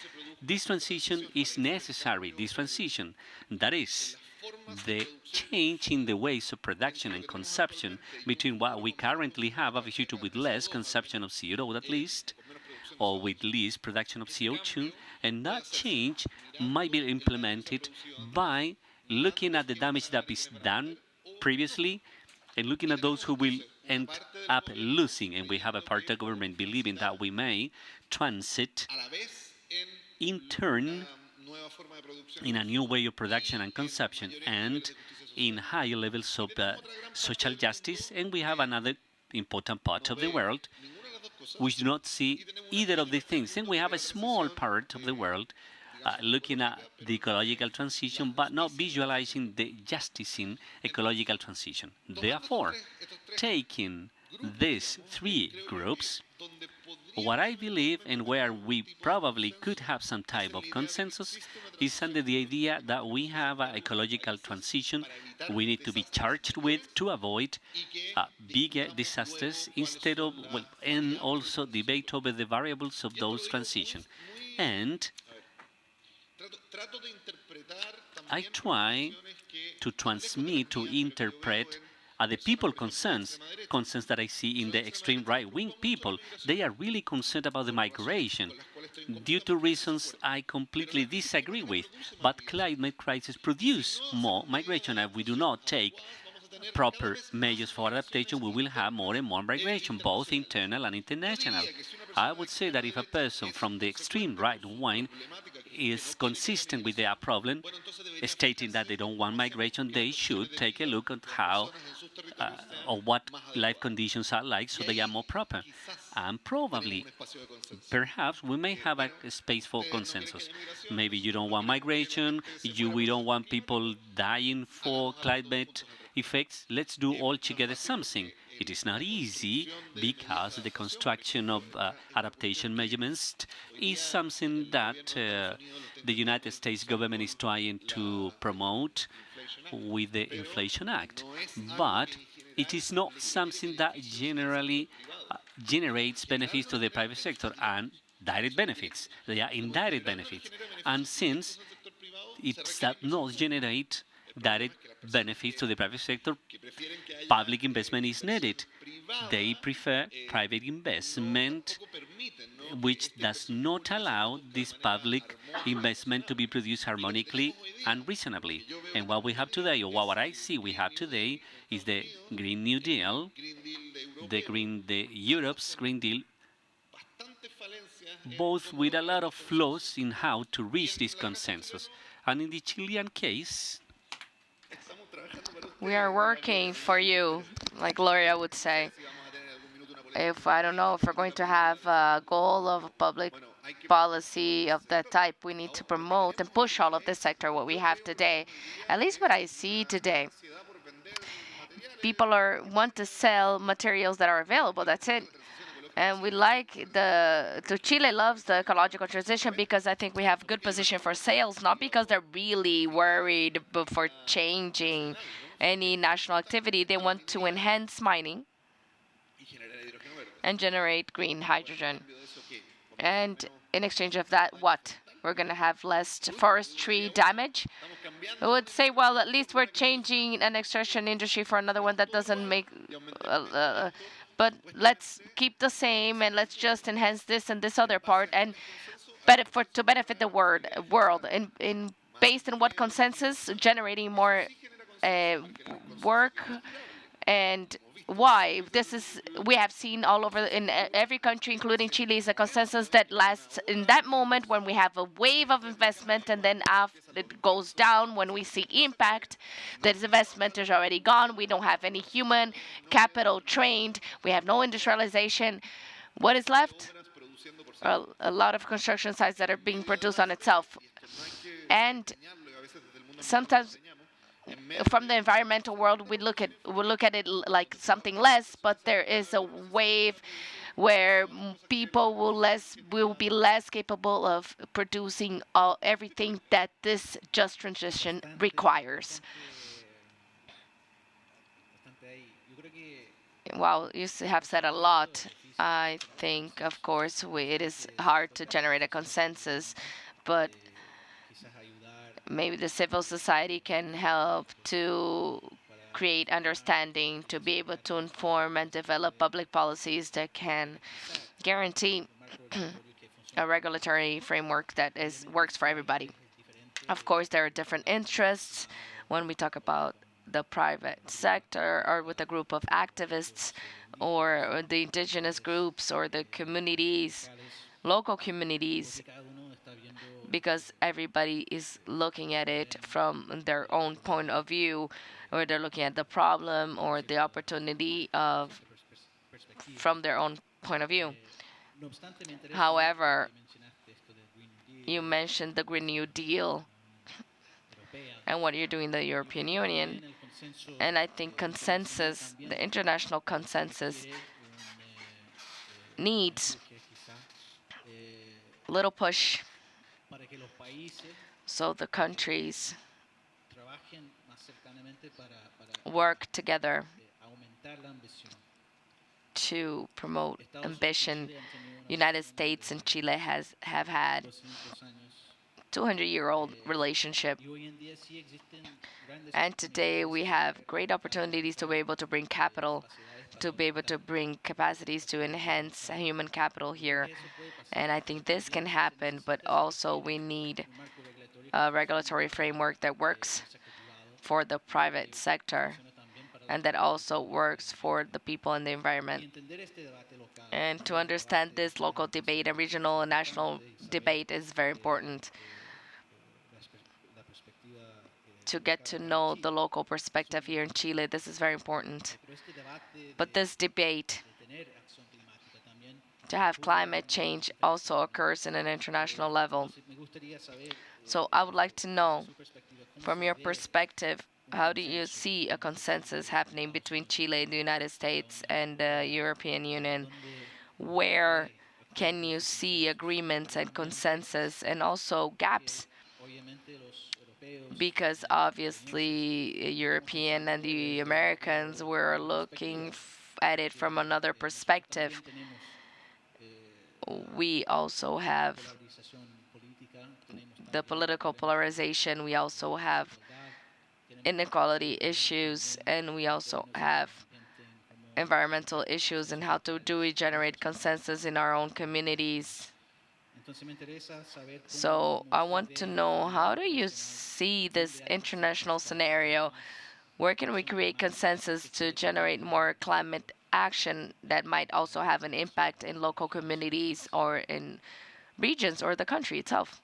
This transition is necessary, this transition, that is, the change in the ways of production and consumption between what we currently have, obviously with less consumption of CO2 at least, or with least production of CO2, and that change might be implemented by looking at the damage that is done previously and looking at those who will end up losing. And we have a part of government believing that we may transit in turn in a new way of production and consumption and in higher levels of social justice. And we have another important part of the world which do not see either of these things. And we have a small part of the world looking at the ecological transition, but not visualizing the justice in ecological transition. Therefore, taking these three groups, what I believe and where we probably could have some type of consensus is under the idea that we have an ecological transition we need to be charged with to avoid bigger disasters instead of, and also debate over the variables of those transitions. And I try to transmit, to interpret the people concerns that I see in the extreme right-wing people. They are really concerned about the migration due to reasons I completely disagree with. But climate crisis produce more migration, and we do not take proper measures for adaptation, we will have more and more migration, both internal and international. I would say that if a person from the extreme right wing is consistent with their problem, stating that they don't want migration, they should take a look at how or what life conditions are like so they are more proper. And probably, perhaps, we may have a space for consensus. Maybe you don't want migration, we don't want people dying for climate effects. Let's do all together something. It is not easy because the construction of adaptation measurements is something that the United States government is trying to promote with the Inflation Act. But it is not something that generally generates benefits to the private sector and direct benefits. They are indirect benefits. And since it does not generate direct benefits to the private sector, public investment is needed. They prefer private investment, which does not allow this public investment to be produced harmonically and reasonably. And what we have today, or what I see we have today, is the Green New Deal, the Europe's Green Deal, both with a lot of flaws in how to reach this consensus. And in the Chilean case, We are working for you, like Gloria would say. If I don't know if we're going to have a goal of public policy of that type, we need to promote and push all of this sector, what we have today. At least what I see today, people want to sell materials that are available. That's it. And we like Chile loves the ecological transition because I think we have good position for sales, not because they're really worried for changing any national activity. They want to enhance mining and generate green hydrogen. And in exchange of that, what? We're going to have less forestry damage. I would say, well, at least we're changing an extraction industry for another one that doesn't make... but let's keep the same, and let's just enhance this and this other part, and to benefit the world. Based on what consensus? Generating more work, and why? We have seen all over in every country, including Chile, is a consensus that lasts in that moment when we have a wave of investment, and then after it goes down when we see impact. That investment is already gone. We don't have any human capital trained. We have no industrialization. What is left? A lot of construction sites that are being produced on itself, and sometimes from the environmental world, we look at it like something less, but there is a wave where people will be less capable of producing everything that this just transition requires. Wow, you have said a lot. I think, of course, it is hard to generate a consensus, but maybe the civil society can help to create understanding, to be able to inform and develop public policies that can guarantee a regulatory framework that works for everybody. Of course, there are different interests when we talk about the private sector or with a group of activists or the indigenous groups or the communities, local communities, because everybody is looking at it from their own point of view, or they're looking at the problem or the opportunity from their own point of view. However, you mentioned the Green New Deal and what you're doing in the European Union. And I think consensus, the international consensus, needs a little push so the countries work together to promote ambition. United States and Chile have had 200-year-old relationship. And today we have great opportunities to be able to bring capital, to be able to bring capacities to enhance human capital here. And I think this can happen, but also we need a regulatory framework that works for the private sector and that also works for the people and the environment. And to understand this local debate and regional and national debate is very important to get to know the local perspective here in Chile. This is very important. But this debate to have climate change also occurs in an international level. So I would like to know, from your perspective, how do you see a consensus happening between Chile and the United States and the European Union? Where can you see agreements and consensus and also gaps? Because obviously European and the Americans were looking at it from another perspective. We also have the political polarization, we also have inequality issues, and we also have environmental issues, and how do we generate consensus in our own communities. So I want to know, how do you see this international scenario? Where can we create consensus to generate more climate action that might also have an impact in local communities or in regions or the country itself?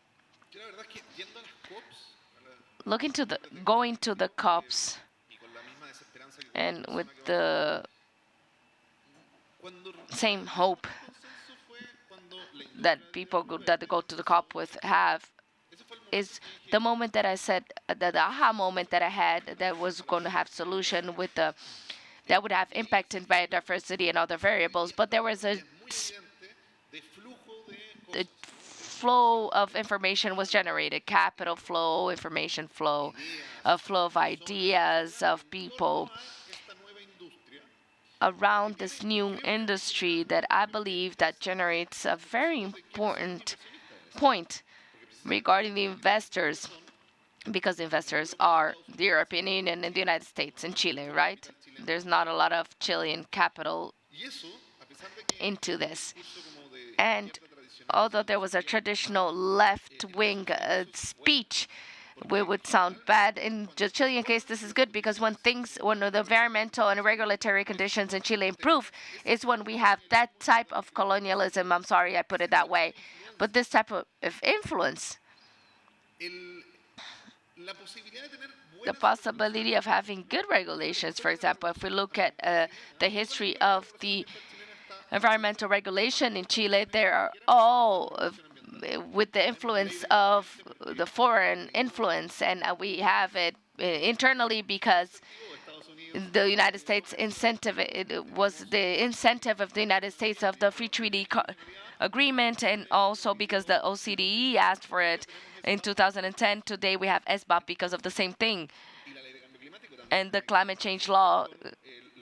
Going to the COPs and with the same hope that people that go to the COP with have, is the moment that I said, the aha moment that I had, that was going to have solution with the, that would have impact in biodiversity and other variables, but there was a flow of information was generated, capital flow, information flow, a flow of ideas, of people around this new industry that I believe that generates a very important point regarding the investors, because investors are the European Union and the United States and Chile, right? There's not a lot of Chilean capital into this. And although there was a traditional left-wing speech, we would sound bad. In the Chilean case, this is good because when the environmental and regulatory conditions in Chile improve, is when we have that type of colonialism. I'm sorry I put it that way, but this type of influence, the possibility of having good regulations. For example, if we look at the history of the environmental regulation in Chile, they are all with the influence of the foreign influence, and we have it internally because the United States incentive, it was the incentive of the United States of the free treaty agreement, and also because the OCDE asked for it in 2010. Today we have SBAP because of the same thing. And the climate change law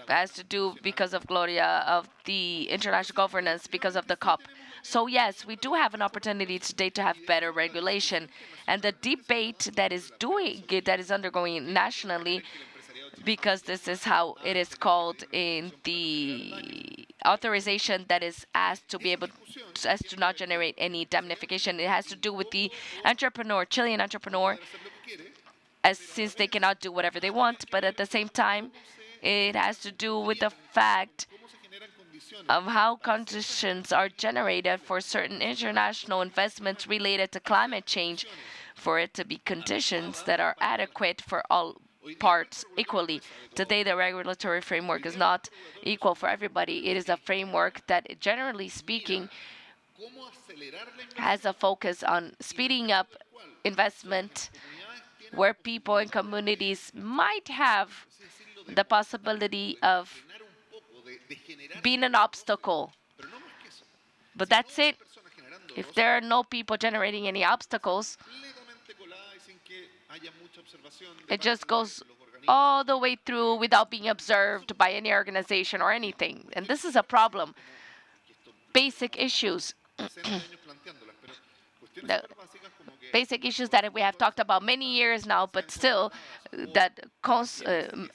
has to do because of Gloria, of the international governance, because of the COP. So yes, we do have an opportunity today to have better regulation. And the debate that is undergoing nationally, because this is how it is called in the authorization that is asked to be able to not generate any damnification. It has to do with the entrepreneur, Chilean entrepreneur, since they cannot do whatever they want, but at the same time, it has to do with the fact of how conditions are generated for certain international investments related to climate change, for it to be conditions that are adequate for all parts equally. Today, the regulatory framework is not equal for everybody. It is a framework that, generally speaking, has a focus on speeding up investment, where people and communities might have the possibility of being an obstacle. But that's it. If there are no people generating any obstacles, it just goes all the way through without being observed by any organization or anything. And this is a problem. Basic issues. The basic issues that we have talked about many years now, but still that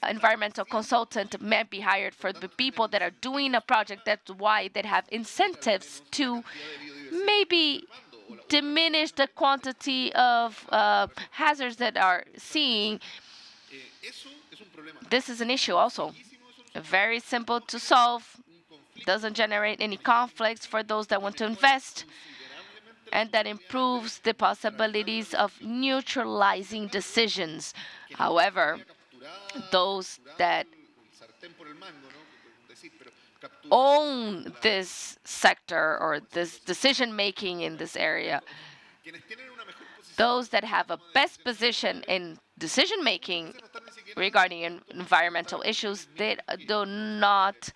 environmental consultant may be hired for the people that are doing a project. That's why they have incentives to maybe diminish the quantity of hazards that are seeing This is an issue also. Very simple to solve, doesn't generate any conflicts for those that want to invest, and that improves the possibilities of neutralizing decisions. However, those that own this sector or this decision making in this area, those that have a best position in decision making regarding environmental issues, they do not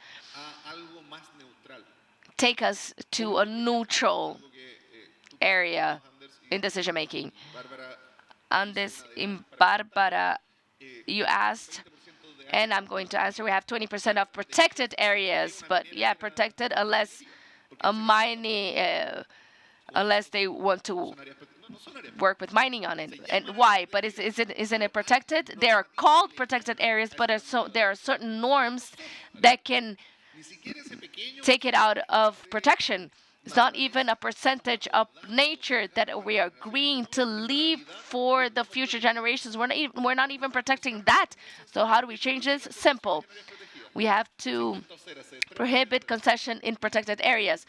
take us to a neutral area in decision making. On this, in Barbara, you asked, and I'm going to answer, we have 20% of protected areas, but yeah, protected unless a mining, unless they want to work with mining on it. And why? But isn't it protected? They are called protected areas, but there are certain norms that can take it out of protection. It's not even a percentage of nature that we are agreeing to leave for the future generations. We're not even protecting that. So how do we change this? Simple. We have to prohibit concession in protected areas.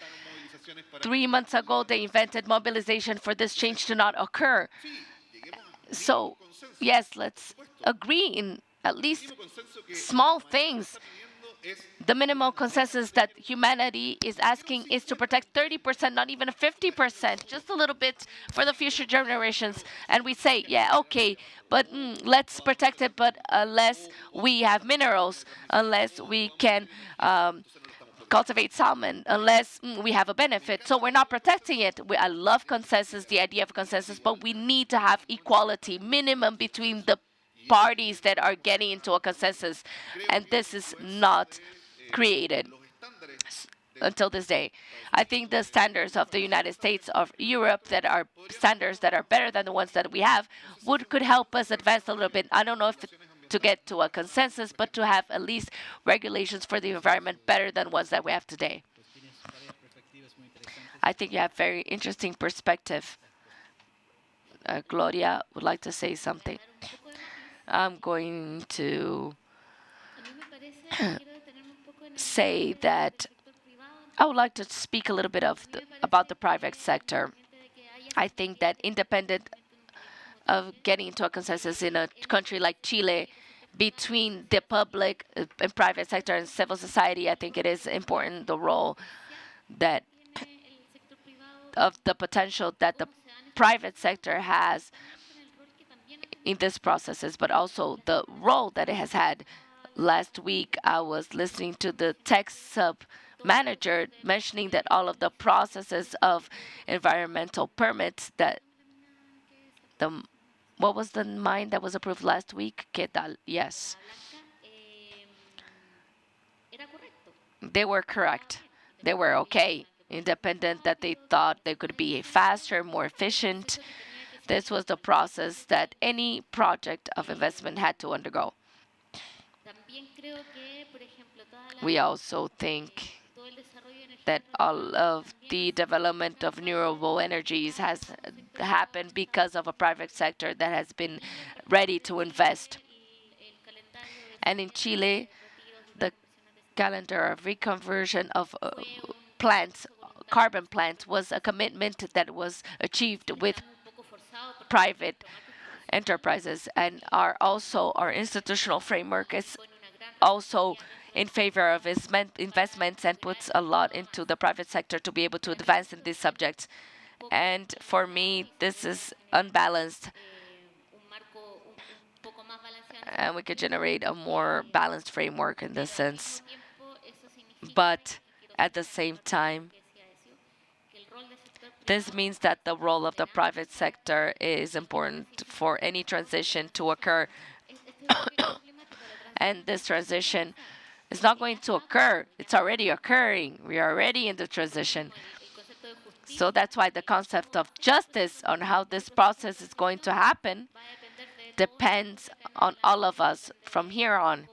3 months ago, they invented mobilization for this change to not occur. So, yes, let's agree in at least small things. The minimal consensus that humanity is asking is to protect 30%, not even 50%, just a little bit for the future generations. And we say, yeah, okay, but let's protect it, but unless we have minerals, unless we can cultivate salmon, unless we have a benefit. So we're not protecting it. I love consensus, the idea of consensus, but we need to have equality, minimum between the parties that are getting into a consensus, and this is not created until this day. I think the standards of the United States, of Europe, that are standards that are better than the ones that we have, could help us advance a little bit. I don't know if to get to a consensus, but to have at least regulations for the environment better than ones that we have today. I think you have very interesting perspective. Gloria would like to say something. I'm going to say that I would like to speak a little bit about the private sector. I think that independent of getting into a consensus in a country like Chile between the public and private sector and civil society, I think it is important the role that of the potential that the private sector has in these processes, but also the role that it has had. Last week, I was listening to the tech sub manager mentioning that all of the processes of environmental permits that what was the mine that was approved last week? ¿Qué tal? Yes. They were correct. They were okay. Independent that they thought they could be faster, more efficient. This was the process that any project of investment had to undergo. We also think that all of the development of renewable energies has happened because of a private sector that has been ready to invest. And in Chile, the calendar of reconversion of plants, carbon plants, was a commitment that was achieved with private enterprises, and our institutional framework is also in favor of investments and puts a lot into the private sector to be able to advance in these subjects. And for me, this is unbalanced, and we could generate a more balanced framework in this sense. But at the same time, this means that the role of the private sector is important for any transition to occur. And this transition is not going to occur. It's already occurring. We are already in the transition. So that's why the concept of justice on how this process is going to happen depends on all of us from here on.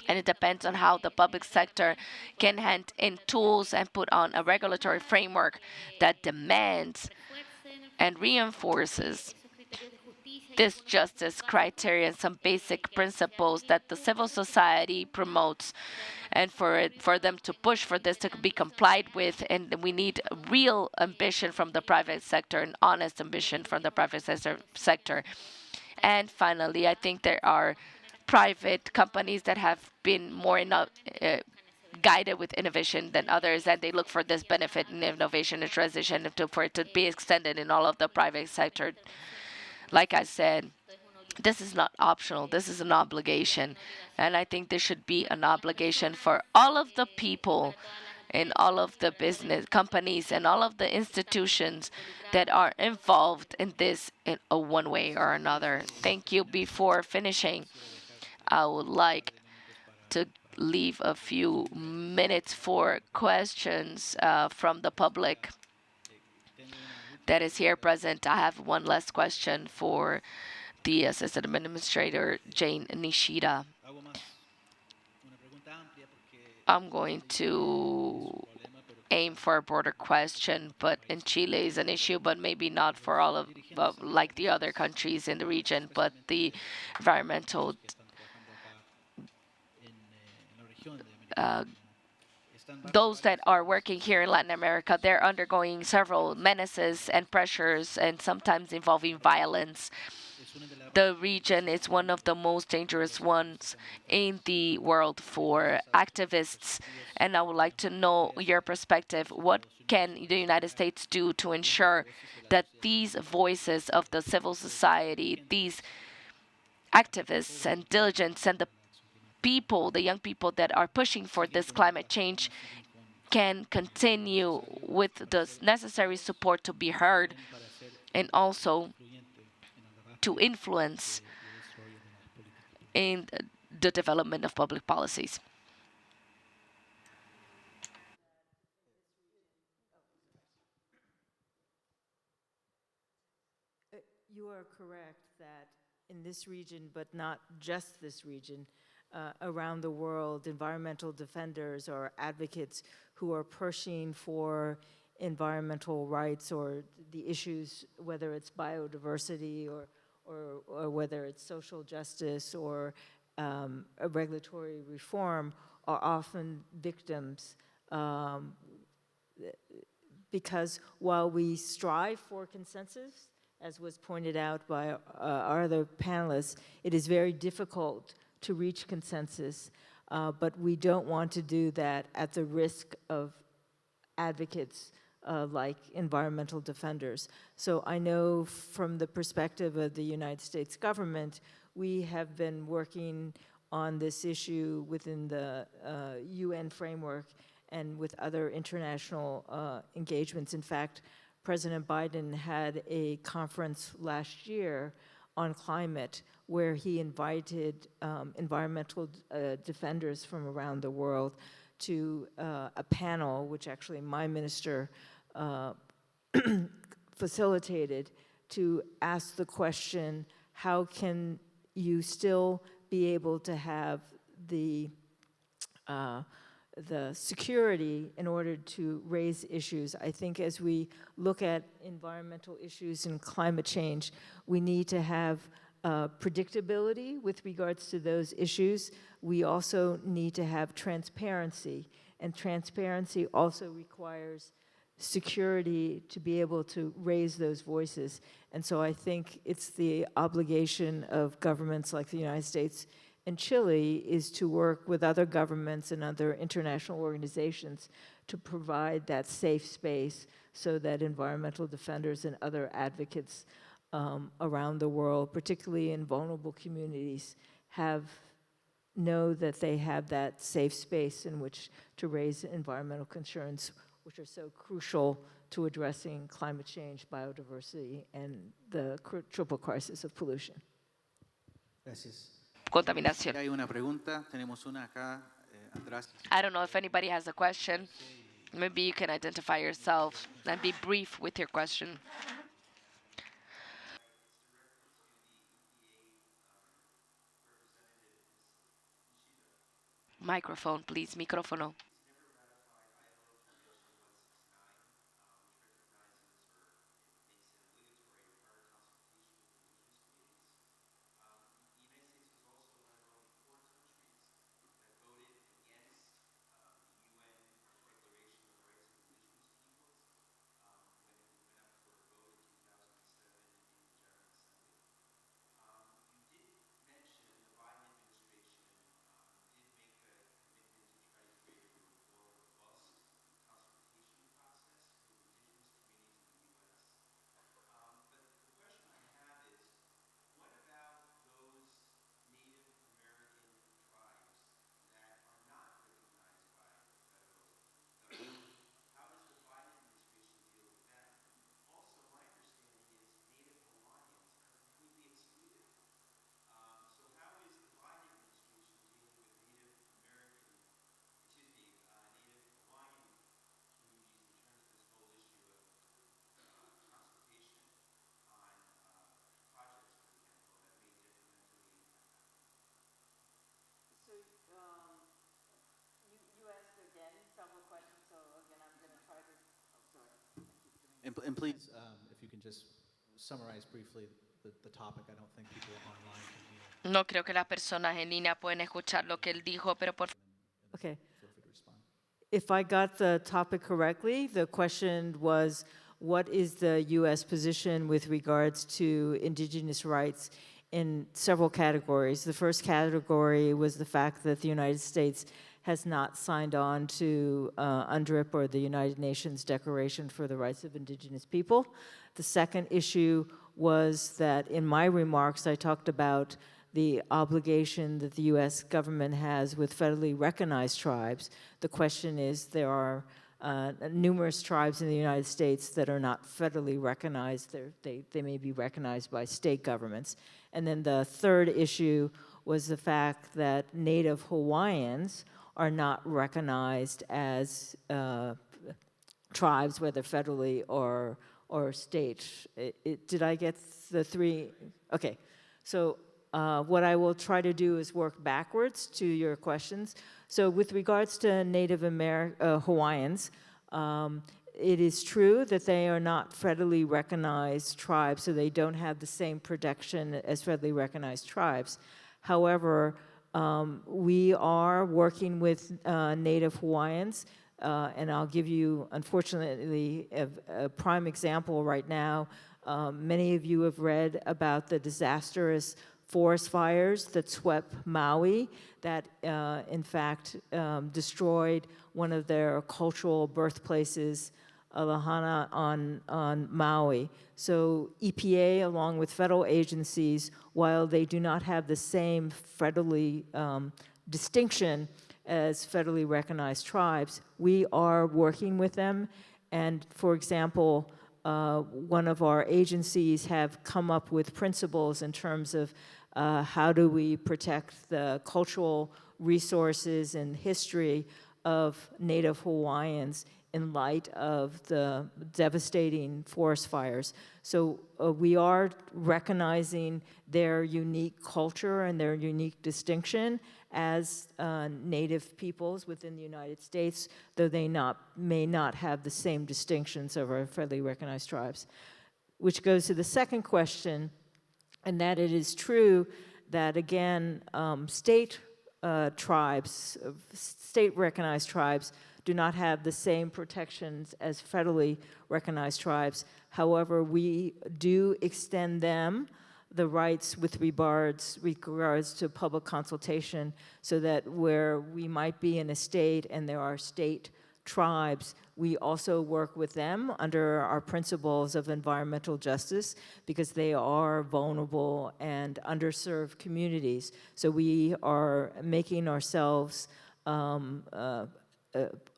And it depends on how the public sector can hand in tools and put on a regulatory framework that demands and reinforces this justice criteria and some basic principles that the civil society promotes, and for them to push for this to be complied with. And we need real ambition from the private sector, and honest ambition from the private sector. And finally, I think there are private companies that have been more guided with innovation than others, and they look for this benefit in innovation and transition for it to be extended in all of the private sector. Like I said, this is not optional, this is an obligation. And I think this should be an obligation for all of the people in all of the business companies and all of the institutions that are involved in this in a one way or another. Thank you. Before finishing, I would like to leave a few minutes for questions from the public that is here present. I have one last question for the Assistant Administrator, Jane Nishida. I'm going to aim for a broader question, but in Chile is an issue, but maybe not for all of like the other countries in the region. But the environmental those that are working here in Latin America, they're undergoing several menaces and pressures, and sometimes involving violence. The region is one of the most dangerous ones in the world for activists, and I would like to know your perspective. What can the United States do to ensure that these voices of the civil society, these activists and diligence, and the people, the young people that are pushing for this climate change, can continue with the necessary support to be heard and also to influence in the development of public policies? You are correct that in this region, but not just this region, around the world, environmental defenders or advocates who are pushing for environmental rights or the issues, whether it's biodiversity or whether it's social justice or a regulatory reform, are often victims, because while we strive for consensus, as was pointed out by our other panelists, it is very difficult to reach consensus, but we don't want to do that at the risk of advocates like environmental defenders. So I know from the perspective of the United States government, we have been working on this issue within the UN framework and with other international engagements. In fact, President Biden had a conference last year on climate where he invited environmental defenders from around the world to a panel, which actually my minister facilitated, to ask the question, how can you still be able to have the security in order to raise issues? I think as we look at environmental issues and climate change, we need to have predictability with regards to those issues. We also need to have transparency, and transparency also requires security to be able to raise those voices. And so I think it's the obligation of governments like the United States and Chile is to work with other governments and other international organizations to provide that safe space so that environmental defenders and other advocates around the world, particularly in vulnerable communities, know that they have that safe space in which to raise environmental concerns, which are so crucial to addressing climate change, biodiversity, and the triple crisis of pollution. Gracias. Contaminación. Hay una pregunta, tenemos una acá atrás. I don't know if anybody has a question. Maybe you can identify yourself and be brief with your question. Microphone, please. Micrófono. And please, if you can just summarize briefly the topic. I don't think people online can hear. No creo que las personas en línea pueden escuchar lo que él dijo, pero por Okay. Feel free to respond. If I got the topic correctly, the question was, what is the U.S. position with regards to indigenous rights in several categories? The first category was the fact that the United States has not signed on to UNDRIP, or the United Nations Declaration for the Rights of Indigenous People. The second issue was that in my remarks, I talked about the obligation that the U.S. government has with federally recognized tribes. The question is, there are numerous tribes in the United States that are not federally recognized. They may be recognized by state governments. And then the third issue was the fact that Native Hawaiians are not recognized as tribes, whether federally or state. Did I get the three? Okay. So what I will try to do is work backwards to your questions. So with regards to Native Hawaiians, it is true that they are not federally recognized tribes, so they don't have the same protection as federally recognized tribes. However, we are working with Native Hawaiians, and I'll give you, unfortunately, a prime example right now. Many of you have read about the disastrous forest fires that swept Maui, that in fact destroyed one of their cultural birthplaces, Alahana, on Maui. So EPA, along with federal agencies, while they do not have the same federally distinction as federally recognized tribes, we are working with them. And for example, one of our agencies have come up with principles in terms of how do we protect the cultural resources and history of Native Hawaiians in light of the devastating forest fires. So we are recognizing their unique culture and their unique distinction as Native peoples within the United States, though they may not have the same distinctions of our federally recognized tribes. Which goes to the second question, and that it is true that, again, state recognized tribes do not have the same protections as federally recognized tribes. However, we do extend them the rights with regards to public consultation, so that where we might be in a state and there are state tribes, we also work with them under our principles of environmental justice, because they are vulnerable and underserved communities. So we are making ourselves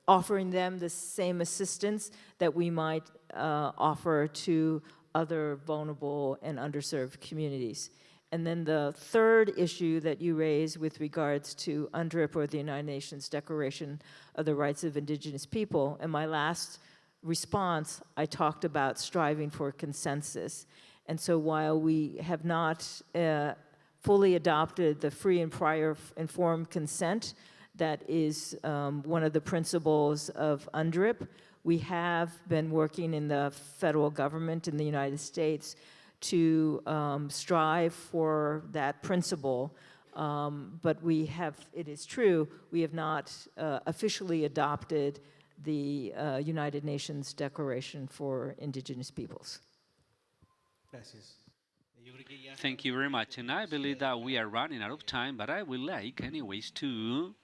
offering them the same assistance that we might offer to other vulnerable and underserved communities. And then the third issue that you raised with regards to UNDRIP, or the United Nations Declaration of the Rights of Indigenous People, in my last response, I talked about striving for consensus. And so while we have not fully adopted the free and prior informed consent, that is one of the principles of UNDRIP, we have been working in the federal government in the United States to strive for that principle. But it is true, we have not officially adopted the United Nations Declaration for Indigenous Peoples. Gracias. Thank you very much. And I believe that we are running out of time, but I would like, anyways, to...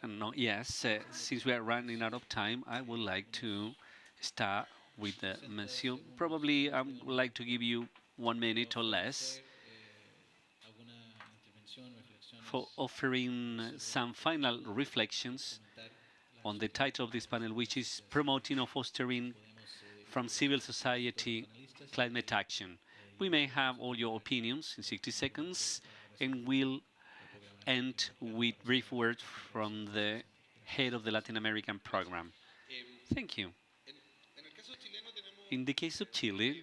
No, yes, since we are running out of time, I would like to start with the monsieur. Probably I would like to give you 1 minute or less for offering some final reflections on the title of this panel, which is Promoting or Fostering from Civil Society Climate Action. We may have all your opinions in 60 seconds, and we'll end with brief words from the head of the Latin American program. Thank you. In the case of Chile,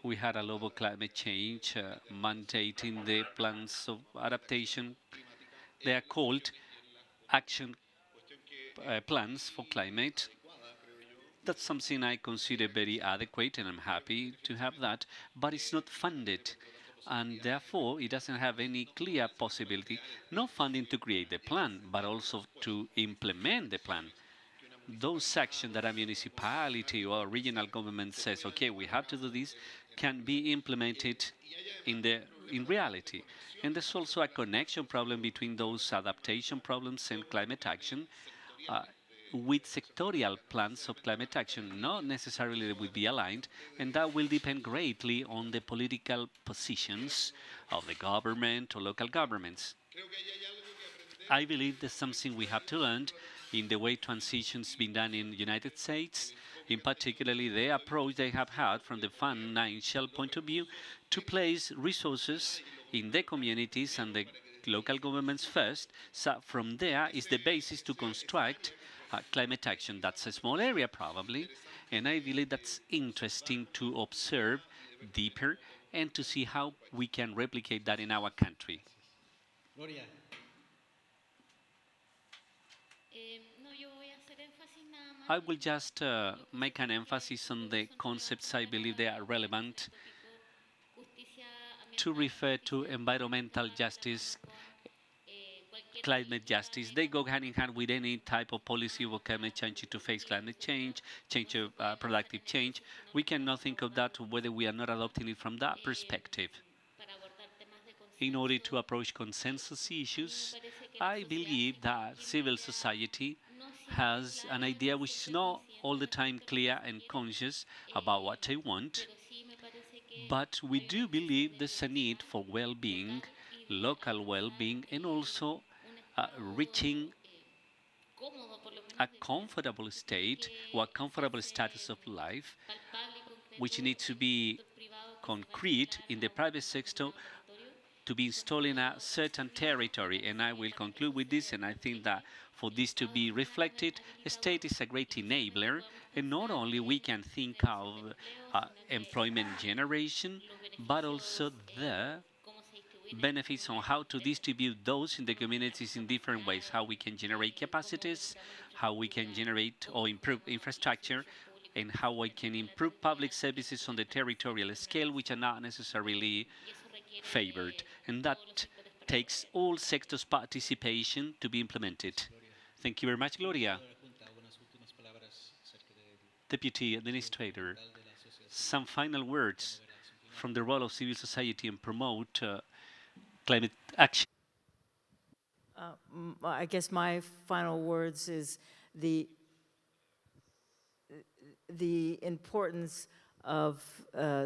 we had a global climate change mandating the plans of adaptation. They are called Action plans for climate. That's something I consider very adequate, and I'm happy to have that, but it's not funded. And therefore, it doesn't have any clear possibility, not funding to create the plan, but also to implement the plan. Those sections that a municipality or regional government says, okay, we have to do this, can be implemented in reality. And there's also a connection problem between those adaptation problems and climate action. Uh, with sectorial plans of climate action, not necessarily they will be aligned, and that will depend greatly on the political positions of the government or local governments. I believe there's something we have to learn in the way transition's been done in the United States, in particularly the approach they have had from the financial point of view to place resources in the communities and the local governments first. So from there is the basis to construct climate action. That's a small area probably, and I believe that's interesting to observe deeper and to see how we can replicate that in our country. Gloria. I will just make an emphasis on the concepts I believe they are relevant to refer to environmental justice, climate justice. They go hand in hand with any type of policy or climate change to face climate change, change of productive change. We cannot think of that whether we are not adopting it from that perspective. In order to approach consensus issues, I believe that civil society has an idea which is not all the time clear and conscious about what they want, but we do believe there's a need for well-being, local well-being, and also reaching a comfortable state or a comfortable status of life, which needs to be concrete in the private sector to be installed in a certain territory. And I will conclude with this, and I think that for this to be reflected, a state is a great enabler, and not only we can think of employment generation, but also the benefits on how to distribute those in the communities in different ways, how we can generate capacities, how we can generate or improve infrastructure, and how we can improve public services on the territorial scale, which are not necessarily favored. And that takes all sectors' participation to be implemented. Thank you very much, Gloria. Deputy Administrator, some final words from the role of civil society and promote climate action. I guess my final words is the importance of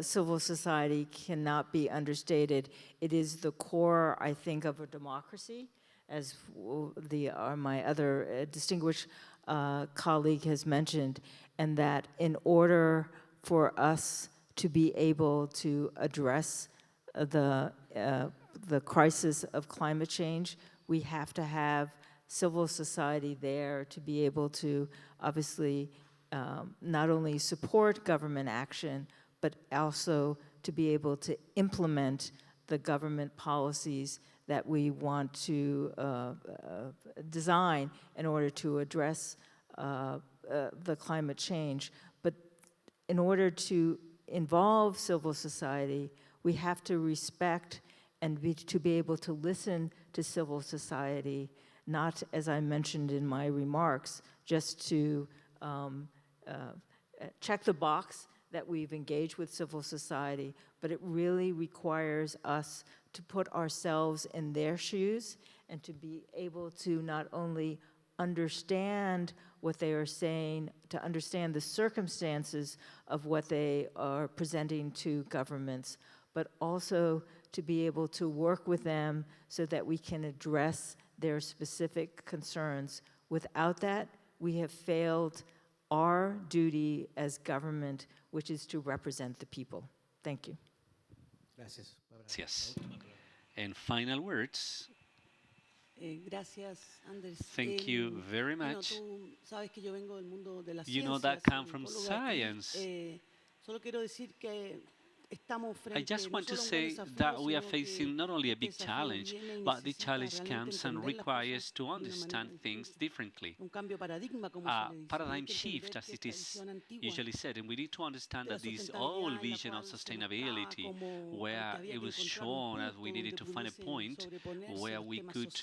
civil society cannot be understated. It is the core, I think, of a democracy, as my other distinguished colleague has mentioned, and that in order for us to be able to address the crisis of climate change, we have to have civil society there to be able to obviously not only support government action, but also to be able to implement the government policies that we want to design in order to address the climate change. But in order to involve civil society, we have to respect and to be able to listen to civil society, not, as I mentioned in my remarks, just to check the box that we've engaged with civil society, but it really requires us to put ourselves in their shoes and to be able to not only understand what they are saying, to understand the circumstances of what they are presenting to governments, but also to be able to work with them so that we can address their specific concerns. Without that, we have failed our duty as government, which is to represent the people. Thank you. Gracias. Yes. And final words. Gracias, Anders. Thank you very much. Tú sabes que yo vengo del mundo de las You know ciencias, that come soy from oncóloga, y, science. solo quiero decir que I just want to say that we are facing not only a big challenge, but the challenge comes and requires to understand things differently. A paradigm shift, as it is usually said, and we need to understand that this old vision of sustainability, where it was shown as we needed to find a point where we could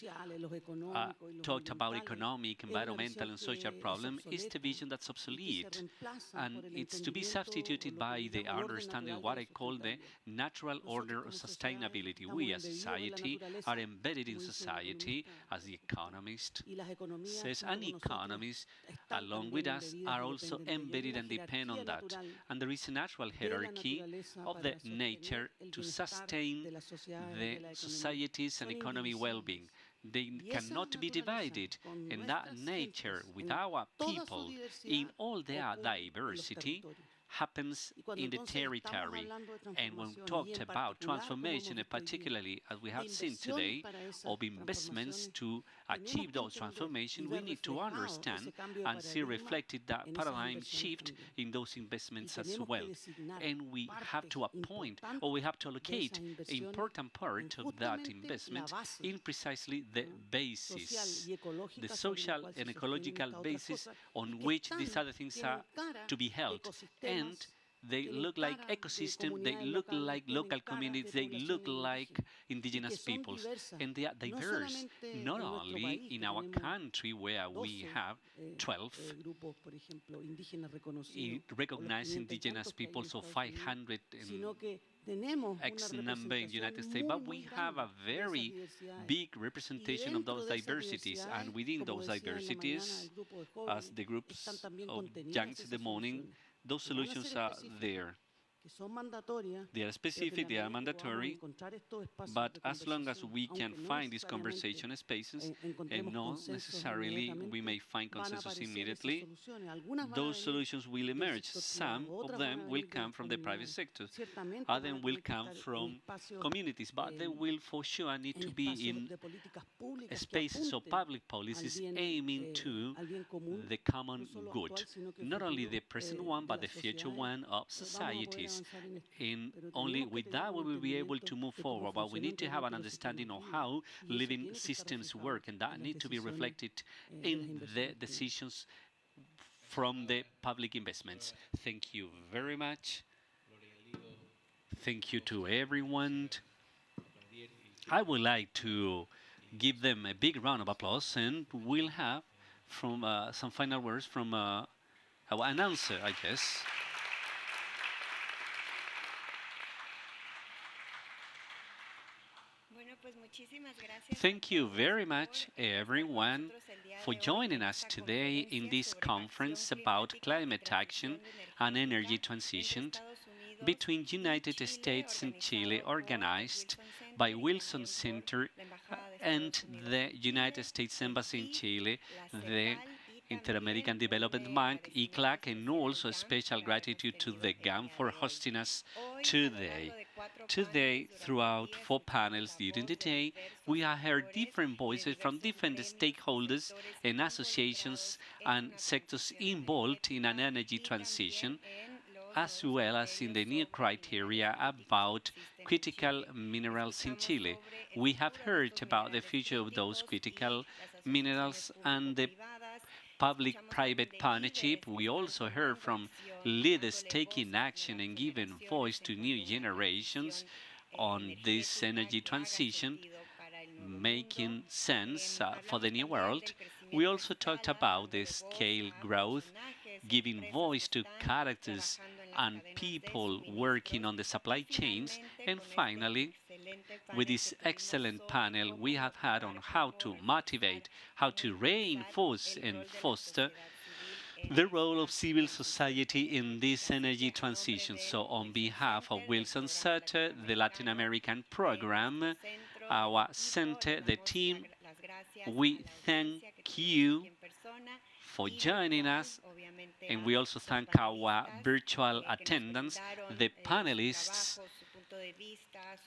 talk about economic, environmental, and social problems, is the vision that's obsolete. And it's to be substituted by the understanding of what I call the natural order of sustainability. We as society are embedded in society, as the economist says, and economists, along with us, are also embedded and depend on that. And there is a natural hierarchy of the nature to sustain the society's and economy well-being. They cannot be divided, and that nature with our people in all their diversity happens in the territory. And when we talked about transformation, and particularly as we have seen today, of investments to achieve those transformations, we need to understand and see reflected that paradigm shift in those investments as well. And we have to appoint, or we have to allocate an important part of that investment in precisely the basis, the social and ecological basis on which these other things are to be held. And they look like ecosystem, they look like local communities, they look like indigenous peoples, and they are diverse, not only in our country where we have 12 recognized indigenous peoples, of 500 X number in the United States, but we have a very big representation of those diversities, and within those diversities, as the groups of Young in the Morning, those solutions are there. They are specific, they are mandatory, but as long as we can find these conversation spaces, and not necessarily we may find consensus immediately, those solutions will emerge. Some of them will come from the private sector, others will come from communities, but they will for sure need to be in spaces of public policies aiming to the common good, not only the present one, but the future one of societies. And only with that we will be able to move forward, but we need to have an understanding of how living systems work, and that need to be reflected in the decisions from the public investments. Thank you very much. Thank you to everyone. I would like to give them a big round of applause, and we'll have from some final words from our announcer, I guess. Thank you very much, everyone, for joining us today in this conference about climate action and energy transition between United States and Chile, organized by Wilson Center and the United States Embassy in Chile, the Inter-American Development Bank, ICLAC, and also a special gratitude to the GAM for hosting us today. Today, throughout 4 panels during the day, we have heard different voices from different stakeholders and associations and sectors involved in an energy transition, as well as in the new criteria about critical minerals in Chile. We have heard about the future of those critical minerals and the public-private partnership. We also heard from leaders taking action and giving voice to new generations on this energy transition, making sense for the new world. We also talked about the scale growth, giving voice to characters and people working on the supply chains. And finally, with this excellent panel we have had on how to motivate, how to reinforce and foster the role of civil society in this energy transition. So on behalf of Wilson Sutter, the Latin American program, our center, the team, we thank you for joining us, and we also thank our virtual attendants, the panelists,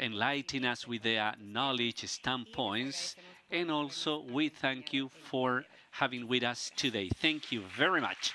enlightening us with their knowledge standpoints, and also we thank you for having with us today. Thank you very much.